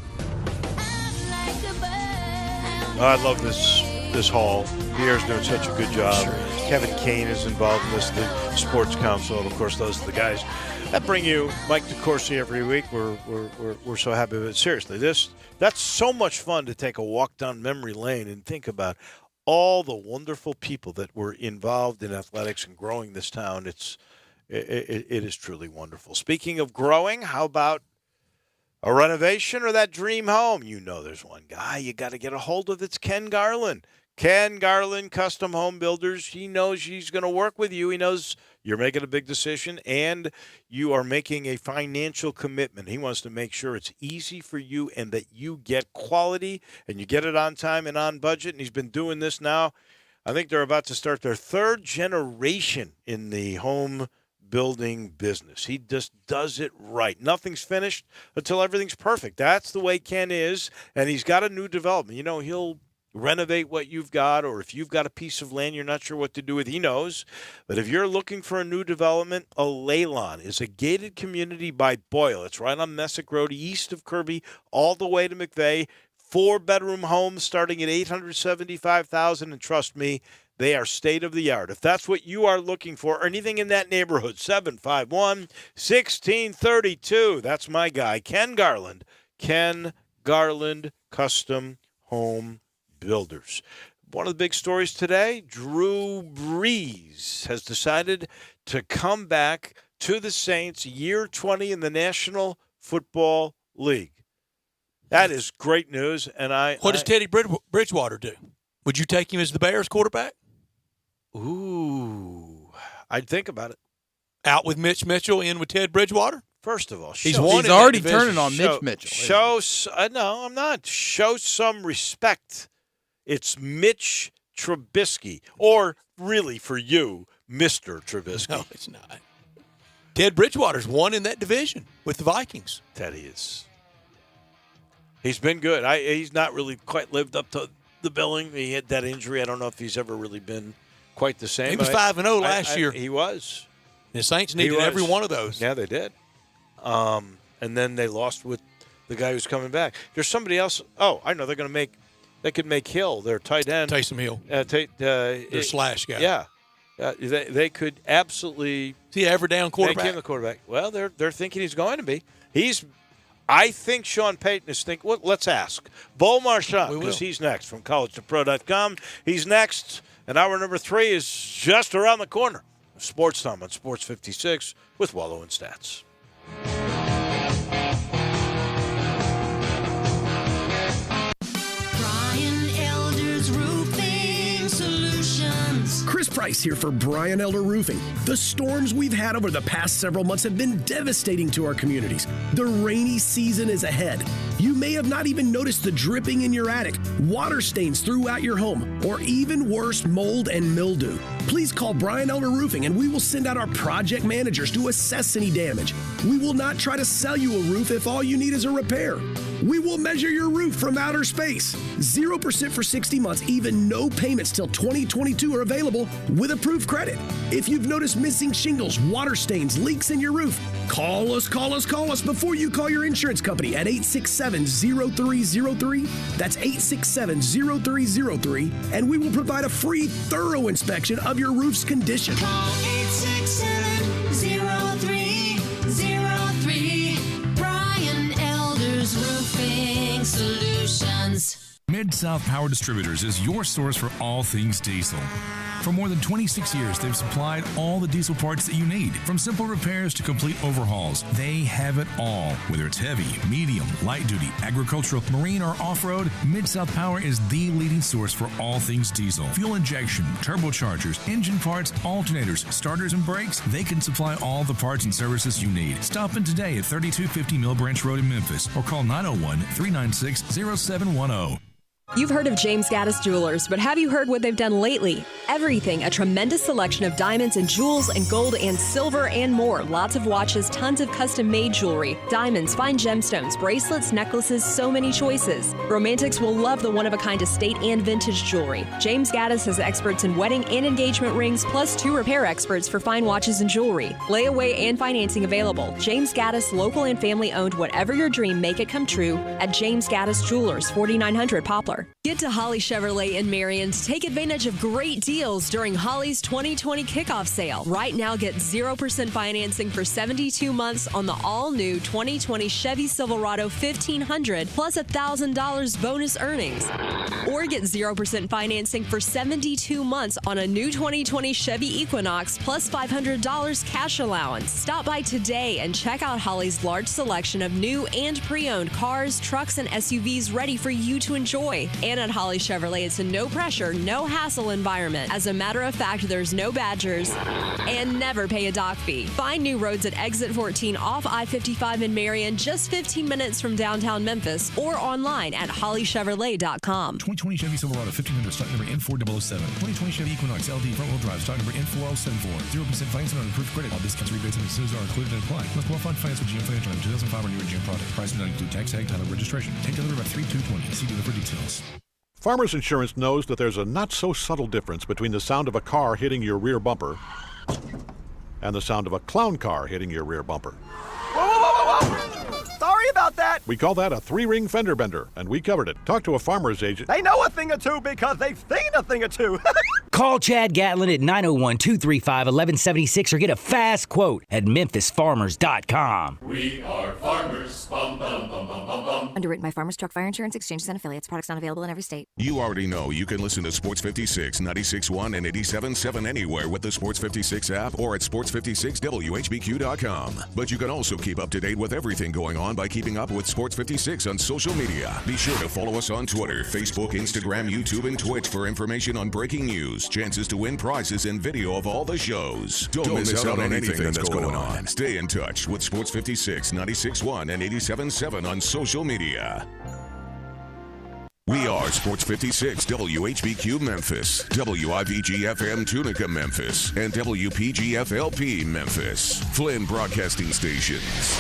I love this hall. Pierre's doing such a good job. Sure. Kevin Kane is involved in this, the Sports Council, and of course those are the guys that bring you Mike DeCourcy every week. We're so happy with it. Seriously, that's so much fun to take a walk down memory lane and think about all the wonderful people that were involved in athletics and growing this town. It is truly wonderful. Speaking of growing, how about a renovation or that dream home? You know there's one guy you got to get a hold of. It's Ken Garland. Ken Garland, Custom Home Builders. He knows he's going to work with you. He knows you're making a big decision and you are making a financial commitment. He wants to make sure it's easy for you and that you get quality and you get it on time and on budget. And he's been doing this now. I think they're about to start their third generation in the home building business. He just does it right. Nothing's finished until everything's perfect. That's the way Ken is. And he's got a new development. You know, he'll renovate what you've got, or if you've got a piece of land you're not sure what to do with, he knows. But if you're looking for a new development, Alaylon is a gated community by Boyle. It's right on Messick Road, east of Kirby, all the way to McVeigh. 4-bedroom homes starting at $875,000, and trust me, they are state-of-the-art. If that's what you are looking for, or anything in that neighborhood, 751-1632. That's my guy, Ken Garland. Ken Garland Custom Home Builders. One of the big stories today, Drew Brees has decided to come back to the Saints, year 20 in the National Football League. That is great news. And what does Teddy Bridgewater do? Would you take him as the Bears quarterback? Ooh, I'd think about it. Out with Mitch Mitchell, in with Ted Bridgewater? First of all, he's already turning on Mitch Mitchell. No, I'm not. Show some respect. It's Mitch Trubisky, or really for you, Mr. Trubisky. No, it's not. Ted Bridgewater's won in that division with the Vikings. Teddy is. He's been good. He's not really quite lived up to the billing. He had that injury. I don't know if he's ever really been quite the same. He was 5-0 last year. He was. The Saints needed every one of those. Yeah, they did. And then they lost with the guy who's coming back. There's somebody else. Oh, I know. They could make Hill their tight end. Taysom Hill. Their slash guy. Yeah. They could absolutely. Is he ever down quarterback? Make him the quarterback. Well, they're thinking he's going to be. I think Sean Payton is thinking. Well, let's ask Bo Marchand, because he's next from collegetopro.com. He's next, and hour number 3 is just around the corner. Sportstime on Sports 56 with Wolo and Stats. Chris Price here for Brian Elder Roofing. The storms we've had over the past several months have been devastating to our communities. The rainy season is ahead. You may have not even noticed the dripping in your attic, water stains throughout your home, or even worse, mold and mildew. Please call Brian Elder Roofing and we will send out our project managers to assess any damage. We will not try to sell you a roof if all you need is a repair. We will measure your roof from outer space. 0% for 60 months, even no payments till 2022 are available with approved credit. If you've noticed missing shingles, water stains, leaks in your roof, call us before you call your insurance company at 867-0303. That's 867-0303, and we will provide a free, thorough inspection of your roof's condition. Call 867-0303. Brian Elder's Roofing Solutions. Mid-South Power Distributors is your source for all things diesel. For more than 26 years, they've supplied all the diesel parts that you need. From simple repairs to complete overhauls, they have it all. Whether it's heavy, medium, light duty, agricultural, marine, or off-road, Mid-South Power is the leading source for all things diesel. Fuel injection, turbochargers, engine parts, alternators, starters, and brakes, they can supply all the parts and services you need. Stop in today at 3250 Mill Branch Road in Memphis or call 901-396-0710. You've heard of James Gaddis Jewelers, but have you heard what they've done lately? Everything, a tremendous selection of diamonds and jewels and gold and silver and more. Lots of watches, tons of custom-made jewelry, diamonds, fine gemstones, bracelets, necklaces, so many choices. Romantics will love the one-of-a-kind estate and vintage jewelry. James Gaddis has experts in wedding and engagement rings, plus 2 repair experts for fine watches and jewelry. Layaway and financing available. James Gaddis, local and family-owned. Whatever your dream, make it come true at James Gaddis Jewelers, 4900 Poplar. Get to Holly Chevrolet in Marion to take advantage of great deals during Holly's 2020 kickoff sale. Right now, get 0% financing for 72 months on the all-new 2020 Chevy Silverado 1500 plus $1,000 bonus earnings. Or get 0% financing for 72 months on a new 2020 Chevy Equinox plus $500 cash allowance. Stop by today and check out Holly's large selection of new and pre-owned cars, trucks, and SUVs ready for you to enjoy. And at Holly Chevrolet, it's a no-pressure, no-hassle environment. As a matter of fact, there's no badgers and never pay a dock fee. Find new roads at Exit 14 off I-55 in Marion, just 15 minutes from downtown Memphis, or online at hollychevrolet.com. 2020 Chevy Silverado 1500 stock number N4007. 2020 Chevy Equinox LD front-wheel drive stock number N4074. 0% financing on approved credit. All discounts, rebates, and incentives are included and apply. Must qualify to finance with GM Financial and 2005 or newer GM product. Price does not include tax, tag, title, registration. Take delivery by 3/2/20. See dealer for details. Farmers Insurance knows that there's a not-so-subtle difference between the sound of a car hitting your rear bumper and the sound of a clown car hitting your rear bumper. Whoa, whoa, whoa, whoa, whoa! Sorry about that. We call that a 3-ring fender bender, and we covered it. Talk to a farmer's agent. They know a thing or two because they've seen a thing or two. Call Chad Gatlin at 901-235-1176 or get a fast quote at memphisfarmers.com. We are farmers. Bum, bum, bum, bum, bum, bum. Underwritten by Farmers Truck Fire Insurance Exchanges and Affiliates. Products not available in every state. You already know you can listen to Sports 56, 96.1, and 87.7 anywhere with the Sports 56 app or at sports56whbq.com. But you can also keep up to date with everything going on by keeping keeping up with Sports 56 on social media. Be sure to follow us on Twitter, Facebook, Instagram, YouTube, and Twitch for information on breaking news, chances to win prizes, and video of all the shows. Don't miss out on anything that's going on. Stay in touch with Sports 56, 96.1, and 87.7 on social media. We are Sports 56 WHBQ Memphis, WIVG-FM Tunica Memphis, and WPG-FLP Memphis, Flynn Broadcasting Stations.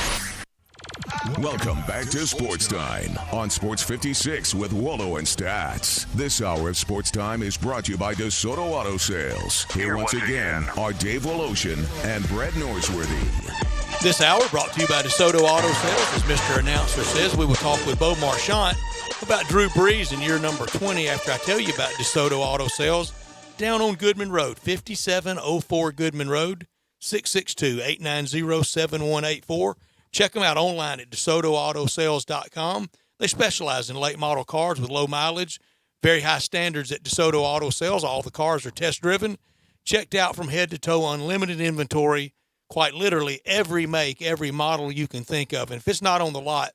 Welcome back to Sportstime on Sports 56 with Wolo and Stats. This hour of Sportstime is brought to you by DeSoto Auto Sales. Here once again are Dave Woloshin and Brett Norsworthy. This hour brought to you by DeSoto Auto Sales. As Mr. Announcer says, we will talk with Bo Marchant about Drew Brees in year number 20 after I tell you about DeSoto Auto Sales down on Goodman Road, 5704 Goodman Road, 662-890-7184. Check them out online at DeSotoAutoSales.com. They specialize in late model cars with low mileage, very high standards at DeSoto Auto Sales. All the cars are test driven, checked out from head to toe, unlimited inventory, quite literally every make, every model you can think of. And if it's not on the lot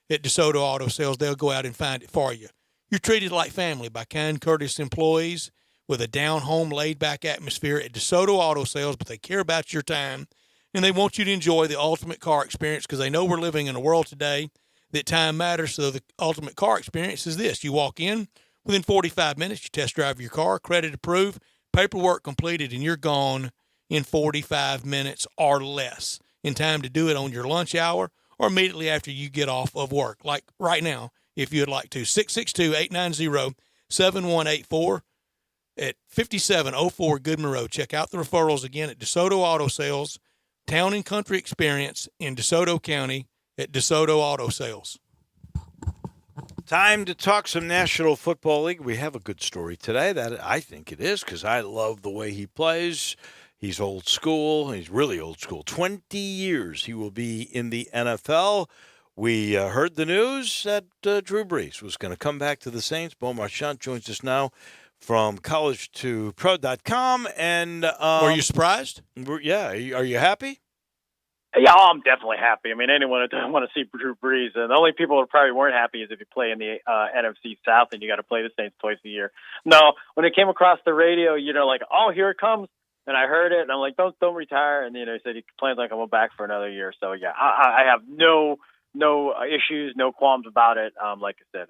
at DeSoto Auto Sales, they'll go out and find it for you. You're treated like family by kind, courteous employees with a down-home, laid-back atmosphere at DeSoto Auto Sales, but they care about your time, and they want you to enjoy the ultimate car experience because they know we're living in a world today that time matters. So the ultimate car experience is this. You walk in, within 45 minutes, you test drive your car, credit approved, paperwork completed, and you're gone in 45 minutes or less in time to do it on your lunch hour or immediately after you get off of work, like right now, if you'd like to. 662-890-7184 at 5704 Goodman Road. Check out the referrals again at DeSoto Auto Sales, Town and Country Experience in DeSoto County at DeSoto Auto Sales. Time to talk some National Football League. We have a good story today. That I think it is because I love the way he plays. He's old school. He's really old school. 20 years he will be in the NFL. We heard the news that Drew Brees was going to come back to the Saints. Bo Marchant joins us now from collegetopro.com. And were you surprised? Yeah. Are you happy? Yeah, I'm definitely happy. I mean, anyone that doesn't want to see Drew Brees, and the only people who probably weren't happy is if you play in the NFC South and you got to play the Saints twice a year. No, when it came across the radio, like, oh, here it comes. And I heard it, and I'm like, don't retire. And he said he plans on coming back for another year. So yeah, I have no issues, no qualms about it. Like I said,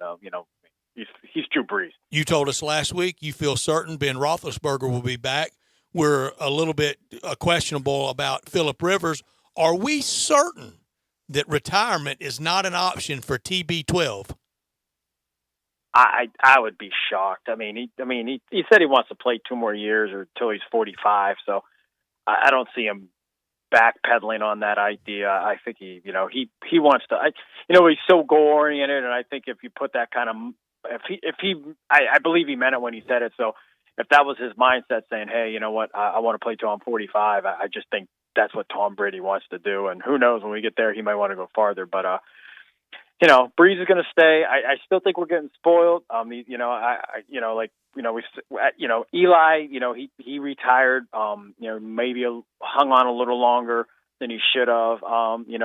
he's Drew Brees. You told us last week you feel certain Ben Roethlisberger will be back. We're a little bit questionable about Phillip Rivers. Are we certain that retirement is not an option for TB12? I would be shocked. I mean, he said he wants to play 2 more years or until he's 45. So I don't see him backpedaling on that idea. I think he wants to. He's so goal oriented, and I think if you put that kind of, I believe he meant it when he said it. So if that was his mindset, saying, hey, you know what, I want to play till I'm 45, I just think that's what Tom Brady wants to do. And who knows, when we get there, he might want to go farther. But Brees is going to stay. I still think we're getting spoiled. Eli, he retired. Maybe hung on a little longer than he should have.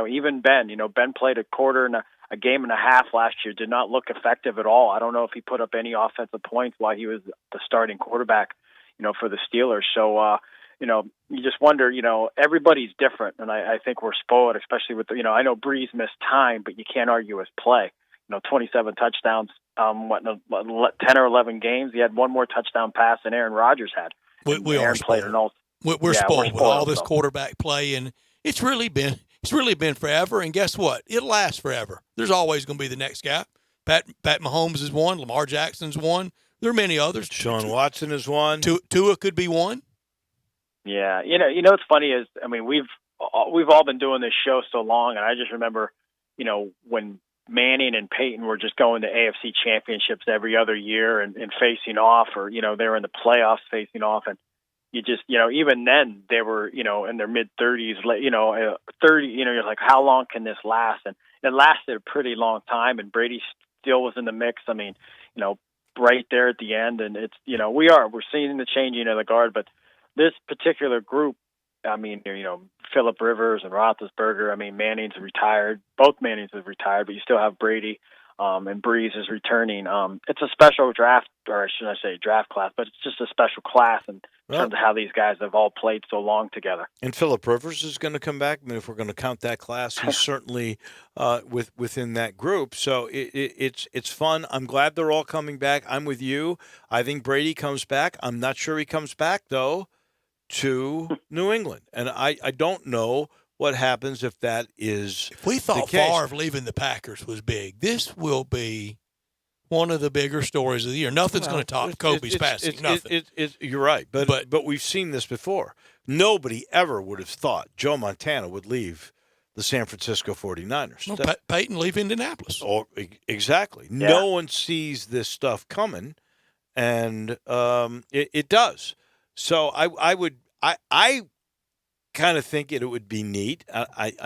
Even Ben. Ben played a quarter and a game and a half last year. Did not look effective at all. I don't know if he put up any offensive points while he was the starting quarterback, for the Steelers. So. You just wonder, everybody's different. And I think we're spoiled, especially with, I know Brees missed time, but you can't argue his play. 27 touchdowns, 10 or 11 games. He had one more touchdown pass than Aaron Rodgers had. We are spoiled. We're spoiled with all this quarterback play, and it's really been forever. And guess what? It'll last forever. There's always going to be the next guy. Pat Mahomes is one. Lamar Jackson's one. There are many others. Sean Watson is one. Tua could be one. Yeah, what's funny is, we've all been doing this show so long, and I just remember, when Manning and Peyton were just going to AFC championships every other year and facing off, or they were in the playoffs facing off, and you just, even then they were, in their mid 30s, 30, you're like, how long can this last? And it lasted a pretty long time, and Brady still was in the mix. Right there at the end, and it's, we're seeing the changing of the guard, but this particular group, Phillip Rivers and Roethlisberger. I mean, Manning's retired. Both Mannings have retired, but you still have Brady, and Breeze is returning. It's a special draft, or should I say draft class, but it's just a special class in terms of how these guys have all played so long together. And Phillip Rivers is going to come back. I mean, if we're going to count that class, he's certainly within that group. So it's fun. I'm glad they're all coming back. I'm with you. I think Brady comes back. I'm not sure he comes back, though, to New England. And I don't know what happens if that is If we thought the case. Favre leaving the Packers was big, this will be one of the bigger stories of the year. Nothing's going to top Kobe's passing. Nothing. You're right. But we've seen this before. Nobody ever would have thought Joe Montana would leave the San Francisco 49ers. Well, Peyton leave Indianapolis. Exactly. Yeah. No one sees this stuff coming, and it does. So I kind of think it would be neat. I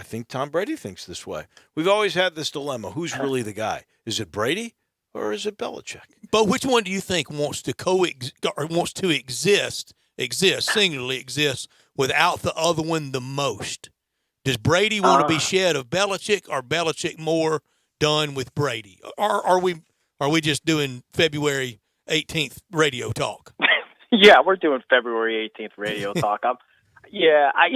think Tom Brady thinks this way. We've always had this dilemma. Who's really the guy? Is it Brady or is it Belichick? But which one do you think wants to singularly exist without the other one the most? Does Brady want to be shed of Belichick, or Belichick more done with Brady? Or are we just doing February 18th radio talk? Yeah, we're doing February 18th radio talk. You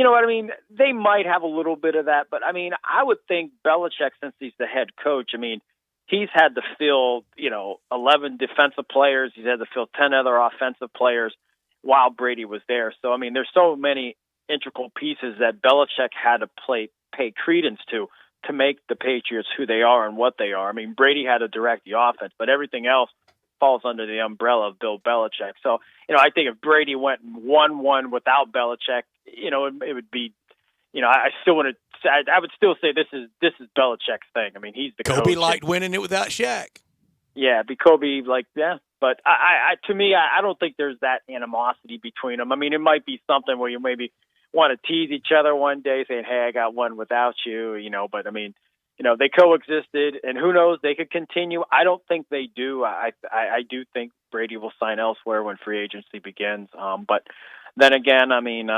know what I mean? They might have a little bit of that, but I mean, I would think Belichick, since he's the head coach, I mean, he's had to fill, 11 defensive players. He's had to fill 10 other offensive players while Brady was there. So, I mean, there's so many integral pieces that Belichick had to pay credence to make the Patriots who they are and what they are. I mean, Brady had to direct the offense, but everything else falls under the umbrella of Bill Belichick. So, I think if Brady went 1-1 without Belichick, it would be, I would still say this is Belichick's thing. I mean, he's the Kobe coach. liked winning it without Shaq. Yeah, be Kobe, but to me, I don't think there's that animosity between them. I mean, it might be something where you maybe want to tease each other one day, saying, "Hey, I got one without you," But I mean, they coexisted, and who knows? They could continue. I don't think they do. I do think Brady will sign elsewhere when free agency begins. But then again, I mean,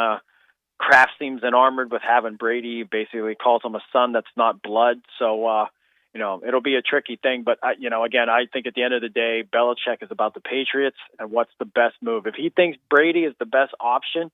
Kraft seems enamored with having Brady. Basically, calls him a son that's not blood. So. It'll be a tricky thing, but again, I think at the end of the day, Belichick is about the Patriots and what's the best move. If he thinks Brady is the best option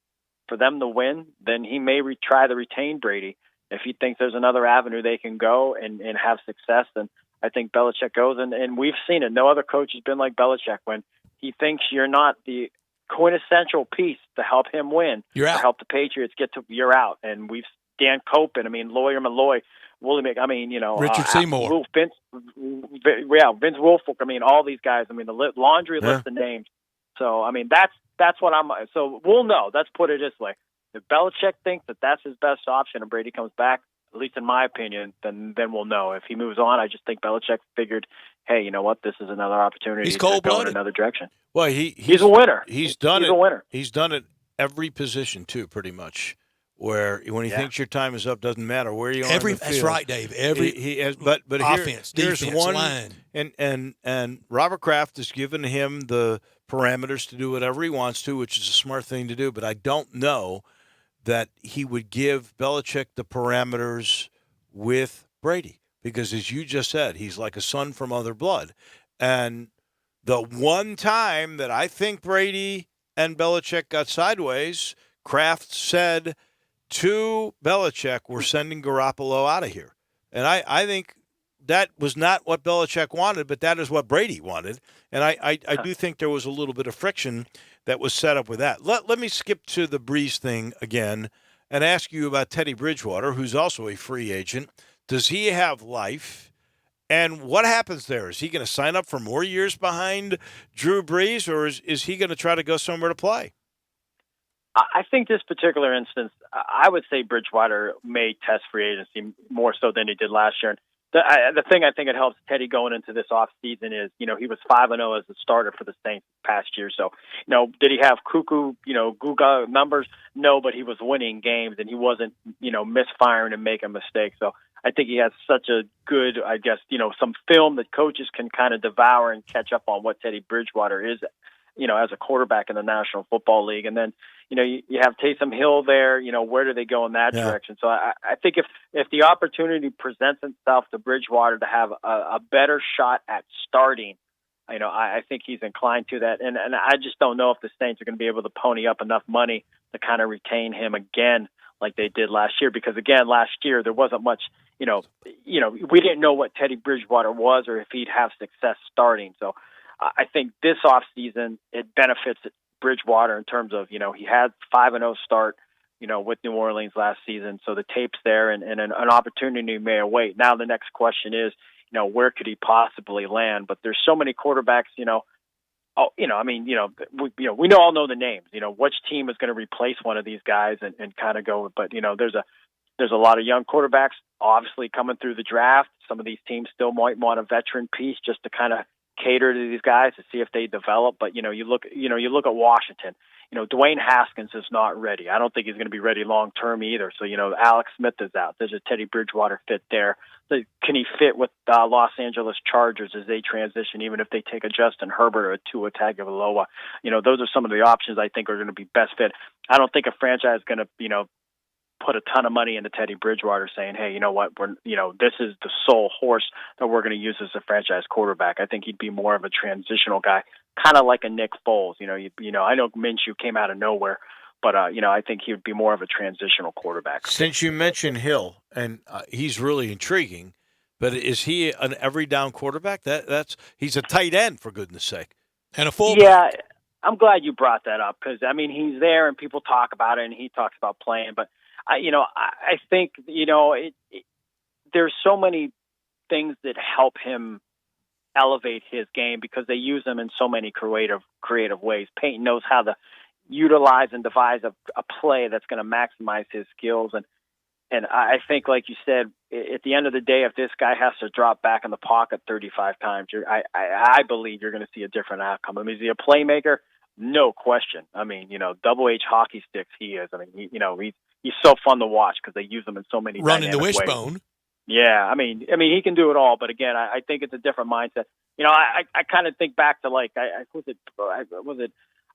for them to win, then he may try to retain Brady. If he thinks there's another avenue they can go and have success, then I think Belichick goes. And we've seen it. No other coach has been like Belichick. When he thinks you're not the quintessential piece to help him win, you're out. To help the Patriots you're out. And we've Dan Copen, Lawyer Malloy, Willie Richard Seymour, Vince Wilfork. I mean, all these guys. I mean, the laundry list of names. So, I mean, that's what I'm. So we'll know. Let's put it this way: if Belichick thinks that that's his best option, and Brady comes back, at least in my opinion, then we'll know. If he moves on, I just think Belichick figured, hey, you know what? This is another opportunity to go in another direction. Well, he's a winner. He's done it. He's a winner. He's done it every position too, pretty much. Where when he thinks your time is up, doesn't matter where you are. That's right, Dave. He has, but offense, here's defense, one line, and Robert Kraft has given him the parameters to do whatever he wants to, which is a smart thing to do. But I don't know that he would give Belichick the parameters with Brady because, as you just said, he's like a son from other blood. And the one time that I think Brady and Belichick got sideways, Kraft said to Belichick, we're sending Garoppolo out of here. And I think that was not what Belichick wanted, but that is what Brady wanted. And I do think there was a little bit of friction that was set up with that. Let me skip to the Breeze thing again and ask you about Teddy Bridgewater, who's also a free agent. Does he have life? And what happens there? Is he going to sign up for more years behind Drew Brees, or is he going to try to go somewhere to play? I think this particular instance, I would say Bridgewater may test free agency more so than he did last year. The thing I think it helps Teddy going into this offseason is, he was 5-0 as a starter for the Saints past year. So, did he have cuckoo, Guga numbers? No, but he was winning games and he wasn't, misfiring and making mistakes. So I think he has such a good, some film that coaches can kind of devour and catch up on what Teddy Bridgewater is as a quarterback in the National Football League. And then, you have Taysom Hill there. Where do they go in that direction? So I think if the opportunity presents itself to Bridgewater to have a better shot at starting, I think he's inclined to that. And I just don't know if the Saints are going to be able to pony up enough money to kind of retain him again like they did last year. Because, again, last year there wasn't much, we didn't know what Teddy Bridgewater was or if he'd have success starting. So I think this offseason it benefits Bridgewater in terms of, he had 5-0 start, with New Orleans last season. So the tape's there and an opportunity may await. Now the next question is, where could he possibly land? But there's so many quarterbacks, we all know the names, which team is going to replace one of these guys and kind of go. But, there's a lot of young quarterbacks obviously coming through the draft. Some of these teams still might want a veteran piece just to kind of cater to these guys to see if they develop. But, you look at Washington, Dwayne Haskins is not ready. I don't think he's going to be ready long-term either. So, Alex Smith is out. There's a Teddy Bridgewater fit there. So can he fit with Los Angeles Chargers as they transition, even if they take a Justin Herbert or a Tua Tagovailoa? Those are some of the options I think are going to be best fit. I don't think a franchise is going to, put a ton of money into Teddy Bridgewater saying, hey, you know what, this is the sole horse that we're going to use as a franchise quarterback. I think he'd be more of a transitional guy, kind of like a Nick Foles. I know Minshew came out of nowhere, but, I think he would be more of a transitional quarterback. Since you mentioned Hill, and he's really intriguing, but is he an every down quarterback? He's a tight end, for goodness sake, and a fullback. Yeah, I'm glad you brought that up because, he's there and people talk about it and he talks about playing, but I think, there's so many things that help him elevate his game because they use him in so many creative ways. Peyton knows how to utilize and devise a play that's going to maximize his skills. And I think, like you said, at the end of the day, if this guy has to drop back in the pocket 35 times, I believe you're going to see a different outcome. Is he a playmaker? No question. Double H hockey sticks he is. He's so fun to watch because they use him in so many running the ways. wishbone. Yeah, he can do it all. But again, I think it's a different mindset. I kind of think back to I don't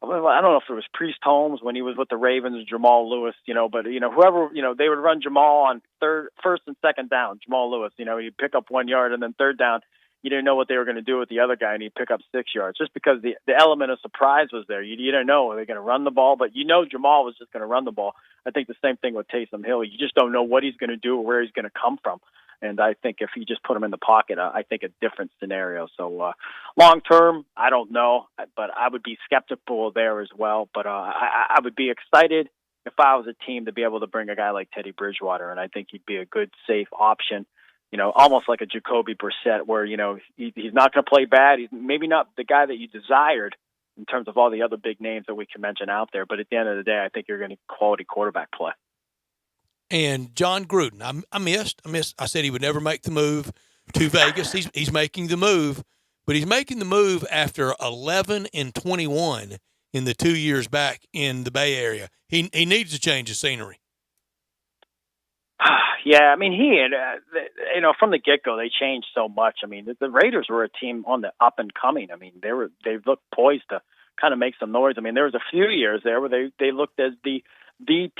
know if it was Priest Holmes when he was with the Ravens, Jamal Lewis. But whoever they would run Jamal on first and second down. Jamal Lewis, he'd pick up 1 yard and then third down. You didn't know what they were going to do with the other guy, and he'd pick up 6 yards just because the element of surprise was there. You didn't know were they going to run the ball, but Jamal was just going to run the ball. I think the same thing with Taysom Hill. You just don't know what he's going to do or where he's going to come from. And I think if you just put him in the pocket, I think a different scenario. So long term, I don't know, but I would be skeptical there as well. But I would be excited if I was a team to be able to bring a guy like Teddy Bridgewater, and I think he'd be a good, safe option. Almost like a Jacoby Brissett where, he's not going to play bad. He's maybe not the guy that you desired in terms of all the other big names that we can mention out there. But at the end of the day, I think you're going to quality quarterback play. And John Gruden, I missed. I said he would never make the move to Vegas. He's making the move, but he's making the move after 11-21 in the 2 years back in the Bay Area. He needs to change the scenery. Yeah, he had, from the get-go, they changed so much. The Raiders were a team on the up and coming. They looked poised to kind of make some noise. There was a few years there where they looked as the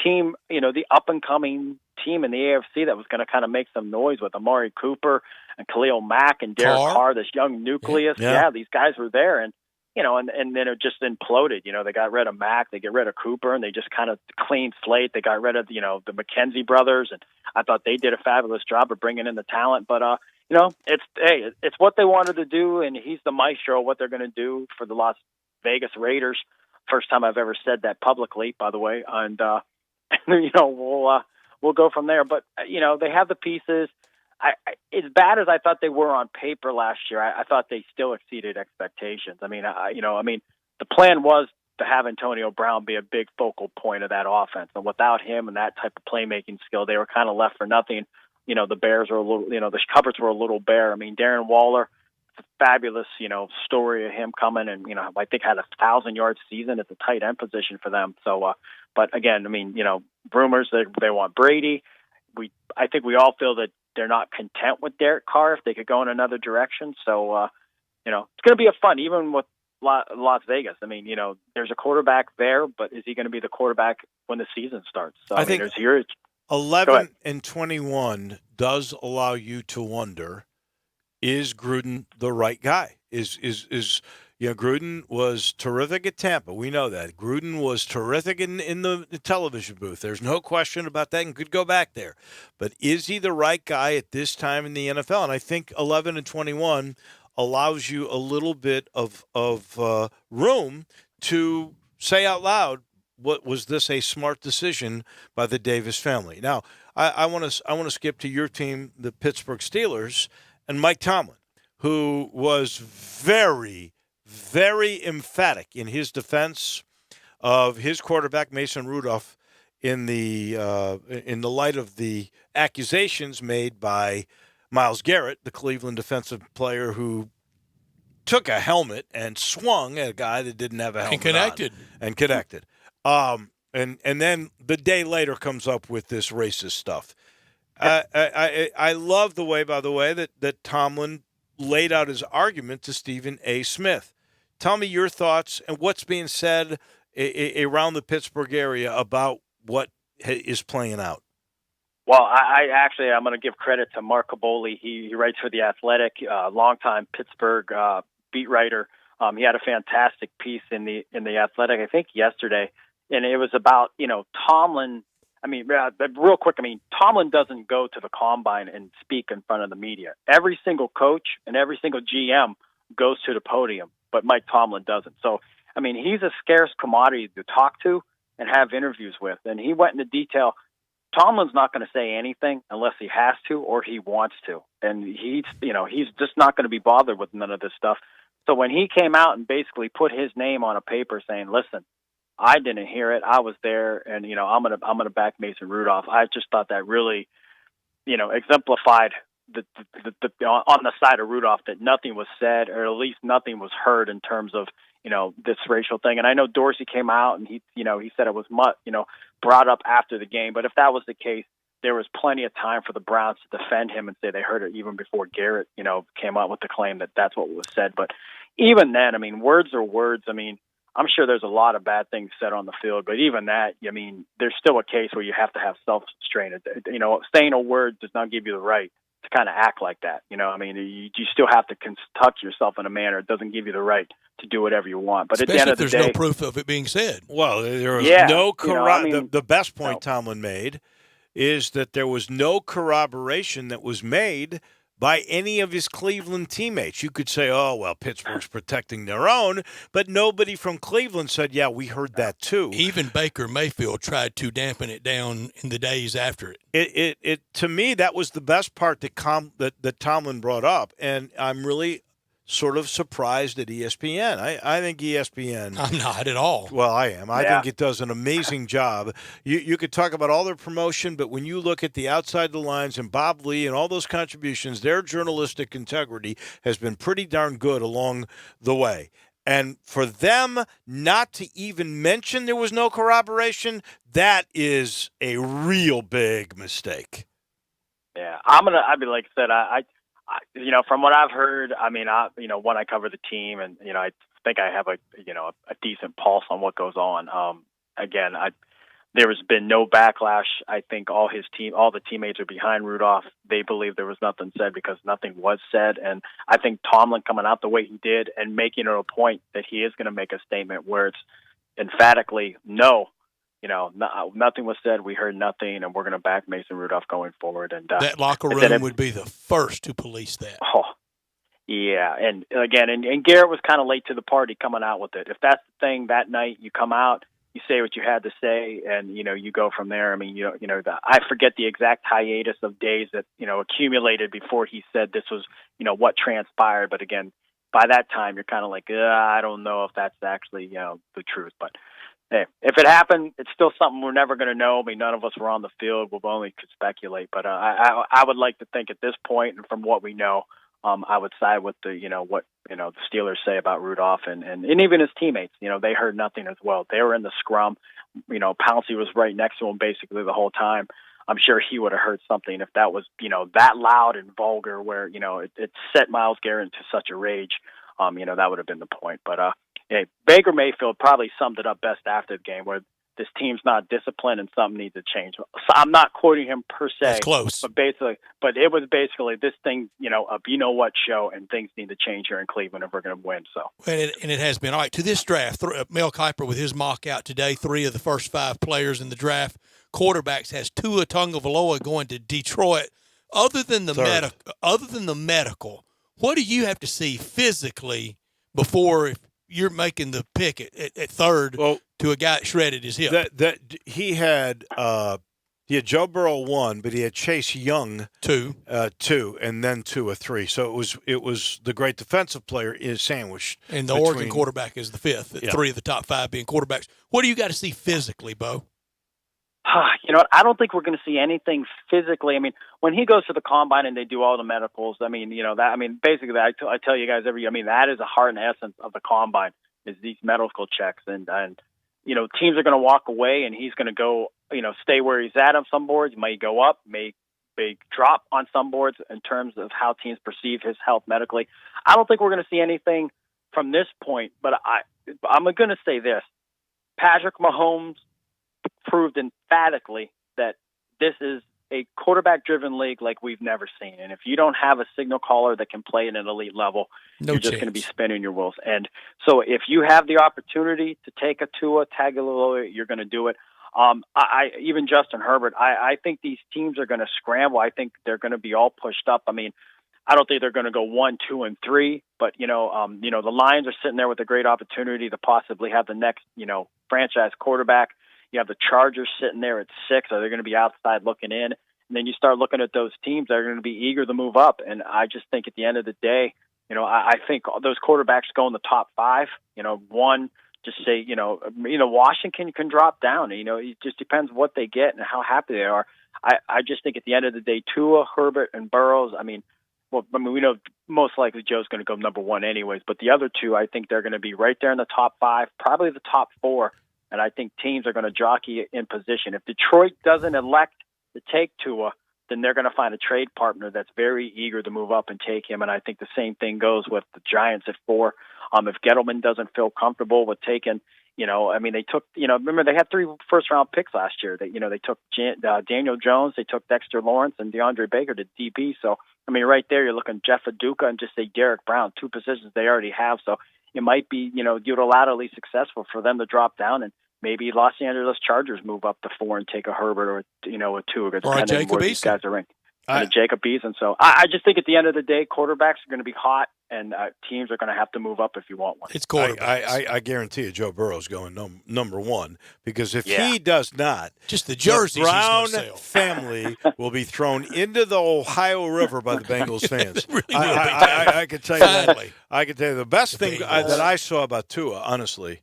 team, the up and coming team in the AFC that was going to kind of make some noise with Amari Cooper and Khalil Mack and Derek Carr, this young nucleus. Yeah, these guys were there, and then it just imploded. They got rid of Mack, they get rid of Cooper, and they just kind of clean slate. They got rid of, the McKenzie brothers, and I thought they did a fabulous job of bringing in the talent. But, it's what they wanted to do, and he's the maestro of what they're going to do for the Las Vegas Raiders. First time I've ever said that publicly, by the way. And, we'll go from there. But, they have the pieces. As bad as I thought they were on paper last year, I thought they still exceeded expectations. The plan was to have Antonio Brown be a big focal point of that offense, and without him and that type of playmaking skill, they were kind of left for nothing. The Bears were a little, the cupboards were a little bare. Darren Waller, fabulous, story of him coming, and I think had a 1,000-yard season at the tight end position for them. So, but again, rumors that they want Brady. I think we all feel that they're not content with Derek Carr if they could go in another direction. So, it's going to be a fun, even with Las Vegas. I mean, there's a quarterback there, but is he going to be the quarterback when the season starts? So, I think there's here. 11-21 does allow you to wonder: is Gruden the right guy? Gruden was terrific at Tampa. We know that. Gruden was terrific in the television booth. There's no question about that, and could go back there. But is he the right guy at this time in the NFL? And I think 11-21 allows you a little bit of room to say out loud, was this a smart decision by the Davis family? Now, I want to skip to your team, the Pittsburgh Steelers, and Mike Tomlin, who was very, very emphatic in his defense of his quarterback Mason Rudolph in the light of the accusations made by Myles Garrett, the Cleveland defensive player who took a helmet and swung at a guy that didn't have a helmet and connected. And then the day later comes up with this racist stuff. I love the way, by the way, that Tomlin laid out his argument to Stephen A. Smith. Tell me your thoughts and what's being said around the Pittsburgh area about what is playing out. Well, I'm going to give credit to Mark Caboli. He writes for The Athletic, longtime Pittsburgh beat writer. He had a fantastic piece in the Athletic, I think yesterday, and it was about Tomlin. I mean, real quick, Tomlin doesn't go to the combine and speak in front of the media. Every single coach and every single GM goes to the podium, but Mike Tomlin doesn't. So, he's a scarce commodity to talk to and have interviews with. And he went into detail. Tomlin's not going to say anything unless he has to or he wants to. And he's just not going to be bothered with none of this stuff. So when he came out and basically put his name on a paper saying, listen, I didn't hear it. I was there, and I'm gonna back Mason Rudolph. I just thought that really, exemplified the on the side of Rudolph that nothing was said, or at least nothing was heard in terms of this racial thing. And I know Dorsey came out and he said it was brought up after the game. But if that was the case, there was plenty of time for the Browns to defend him and say they heard it even before Garrett came out with the claim that that's what was said. But even then, words are words. I'm sure there's a lot of bad things said on the field, but even that, there's still a case where you have to have self-restraint. Saying a word does not give you the right to kind of act like that. You still have to conduct yourself in a manner. It doesn't give you the right to do whatever you want. But especially at the end if of the there's day, no proof of it being said. Well, there was the best point Tomlin made is that there was no corroboration that was made by any of his Cleveland teammates. You could say, oh, well, Pittsburgh's protecting their own, but nobody from Cleveland said, yeah, we heard that too. Even Baker Mayfield tried to dampen it down in the days after it. It to me, that was the best part that Tomlin brought up, and I'm really sort of surprised at ESPN. I think ESPN... I'm not at all. Well, I am. I think it does an amazing job. You could talk about all their promotion, but when you look at the outside the lines and Bob Lee and all those contributions, their journalistic integrity has been pretty darn good along the way. And for them not to even mention there was no corroboration, that is a real big mistake. Yeah, like I said, I from what I've heard, when I cover the team, and I think I have a decent pulse on what goes on. There has been no backlash. I think all the teammates are behind Rudolph. They believe there was nothing said because nothing was said, and I think Tomlin coming out the way he did and making it a point that he is going to make a statement where it's emphatically no. Nothing was said. We heard nothing, and we're going to back Mason Rudolph going forward. And that locker room would be the first to police that. Oh, yeah. And again, and Garrett was kind of late to the party coming out with it. If that's the thing that night, you come out, you say what you had to say, and you go from there. I forget the exact hiatus of days that accumulated before he said this was what transpired. But again, by that time, you're kind of like, I don't know if that's actually the truth, but. Hey, if it happened, it's still something we're never going to know. None of us were on the field. We'll only could speculate. But I would like to think at this point, and from what we know, I would side with the Steelers say about Rudolph and even his teammates. They heard nothing as well. They were in the scrum. Pouncey was right next to him basically the whole time. I'm sure he would have heard something if that was that loud and vulgar where it set Myles Garrett into such a rage. That would have been the point. But Baker Mayfield probably summed it up best after the game, where this team's not disciplined and something needs to change. So I'm not quoting him per se. That's close. But it was basically this thing, a you-know-what show, and things need to change here in Cleveland if we're going to win. So. And it has been. All right, to this draft, Mel Kiper with his mock out today, 3 of the first 5 players in the draft, quarterbacks, has Tua Tagovailoa going to Detroit. Other than the medical, what do you have to see physically before you're making the pick at third to a guy that shredded his hip? He had Joe Burrow 1, but he had Chase Young 2, and then Tua 3. So it was the great defensive player is sandwiched, and the Oregon quarterback is the 5th. 3 of the top 5 being quarterbacks. What do you got to see physically, Bo? I don't think we're going to see anything physically. I mean, when he goes to the combine and they do all the medicals, basically, I tell you guys that is the heart and essence of the combine is these medical checks. And teams are going to walk away and he's going to go, stay where he's at on some boards, may go up, may drop on some boards in terms of how teams perceive his health medically. I don't think we're going to see anything from this point, but I'm going to say this. Patrick Mahomes proved emphatically that this is a quarterback-driven league like we've never seen. And if you don't have a signal caller that can play at an elite level, you're just going to be spinning your wheels. And so if you have the opportunity to take a Tua Tagovailoa, you're going to do it. Even Justin Herbert, I think these teams are going to scramble. I think they're going to be all pushed up. I mean, I don't think they're going to go 1, 2, and 3, but the Lions are sitting there with a great opportunity to possibly have the next, franchise quarterback. You have the Chargers sitting there at 6. Are they going to be outside looking in? And then you start looking at those teams that are going to be eager to move up. And I just think at the end of the day, I think those quarterbacks go in the top 5. One, just say, Washington can drop down. It just depends what they get and how happy they are. I just think at the end of the day, Tua, Herbert, and Burrows, we know most likely Joe's going to go number 1 anyways. But the other 2, I think they're going to be right there in the top 5, probably the top 4. And I think teams are going to jockey in position. If Detroit doesn't elect to take Tua, then they're going to find a trade partner that's very eager to move up and take him. And I think the same thing goes with the Giants at 4. If Gettleman doesn't feel comfortable with taking, they took, remember they had 3 first-round picks last year. They took Daniel Jones, they took Dexter Lawrence, and DeAndre Baker to DB. So, right there you're looking Jeff Aduka and just say Derek Brown, 2 positions they already have. So it might be, unilaterally successal for them to drop down, and maybe Los Angeles Chargers move up to 4 and take a Herbert or a 2, or a Jacob these guys are ranked. And a Jacob Eason. So I just think at the end of the day, quarterbacks are going to be hot, and teams are going to have to move up if you want one. It's quarterbacks. I guarantee you, Joe Burrow's going number 1 because if he does not, just the jerseys, the Brown family will be thrown into the Ohio River by the Bengals fans. I can tell you that. I can tell you the best thing that I saw about Tua, honestly,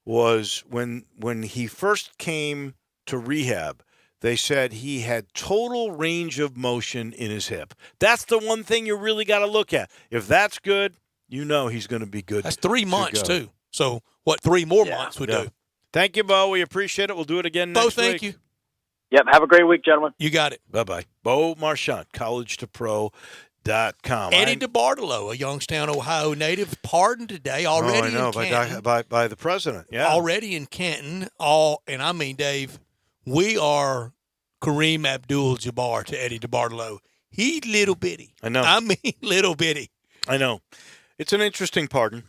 was when he first came to rehab. They said he had total range of motion in his hip. That's the one thing you really got to look at. If that's good, he's going to be good. That's 3 months, too. So, 3 more months would do? Thank you, Bo. We appreciate it. We'll do it again next week. Bo, thank you. Yep, have a great week, gentlemen. You got it. Bye-bye. Bo Marchant, collegetopro.com. Eddie DeBartolo, a Youngstown, Ohio native, pardoned today already in Canton. By the president, yeah. Already in Canton. Dave, we are Kareem Abdul-Jabbar to Eddie DeBartolo. He's little bitty. I know. Little bitty. I know. It's an interesting pardon.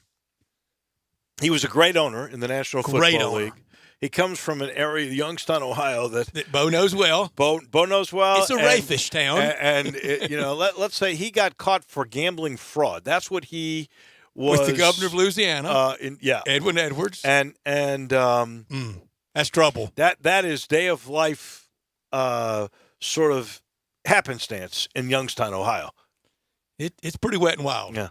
He was a great owner in the National Football League. He comes from an area, Youngstown, Ohio, that Bo knows well. Bo knows well. It's a rayfish town. Let's say he got caught for gambling fraud. That's what he was. With the governor of Louisiana. Edwin Edwards. And that's trouble. That is day of life sort of happenstance in Youngstown, Ohio. It's pretty wet and wild. Yeah,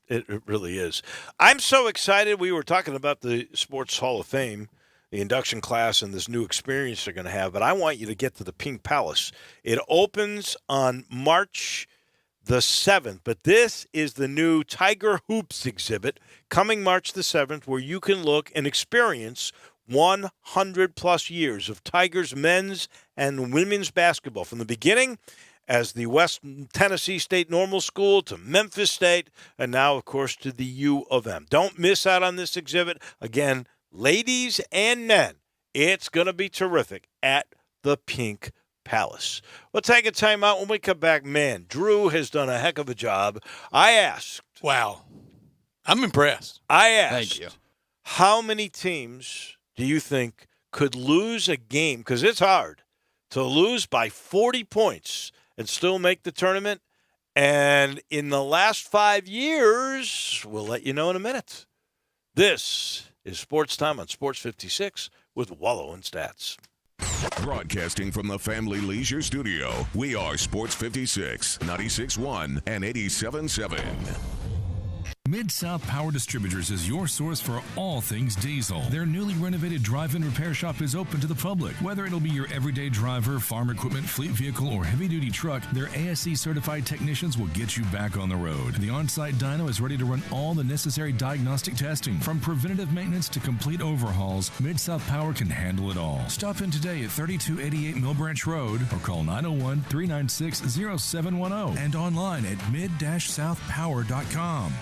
it really is. I'm so excited. We were talking about the Sports Hall of Fame, the induction class, and this new experience they're going to have, but I want you to get to the Pink Palace. It opens on March the 7th, but this is the new Tiger Hoops exhibit coming March the 7th, where you can look and experience 100-plus years of Tigers men's and women's basketball from the beginning as the West Tennessee State Normal School to Memphis State, and now, of course, to the U of M. Don't miss out on this exhibit. Again, ladies and men, it's going to be terrific at the Pink Palace. We'll take a timeout. When we come back, man, Drew has done a heck of a job. I asked. Wow. I'm impressed. I asked. Thank you. How many teams do you think could lose a game? Because it's hard to lose by 40 points and still make the tournament. And in the last 5 years, we'll let you know in a minute. This is Sports Time on Sports 56 with Wolo and Stats. Broadcasting from the Family Leisure Studio, we are Sports 56, 96.1 and 87.7. Mid-South Power Distributors is your source for all things diesel. Their newly renovated drive-in repair shop is open to the public. Whether it'll be your everyday driver, farm equipment, fleet vehicle, or heavy-duty truck, their ASE-certified technicians will get you back on the road. The on-site dyno is ready to run all the necessary diagnostic testing. From preventative maintenance to complete overhauls, Mid-South Power can handle it all. Stop in today at 3288 Mill Branch Road or call 901-396-0710 and online at mid-southpower.com.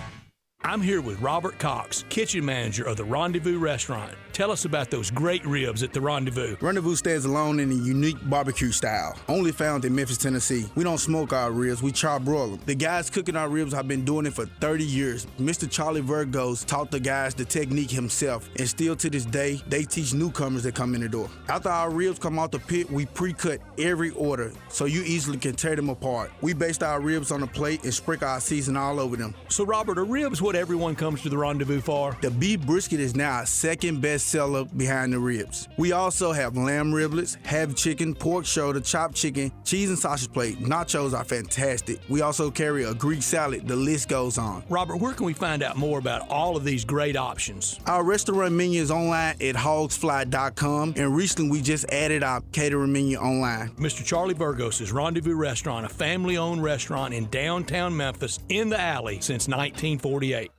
I'm here with Robert Cox, kitchen manager of the Rendezvous Restaurant. Tell us about those great ribs at the Rendezvous. Rendezvous stands alone in a unique barbecue style, only found in Memphis, Tennessee. We don't smoke our ribs, we char-broil them. The guys cooking our ribs have been doing it for 30 years. Mr. Charlie Virgos taught the guys the technique himself, and still to this day, they teach newcomers that come in the door. After our ribs come out the pit, we pre-cut every order, so you easily can tear them apart. We baste our ribs on a plate and sprinkle our season all over them. So, Robert, are ribs what everyone comes to the Rendezvous for? The beef brisket is now our second best seller behind the ribs. We also have lamb riblets, half chicken, pork shoulder, chopped chicken, cheese and sausage plate. Nachos are fantastic. We also carry a Greek salad. The list goes on. Robert, where can we find out more about all of these great options? Our restaurant menu is online at hogsfly.com, and recently we just added our catering menu online. Mr. Charlie Virgos' Rendezvous Restaurant, a family-owned restaurant in downtown Memphis in the alley since 1948.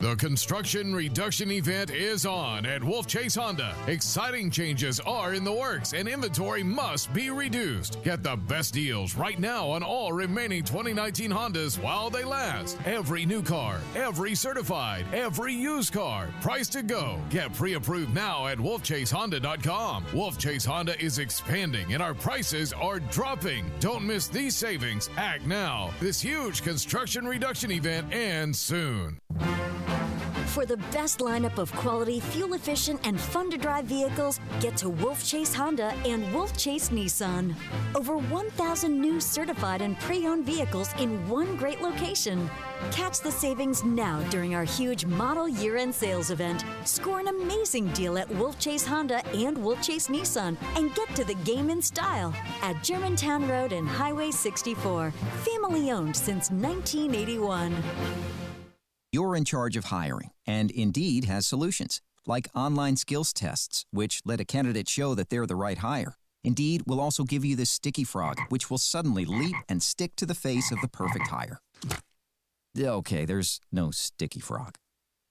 The construction reduction event is on at Wolf Chase Honda. Exciting changes are in the works and inventory must be reduced. Get the best deals right now on all remaining 2019 Hondas while they last. Every new car, every certified, every used car, price to go. Get pre-approved now at wolfchasehonda.com. Wolf Chase Honda is expanding and our prices are dropping. Don't miss these savings. Act now. This huge construction reduction event ends soon. For the best lineup of quality, fuel-efficient, and fun-to-drive vehicles, get to Wolf Chase Honda and Wolf Chase Nissan. Over 1,000 new certified and pre-owned vehicles in one great location. Catch the savings now during our huge model year-end sales event. Score an amazing deal at Wolf Chase Honda and Wolf Chase Nissan and get to the game in style at Germantown Road and Highway 64. Family-owned since 1981. You're in charge of hiring, and Indeed has solutions, like online skills tests, which let a candidate show that they're the right hire. Indeed will also give you this sticky frog, which will suddenly leap and stick to the face of the perfect hire. Okay, there's no sticky frog.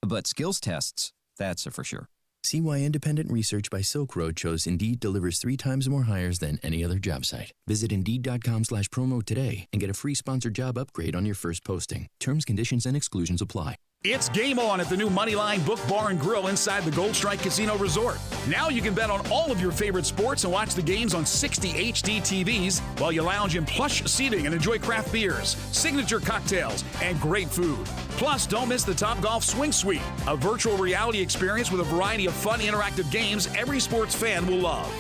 But skills tests, that's a for sure. See why independent research by Silk Road shows Indeed delivers 3 times more hires than any other job site. Visit Indeed.com/promo today and get a free sponsored job upgrade on your first posting. Terms, conditions, and exclusions apply. It's game on at the new Moneyline Book Bar and Grill inside the Gold Strike Casino Resort. Now you can bet on all of your favorite sports and watch the games on 60 HD TVs while you lounge in plush seating and enjoy craft beers, signature cocktails, and great food. Plus, don't miss the Topgolf Swing Suite, a virtual reality experience with a variety of fun interactive games every sports fan will love.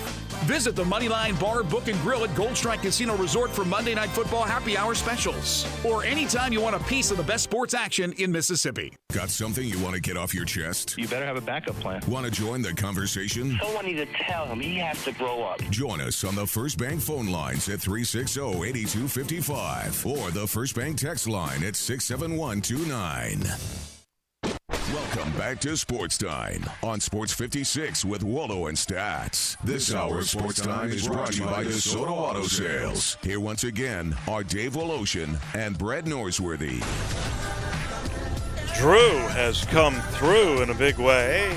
Visit the Moneyline Bar, Book, and Grill at Gold Strike Casino Resort for Monday Night Football happy hour specials. Or anytime you want a piece of the best sports action in Mississippi. Got something you want to get off your chest? You better have a backup plan. Want to join the conversation? Someone needs to tell him he has to grow up. Join us on the First Bank phone lines at 360-8255 or the First Bank text line at 67129. Welcome back to Sports Time on Sports 56 with Wolo and Stats. This hour of Sports Time is brought to you by DeSoto Auto Sales. Here once again are Dave Woloshin and Brett Norsworthy. Drew has come through in a big way.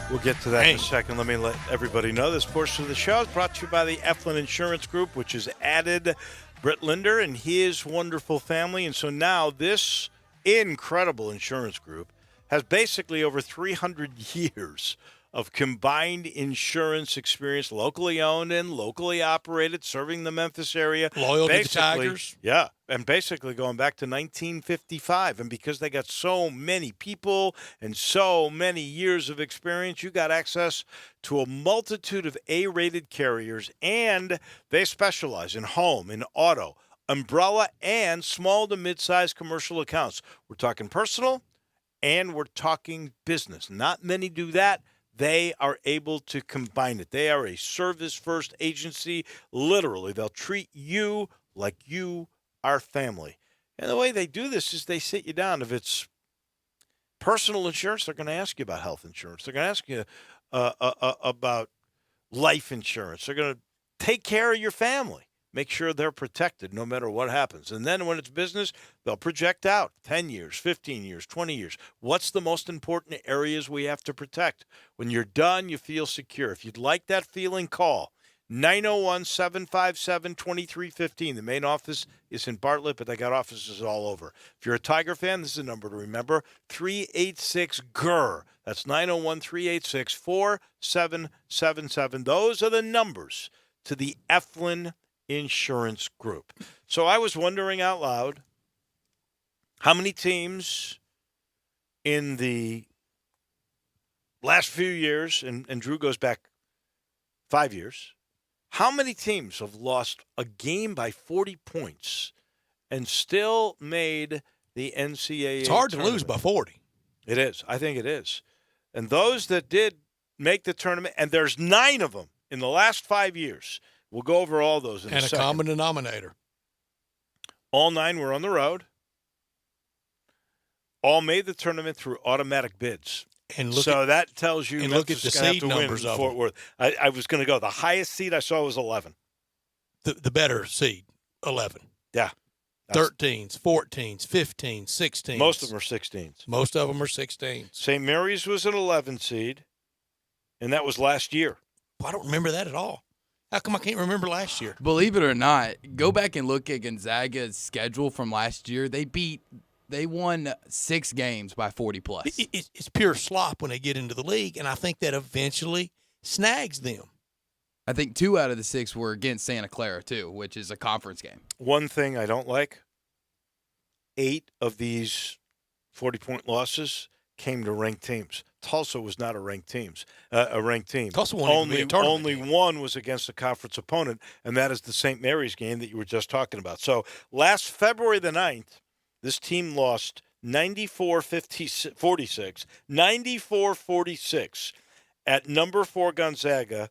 We'll get to that in a second. Let me let everybody know this portion of the show is brought to you by the Eflin Insurance Group, which has added Britt Linder and his wonderful family. And so now this incredible insurance group has basically over 300 years of combined insurance experience, locally owned and locally operated, serving the Memphis area. Loyal to the Tigers. Yeah, and basically going back to 1955. And because they got so many people and so many years of experience, you got access to a multitude of A-rated carriers, and they specialize in home, in auto, umbrella, and small to mid-sized commercial accounts. We're talking personal, and we're talking business. Not many do that. They are able to combine it. They are a service-first agency. Literally, they'll treat you like you are family. And the way they do this is they sit you down. If it's personal insurance, they're going to ask you about health insurance. They're going to ask you about life insurance. They're going to take care of your family. Make sure they're protected no matter what happens. And then when it's business, they'll project out 10 years, 15 years, 20 years. What's the most important areas we have to protect? When you're done, you feel secure. If you'd like that feeling, call 901-757-2315. The main office is in Bartlett, but they got offices all over. If you're a Tiger fan, this is a number to remember, 386-GER. That's 901-386-4777. Those are the numbers to the Eflin Insurance Group. So I was wondering out loud, how many teams in the last few years, and Drew goes back 5 years, how many teams have lost a game by 40 points and still made the NCAA It's hard tournament? to lose by 40. It is. I think it is. And those that did make the tournament, and there's 9 of them in the last 5 years. We'll go over all those in a second. And a common denominator. All 9 were on the road. All made the tournament through automatic bids. And so that tells you and look at the seed numbers of Fort Worth. I was going to go. The highest seed I saw was 11. The better seed, 11. Yeah. 13s, 14s, 15s, 16s. Most of them are 16s. Most of them are 16s. St. Mary's was an 11 seed, and that was last year. I don't remember that at all. How come I can't remember last year? Believe it or not, go back and look at Gonzaga's schedule from last year. They won 6 games by 40-plus. It's pure slop when they get into the league, and I think that eventually snags them. I think 2 out of the 6 were against Santa Clara, too, which is a conference game. One thing I don't like, 8 of these 40-point losses came to ranked teams. Tulsa was not a ranked team. Tulsa won only one was against a conference opponent, and that is the St. Mary's game that you were just talking about. So last February the 9th, this team lost 94-46, 94-46 at number 4 Gonzaga,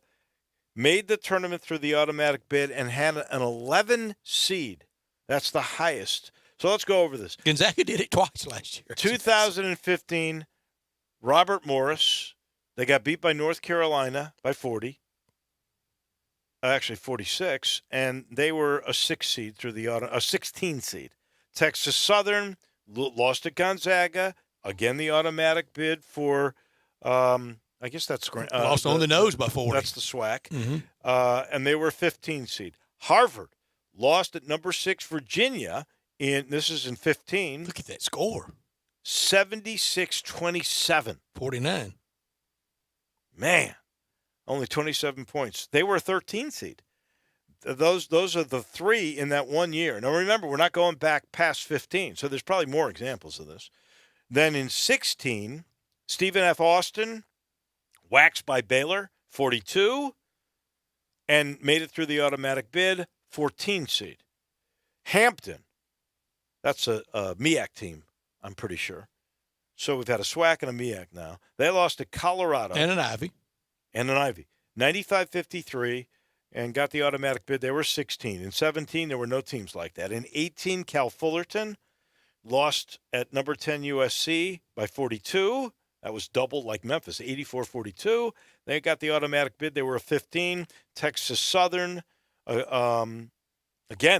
made the tournament through the automatic bid, and had an 11 seed. That's the highest. So let's go over this. Gonzaga did it twice last year. 2015, Robert Morris. They got beat by North Carolina by 40. Actually, 46. And they were a 6 seed through a 16 seed. Texas Southern lost to Gonzaga. Again, the automatic bid for, I guess that's lost on the nose by 40. That's the SWAC. Mm-hmm. And they were a 15 seed. Harvard lost at number 6 Virginia. This is in 15. Look at that score. 76-27. 49. Man, only 27 points. They were a 13 seed. Those are the 3 in that 1 year. Now, remember, we're not going back past 15, so there's probably more examples of this. Then in 16, Stephen F. Austin waxed by Baylor, 42, and made it through the automatic bid, 14 seed. Hampton, that's a MEAC team, I'm pretty sure. So we've had a SWAC and a MEAC now. They lost to Colorado. And an Ivy. 95-53, and got the automatic bid. They were 16. In 17, there were no teams like that. In 18, Cal Fullerton lost at number 10 USC by 42. That was double like Memphis, 84-42. They got the automatic bid. They were a 15. Texas Southern, again,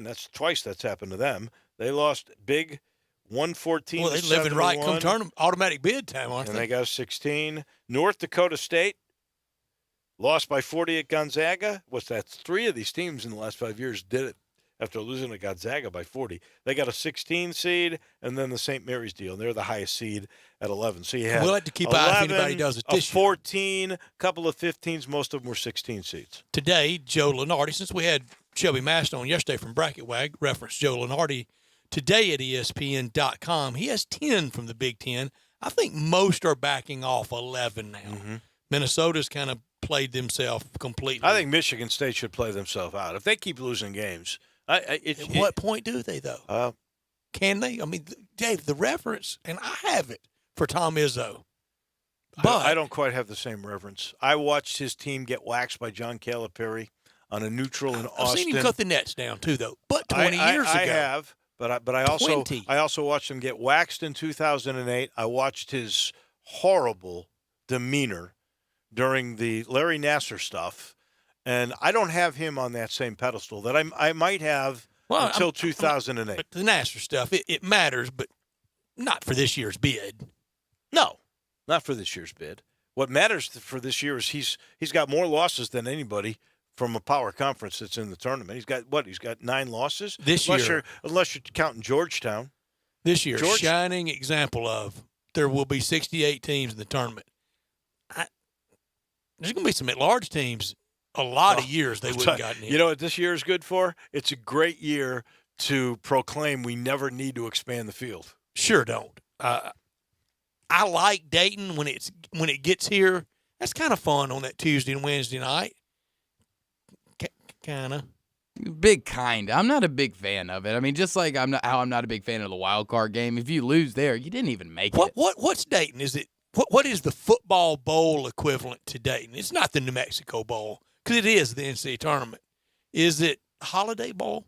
that's twice that's happened to them. They lost big 114. Well, they living right come tournament, automatic bid time, aren't and they? And they got a 16. North Dakota State lost by 40 at Gonzaga. What's that? 3 of these teams in the last 5 years did it. after losing to Gonzaga by 40. They got a 16 seed, and then the St. Mary's deal, and they're the highest seed at 11. So you have we'll have to keep an eye if anybody does it this year. 14, a couple of 15s, most of them were 16 seeds. Today, Joe Lenardi, since we had Shelby Mast on yesterday from Bracket Wag, referenced Joe Lenardi today at ESPN.com. He has 10 from the Big Ten. I think most are backing off 11 now. Mm-hmm. Minnesota's kind of played themselves completely. I think Michigan State should play themselves out. If they keep losing games. At what point do they, though? Can they? I mean, Dave, the reference, and I have it for Tom Izzo. But I don't quite have the same reverence. I watched his team get waxed by John Calipari on a neutral in Austin. I've seen him cut the nets down, too, though. But 20 years ago. I have. But I also watched him get waxed in 2008. I watched his horrible demeanor during the Larry Nassar stuff, and I don't have him on that same pedestal that I might have until 2008. But the Nassar stuff, it matters, but not for this year's bid. No, not for this year's bid. What matters for this year is he's got more losses than anybody from a power conference that's in the tournament. He's got what? He's got 9 losses this year, unless you're counting Georgetown. This year, shining example of there will be 68 teams in the tournament. There's going to be some at-large teams. A lot of years they wouldn't have gotten in. You know what this year is good for? It's a great year to proclaim we never need to expand the field. Sure don't. I like Dayton when it gets here. That's kind of fun on that Tuesday and Wednesday night. Kind of. Big kind. I'm not a big fan of it. I mean, just like I'm not a big fan of the wild card game. If you lose there, you didn't even make it. What's Dayton? Is it what is the football bowl equivalent to Dayton? It's not the New Mexico Bowl because it is the NCAA tournament. Is it Holiday Bowl?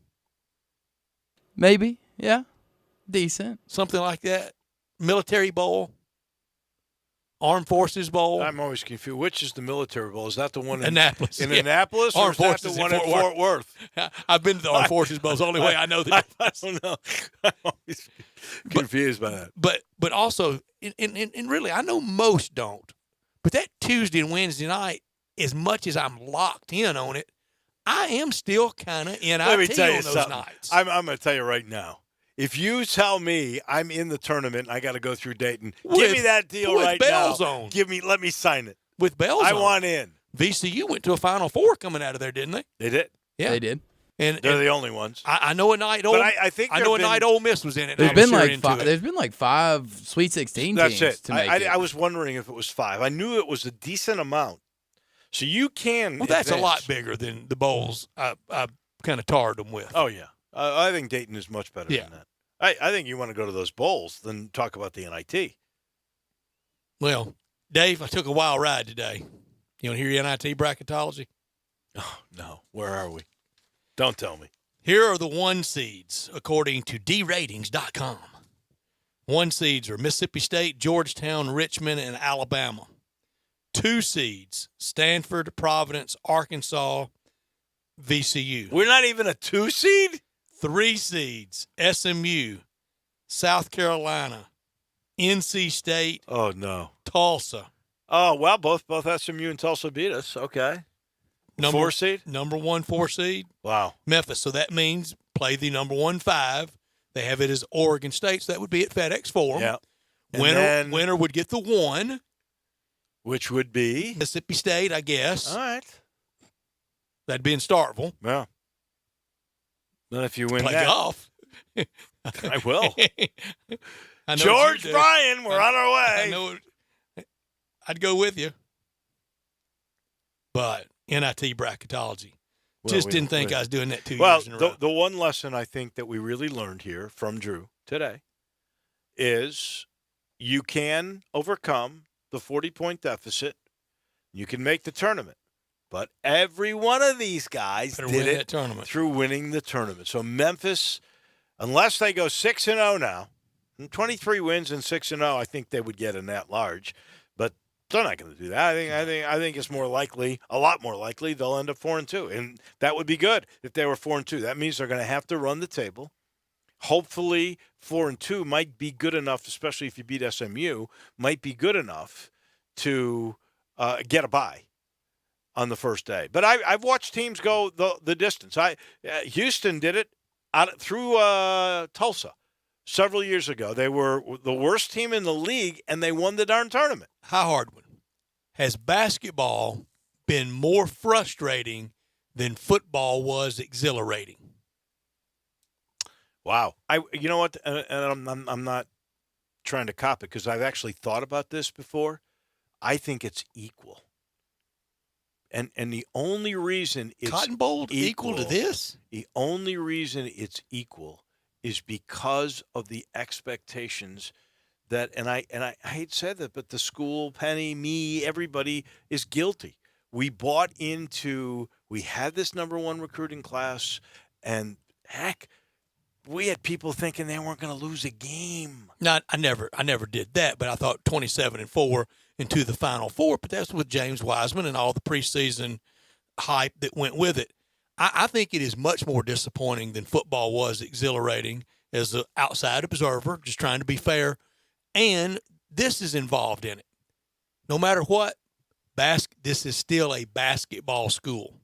Maybe. Yeah. Decent. Something like that. Military Bowl. Armed Forces Bowl. I'm always confused. Which is the Military Bowl? Is that the one in Annapolis? Annapolis, or is that the one in Fort Worth? I've been to the Armed Forces Bowl. It's the only way I know that. I don't know. I'm always confused by that. But also, and really, I know most don't. But that Tuesday and Wednesday night, as much as I'm locked in on it, I am still kind of NIT Let me tell you on those something. nights. I'm going to tell you right now. If you tell me I'm in the tournament and I got to go through Dayton, give me that deal right now. Let me sign it. With bells I on. want in. VCU went to a Final Four coming out of there, didn't they? They did. Yeah, they did. And they're the only ones. I know a night old. But I know a night Ole Miss was in it. There's been like 5 Sweet 16 That's teams it. to make it. I was wondering if it was 5. I knew it was a decent amount. So you can. Well, that's advance. a lot bigger than the bowls I kind of tarred them with. Oh yeah, I think Dayton is much better than that. I think you want to go to those bowls than talk about the NIT. Well, Dave, I took a wild ride today. You want to hear NIT bracketology? Oh, no. Where are we? Don't tell me. Here are the 1 seeds, according to DRatings.com. 1 seeds are Mississippi State, Georgetown, Richmond, and Alabama. 2 seeds, Stanford, Providence, Arkansas, VCU. We're not even a 2 seed? 3 seeds, SMU, South Carolina, NC State. Oh, no. Tulsa. Oh, well, both SMU and Tulsa beat us. Okay. 4 seed? Number 1 4 seed. Wow. Memphis. So that means play the number 1 5. They have it as Oregon State, so that would be at FedEx Forum. Yeah. Winner would get the 1. Which would be? Mississippi State, I guess. All right. That'd be in Starkville. Yeah. Then if you win play that. golf. I will. I know George Bryan, we're on our way. I know. I'd go with you. But NIT bracketology. Didn't think I was doing that 2 years in a row. Well, the one lesson I think that we really learned here from Drew today is you can overcome the 40-point deficit. You can make the tournament. But every one of these guys did it through winning the tournament. So Memphis, unless they go 6-0 now, 23 wins and 6-0, I think they would get an at-large. But they're not going to do that. I think it's more likely, a lot more likely, they'll end up 4-2, and that would be good if they were 4-2. That means they're going to have to run the table. Hopefully, 4-2 might be good enough, especially if you beat SMU, might be good enough to get a bye on the first day. But I've watched teams go the distance. Houston did it through Tulsa several years ago. They were the worst team in the league, and they won the darn tournament. High Hardman, has basketball been more frustrating than football was exhilarating? Wow. You know what? And I'm not trying to cop it because I've actually thought about this before. I think it's equal. And the only reason it's Cotton Bowl equal to this? The only reason it's equal is because of the expectations that, and I hate to say that, but the school, Penny, me, everybody is guilty. We bought into, we had this number one recruiting class, and heck, we had people thinking they weren't going to lose a game. No, I never did that, but I thought 27-4 into the Final Four. But that's with James Wiseman and all the preseason hype that went with it. I think it is much more disappointing than football was exhilarating as an outside observer, just trying to be fair. And this is involved in it. No matter what, this is still a basketball school.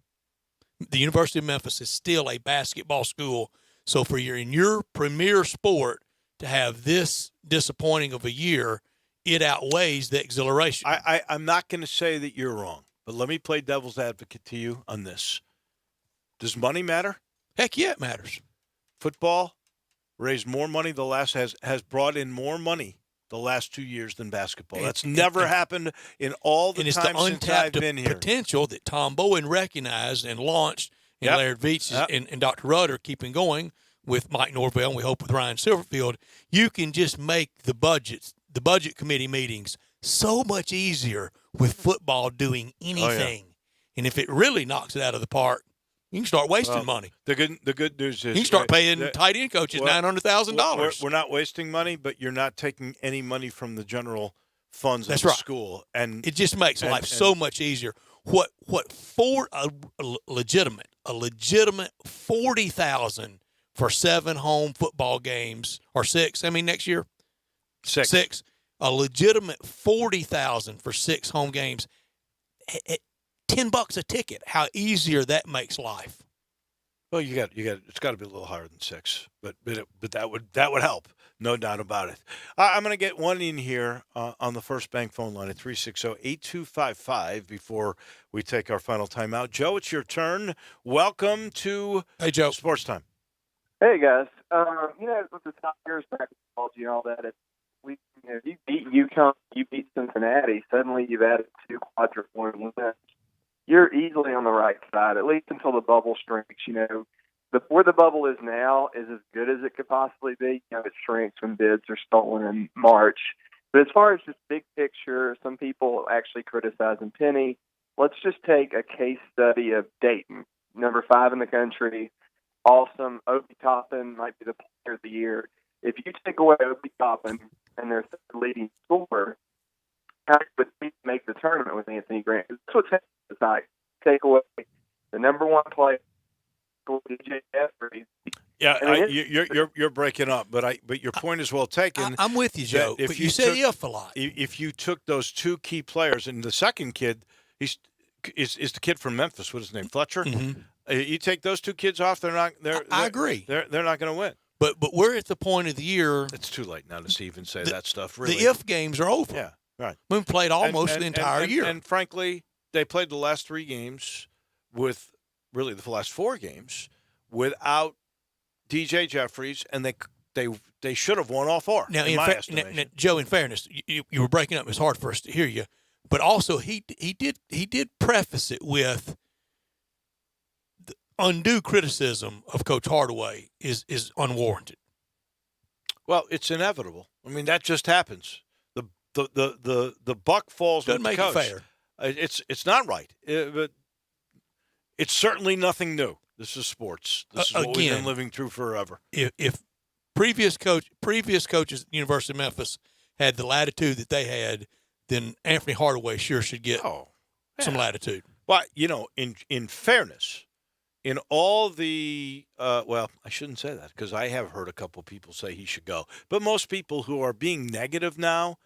The University of Memphis is still a basketball school. So for your premier sport to have this disappointing of a year, it outweighs the exhilaration. I'm not going to say that you're wrong, but let me play devil's advocate to you on this. Does money matter? Heck yeah, it matters. Football raised more money has brought in more money the last 2 years than basketball. That's never happened in all the time since I've been here. Potential that Tom Bowen recognized and launched, and Laird Veach and Dr. Rudder keeping going with Mike Norvell, and we hope with Ryan Silverfield. You can just make the budget committee meetings so much easier with football doing anything. Oh, yeah. And if it really knocks it out of the park, you can start wasting money. The good news is you can start paying tight end coaches $900,000. We're not wasting money, but you're not taking any money from the general funds of the school, and it just makes life so much easier. What for a legitimate $40,000 for 7 home football games, or 6? I mean, next year 6. A legitimate $40,000 for 6 home games. $10 a ticket. How easier that makes life. Well, you got. It's got to be a little higher than 6, but that would help, no doubt about it. I'm going to get one in here on the First Bank phone line at 360-8255 before we take our final timeout. Joe, it's your turn. Welcome to Joe. Sports Time. Hey guys, with the Tigers basketball and all that, you beat UConn, you beat Cincinnati. Suddenly, you've added 2 quadruple wins. You're easily on the right side, at least until the bubble shrinks. Where the bubble is now is as good as it could possibly be. It shrinks when bids are stolen in March. But as far as just big picture, some people actually criticizing Penny. Let's just take a case study of Dayton, number 5 in the country. Awesome. Obi Toppin might be the player of the year. If you take away Obi Toppin and their third leading scorer, how would we make the tournament with Anthony Grant? That's what's happening tonight. Take away the number 1 player, DJ Jeffries. Yeah, you're breaking up, but your point is well taken. I'm with you, Joe. But you said if a lot. If you took those 2 key players, and the second kid is the kid from Memphis. What is his name? Fletcher. Mm-hmm. You take those 2 kids off, I agree. They're not going to win. But we're at the point of the year. It's too late now to even say that stuff. Really, the if games are over. Yeah, right. We played almost the entire year. And frankly, they played the last 3 games with really the last 4 games without DJ Jeffries, and they should have won all 4. Now, in my estimation. Joe, in fairness, you were breaking up. It's hard for us to hear you, but also he did preface it with the undue criticism of Coach Hardaway is unwarranted. Well, it's inevitable. I mean, that just happens. The buck falls with the coach. Doesn't make it fair. It's not right, but it's certainly nothing new. This is sports. This is what we've been living through forever. If previous coaches at the University of Memphis had the latitude that they had, then Anthony Hardaway sure should get some latitude. Well, in fairness, in all the I shouldn't say that because I have heard a couple people say he should go. But most people who are being negative now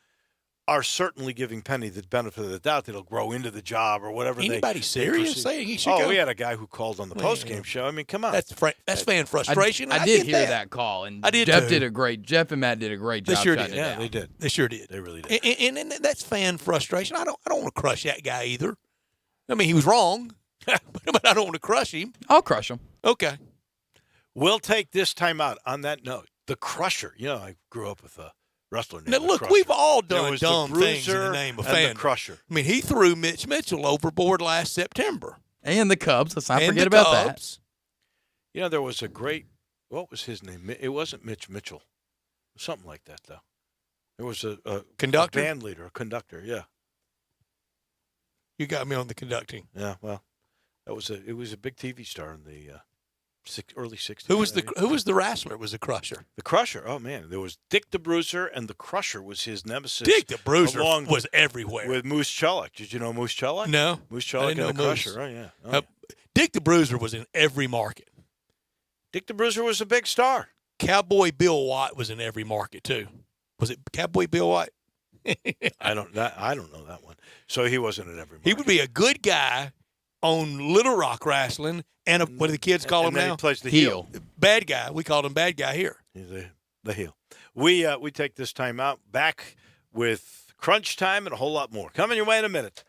are certainly giving Penny the benefit of the doubt that he'll grow into the job or whatever. Anybody serious saying he should go? We had a guy who called on the post-game show. I mean, come on. That's fan frustration. I did hear that call, and I did Jeff and Matt did a great job. They sure did. Yeah, they did. They sure did. They really did. And that's fan frustration. I don't want to crush that guy either. I mean, he was wrong, but I don't want to crush him. I'll crush him. Okay. We'll take this time out on that note. The Crusher. You know, I grew up with a wrestler named Now, the look, Crusher. we've all There done was dumb the things in the Bruiser name of and fan. the Crusher. I mean, he threw Mitch Mitchell overboard last September. And the Cubs. Let's not And forget the about that. Cubs. You know, there was a great, what was his name? It wasn't Mitch Mitchell. Something like that, though. There was a Conductor? a band leader, a conductor, yeah. You got me on the conducting. Yeah, well, it was a big TV star in the early 60s. Who was the wrestler? Was the Crusher? The Crusher. Oh, man. There was Dick the Bruiser, and the Crusher was his nemesis. Dick the Bruiser along was everywhere. with Moose Chellick. Did you know Moose Chellick? No. Moose I Chellick didn't and the know Crusher. Moose. Oh, yeah. Oh, yeah. Dick the Bruiser was in every market. Dick the Bruiser was a big star. Cowboy Bill White was in every market too. Was it Cowboy Bill White? I don't know that one. So he wasn't at every market. He would be a good guy on Little Rock Wrestling, and what do the kids call him And then now? he plays the heel. Bad guy. We called him bad guy here. He's the heel. We take this time out. Back with Crunch Time and a whole lot more. Coming your way in a minute.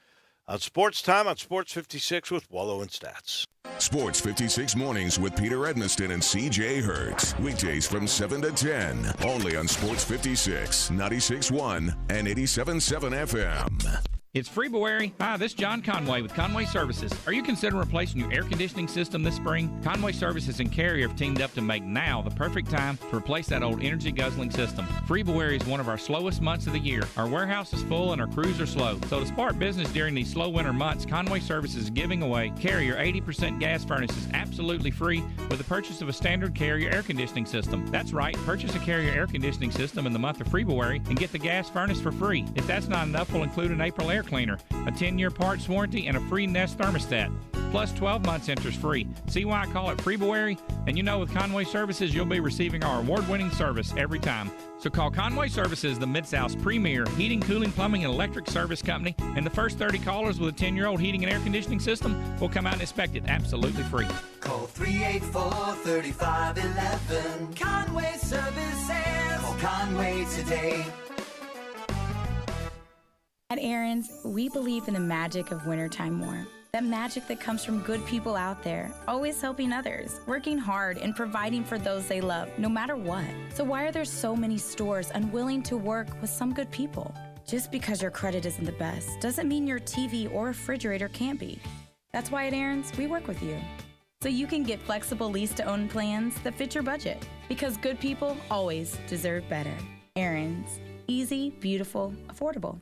On Sports Time on Sports 56 with Wolo and Stats. Sports 56 mornings with Peter Edmiston and CJ Hurts. Weekdays from 7 to 10. Only on Sports 56, 96.1 and 87.7 FM. It's February. Hi, this is John Conway with Conway Services. Are you considering replacing your air conditioning system this spring? Conway Services and Carrier have teamed up to make now the perfect time to replace that old energy-guzzling system. February is one of our slowest months of the year. Our warehouse is full and our crews are slow. So to spark business during these slow winter months, Conway Services is giving away Carrier 80% gas furnaces absolutely free with the purchase of a standard Carrier air conditioning system. That's right, purchase a Carrier air conditioning system in the month of February and get the gas furnace for free. If that's not enough, we'll include an April air cleaner, a 10-year parts warranty, and a free Nest thermostat. Plus 12 months interest-free. See why I call it February? And you know with Conway Services, you'll be receiving our award-winning service every time. So call Conway Services, the Mid-South's premier heating, cooling, plumbing, and electric service company, and the first 30 callers with a 10-year-old heating and air conditioning system will come out and inspect it absolutely free. Call 384-3511. Conway Services. Call Conway today. At Aaron's, we believe in the magic of wintertime more. That magic that comes from good people out there, always helping others, working hard, and providing for those they love, no matter what. So why are there so many stores unwilling to work with some good people? Just because your credit isn't the best doesn't mean your TV or refrigerator can't be. That's why at Aaron's, we work with you. So you can get flexible lease-to-own plans that fit your budget. Because good people always deserve better. Aaron's. Easy, beautiful, affordable.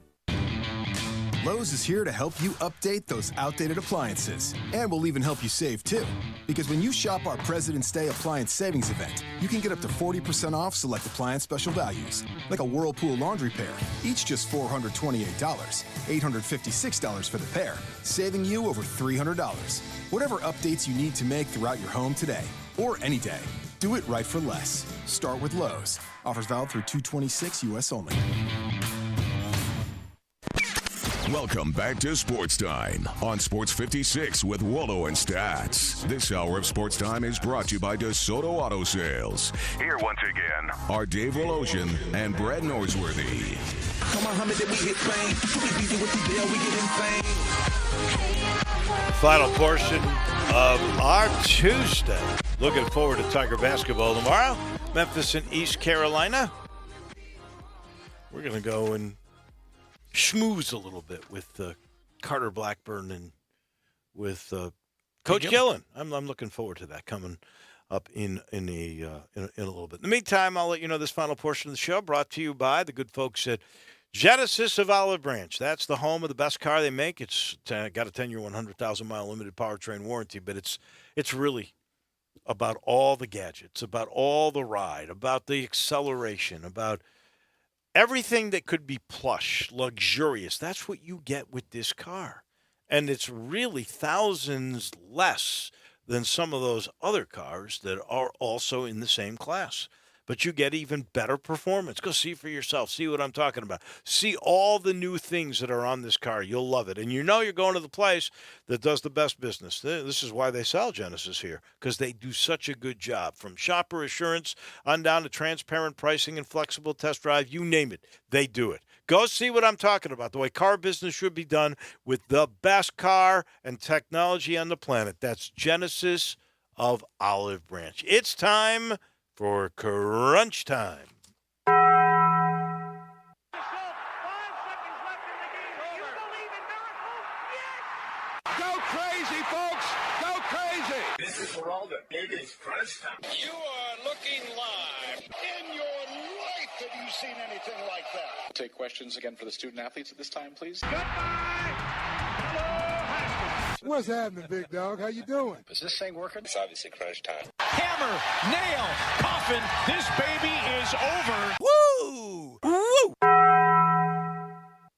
Lowe's is here to help you update those outdated appliances. And we'll even help you save, too. Because when you shop our President's Day Appliance Savings Event, you can get up to 40% off select appliance special values, like a Whirlpool laundry pair, each just $428, $856 for the pair, saving you over $300. Whatever updates you need to make throughout your home today, or any day, do it right for less. Start with Lowe's. Offers valid through 2/26 U.S. only. Welcome back to Sports Time on Sports 56 with Wolo and Stats. This hour of Sports Time is brought to you by DeSoto Auto Sales. Here once again are Dave Wolosian and Brad Norsworthy. Final portion of our Tuesday. Looking forward to Tiger basketball tomorrow. Memphis and East Carolina. We're going to go and schmooze a little bit with Carter Blackburn and with Coach Gillen. I'm looking forward to that coming up in a little bit. In the meantime, I'll let you know this final portion of the show brought to you by the good folks at Genesis of Olive Branch. That's the home of the best car they make. It's got a 10-year, 100,000-mile limited powertrain warranty, but it's really about all the gadgets, about all the ride, about the acceleration, about everything that could be plush, luxurious. That's what you get with this car. And it's really thousands less than some of those other cars that are also in the same class. but you get even better performance. Go see for yourself. See what I'm talking about. See all the new things that are on this car. You'll love it. And you know you're going to the place that does the best business. This is why they sell Genesis here, because they do such a good job. From shopper assurance on down to transparent pricing and flexible test drive, you name it, they do it. Go see what I'm talking about, the way car business should be done with the best car and technology on the planet. That's Genesis of Olive Branch. It's time for Crunch Time. Go crazy, folks! Go crazy! This is for all the biggest Crunch Time. You are looking live. In your life have you seen anything like that? Take questions again for the student athletes at this time, please. What's happening, big dog? How you doing? Is this thing working? It's obviously Crunch Time. Hammer, nail, coffin. This baby is over. Woo! Woo!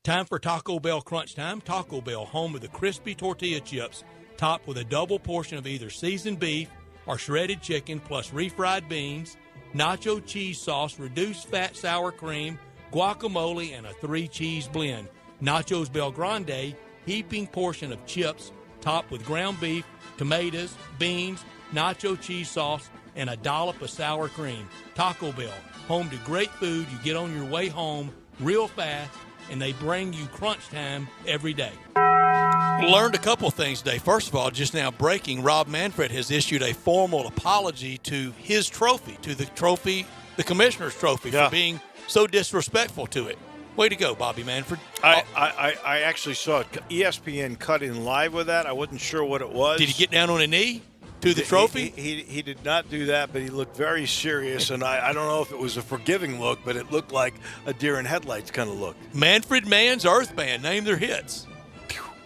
Time for Taco Bell Crunch Time. Taco Bell, home of the crispy tortilla chips, topped with a double portion of either seasoned beef or shredded chicken, plus refried beans, nacho cheese sauce, reduced fat sour cream, guacamole, and a 3-cheese blend. Nachos Bel Grande, heaping portion of chips, topped with ground beef, tomatoes, beans, nacho cheese sauce, and a dollop of sour cream. Taco Bell, home to great food you get on your way home real fast, and they bring you crunch time every day. Learned a couple things today. First of all, just now breaking, Rob Manfred has issued a formal apology to his trophy, to the trophy, the commissioner's trophy, for being so disrespectful to it. Way to go, Bobby Manfred. I actually saw ESPN cut in live with that. I wasn't sure what it was. Did he get down on a knee to the trophy? He did not do that, but he looked very serious, and I don't know if it was a forgiving look, but it looked like a deer in headlights kind of look. Manfred Mann's Earth Band. Name their hits.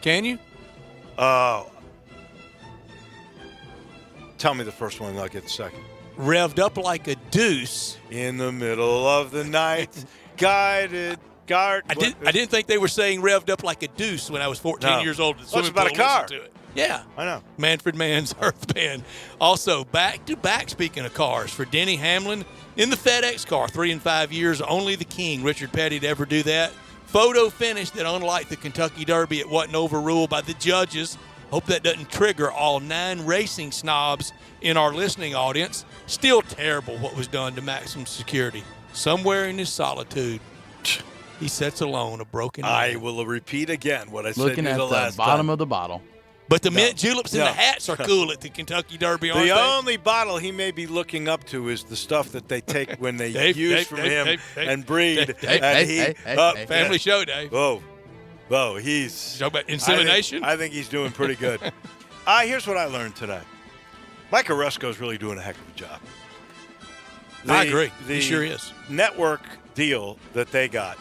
Can you? Tell me the first one, and I'll get the second. Revved up like a deuce. In the middle of the night, guided. I didn't think they were saying revved up like a deuce when I was 14 years old. It's about a car. To it. Yeah. I know. Manfred Mann's Earth Band. Also, back-to-back, speaking of cars, for Denny Hamlin in the FedEx car, 3 and 5 years, only the king, Richard Petty, to ever do that. Photo finish that, unlike the Kentucky Derby, it wasn't overruled by the judges. Hope that doesn't trigger all 9 racing snobs in our listening audience. Still terrible what was done to maximum security. Somewhere in his solitude, he sits alone, a broken man. I will repeat again what I said looking at the the bottom of the bottle. But the mint juleps and the hats are cool at the Kentucky Derby, aren't the they? only bottle he may be looking up to is the stuff that they take when they use from him and breed. Family show, Dave. Whoa, he's... Talk about insemination? I think he's doing pretty good. Here's what I learned today. Mike Oresco's really doing a heck of a job. I agree. He sure is. Network deal that they got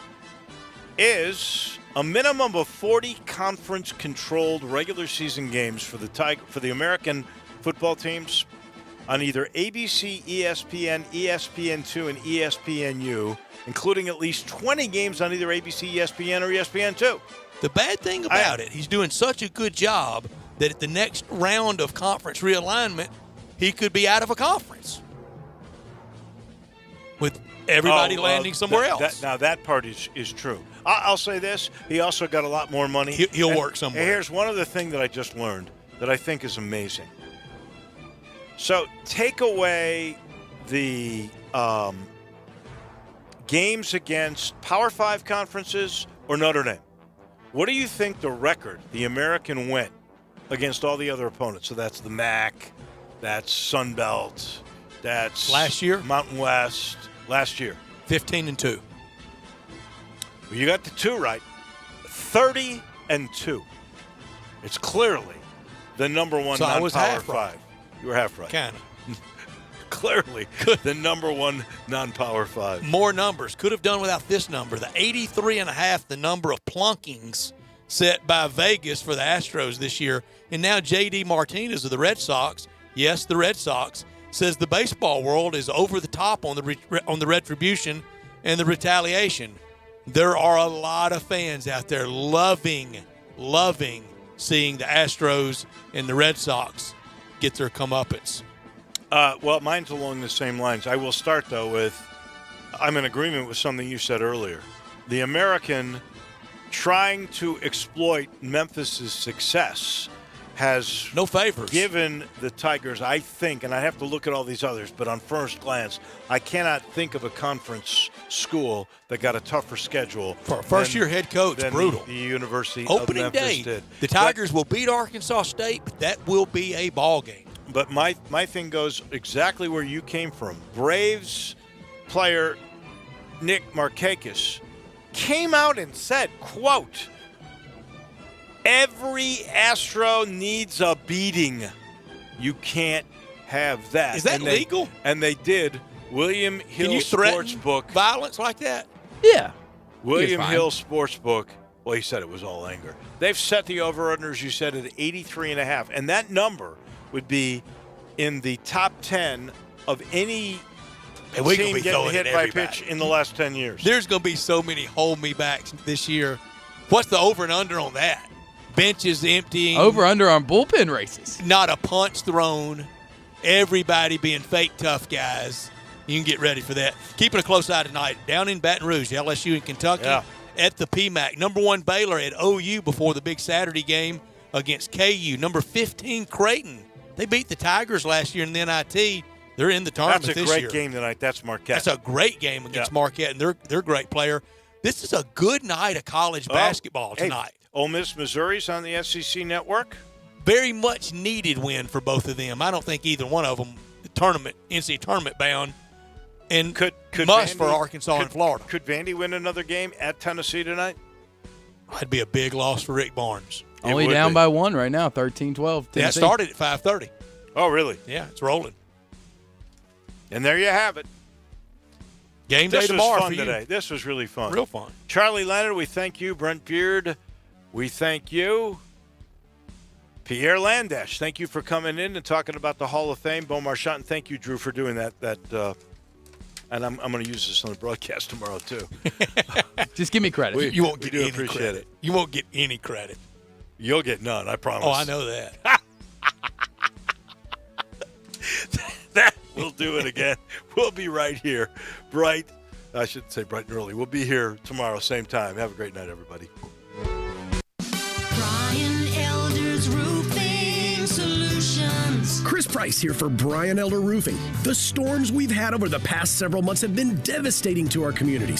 is a minimum of 40 conference-controlled regular season games for the American football teams on either ABC, ESPN, ESPN2, and ESPNU, including at least 20 games on either ABC, ESPN, or ESPN2. The bad thing about it, he's doing such a good job that at the next round of conference realignment, he could be out of a conference with everybody landing somewhere else. Now, that part is true. I'll say this. He also got a lot more money. He'll work somewhere. And here's one other thing that I just learned that I think is amazing. So take away the games against Power 5 conferences or Notre Dame. What do you think the record, the American went against all the other opponents? So that's the MAC, that's Sun Belt, that's last year, Mountain West, last year. 15-2. Well, you got the 2 right. 30-2. It's clearly the number one non-Power 5. Right. You were half right. Kind of. Clearly the number one non-Power 5. More numbers. Could have done without this number. The 83.5, the number of plunkings set by Vegas for the Astros this year. And now J.D. Martinez of the Red Sox, yes, the Red Sox, says the baseball world is over the top on the retribution and the retaliation. There are a lot of fans out there loving seeing the Astros and the Red Sox get their comeuppance. Well, mine's along the same lines. I will start, though, with I'm in agreement with something you said earlier. The American trying to exploit Memphis's success has no favors given the Tigers, I think, and I have to look at all these others, but on first glance, I cannot think of a conference school that got a tougher schedule for a first-year head coach. Brutal. The University Opening of Memphis day, did. The Tigers will beat Arkansas State, but that will be a ball game. But my thing goes exactly where you came from. Braves player Nick Markakis came out and said, quote, "Every Astro needs a beating. You can't have that." Is that legal? And they did. William Hill Can you threaten Sportsbook. Violence like that? Yeah. William Hill Sportsbook. Well, he said it was all anger. They've set the over-unders, you said, at 83.5. And that number would be in the top 10 of any team getting hit by pitch in the last 10 years. There's going to be so many hold-me-backs this year. What's the over and under on that? Benches emptying. Over-under on bullpen races. Not a punch thrown. Everybody being fake tough guys. You can get ready for that. Keeping a close eye tonight. Down in Baton Rouge, LSU in Kentucky. Yeah. At the PMAC. Number 1 Baylor at OU before the big Saturday game against KU. Number 15 Creighton. They beat the Tigers last year in the NIT. They're in the tournament this year. That's a great game tonight. That's Marquette. That's a great game against Marquette, and they're a great player. This is a good night of college basketball tonight. Ole Miss, Missouri's on the SEC network. Very much needed win for both of them. I don't think either one of them NCAA tournament bound. And could must Vandy, for Arkansas and Florida. Could Vandy win another game at Tennessee tonight? That'd be a big loss for Rick Barnes. Only down by 1 right now, 13-12. Yeah, it started at 5:30. Oh, really? Yeah, it's rolling. And there you have it. Game day tomorrow for you. Today. This was really fun. Real fun. Charlie Leonard, we thank you. Brent Beard, we thank you. Pierre Landash, thank you for coming in and talking about the Hall of Fame. Bo Marchant, thank you, Drew, for doing that. And I'm going to use this on the broadcast tomorrow, too. Just give me credit. You won't get any appreciate credit. it. You won't get any credit. You'll get none, I promise. Oh, I know that. That we'll do it again. We'll be right here. I shouldn't say bright and early. We'll be here tomorrow, same time. Have a great night, everybody. Brian Elder's Roofing Solutions. Chris Price here for Brian Elder Roofing. The storms we've had over the past several months have been devastating to our communities.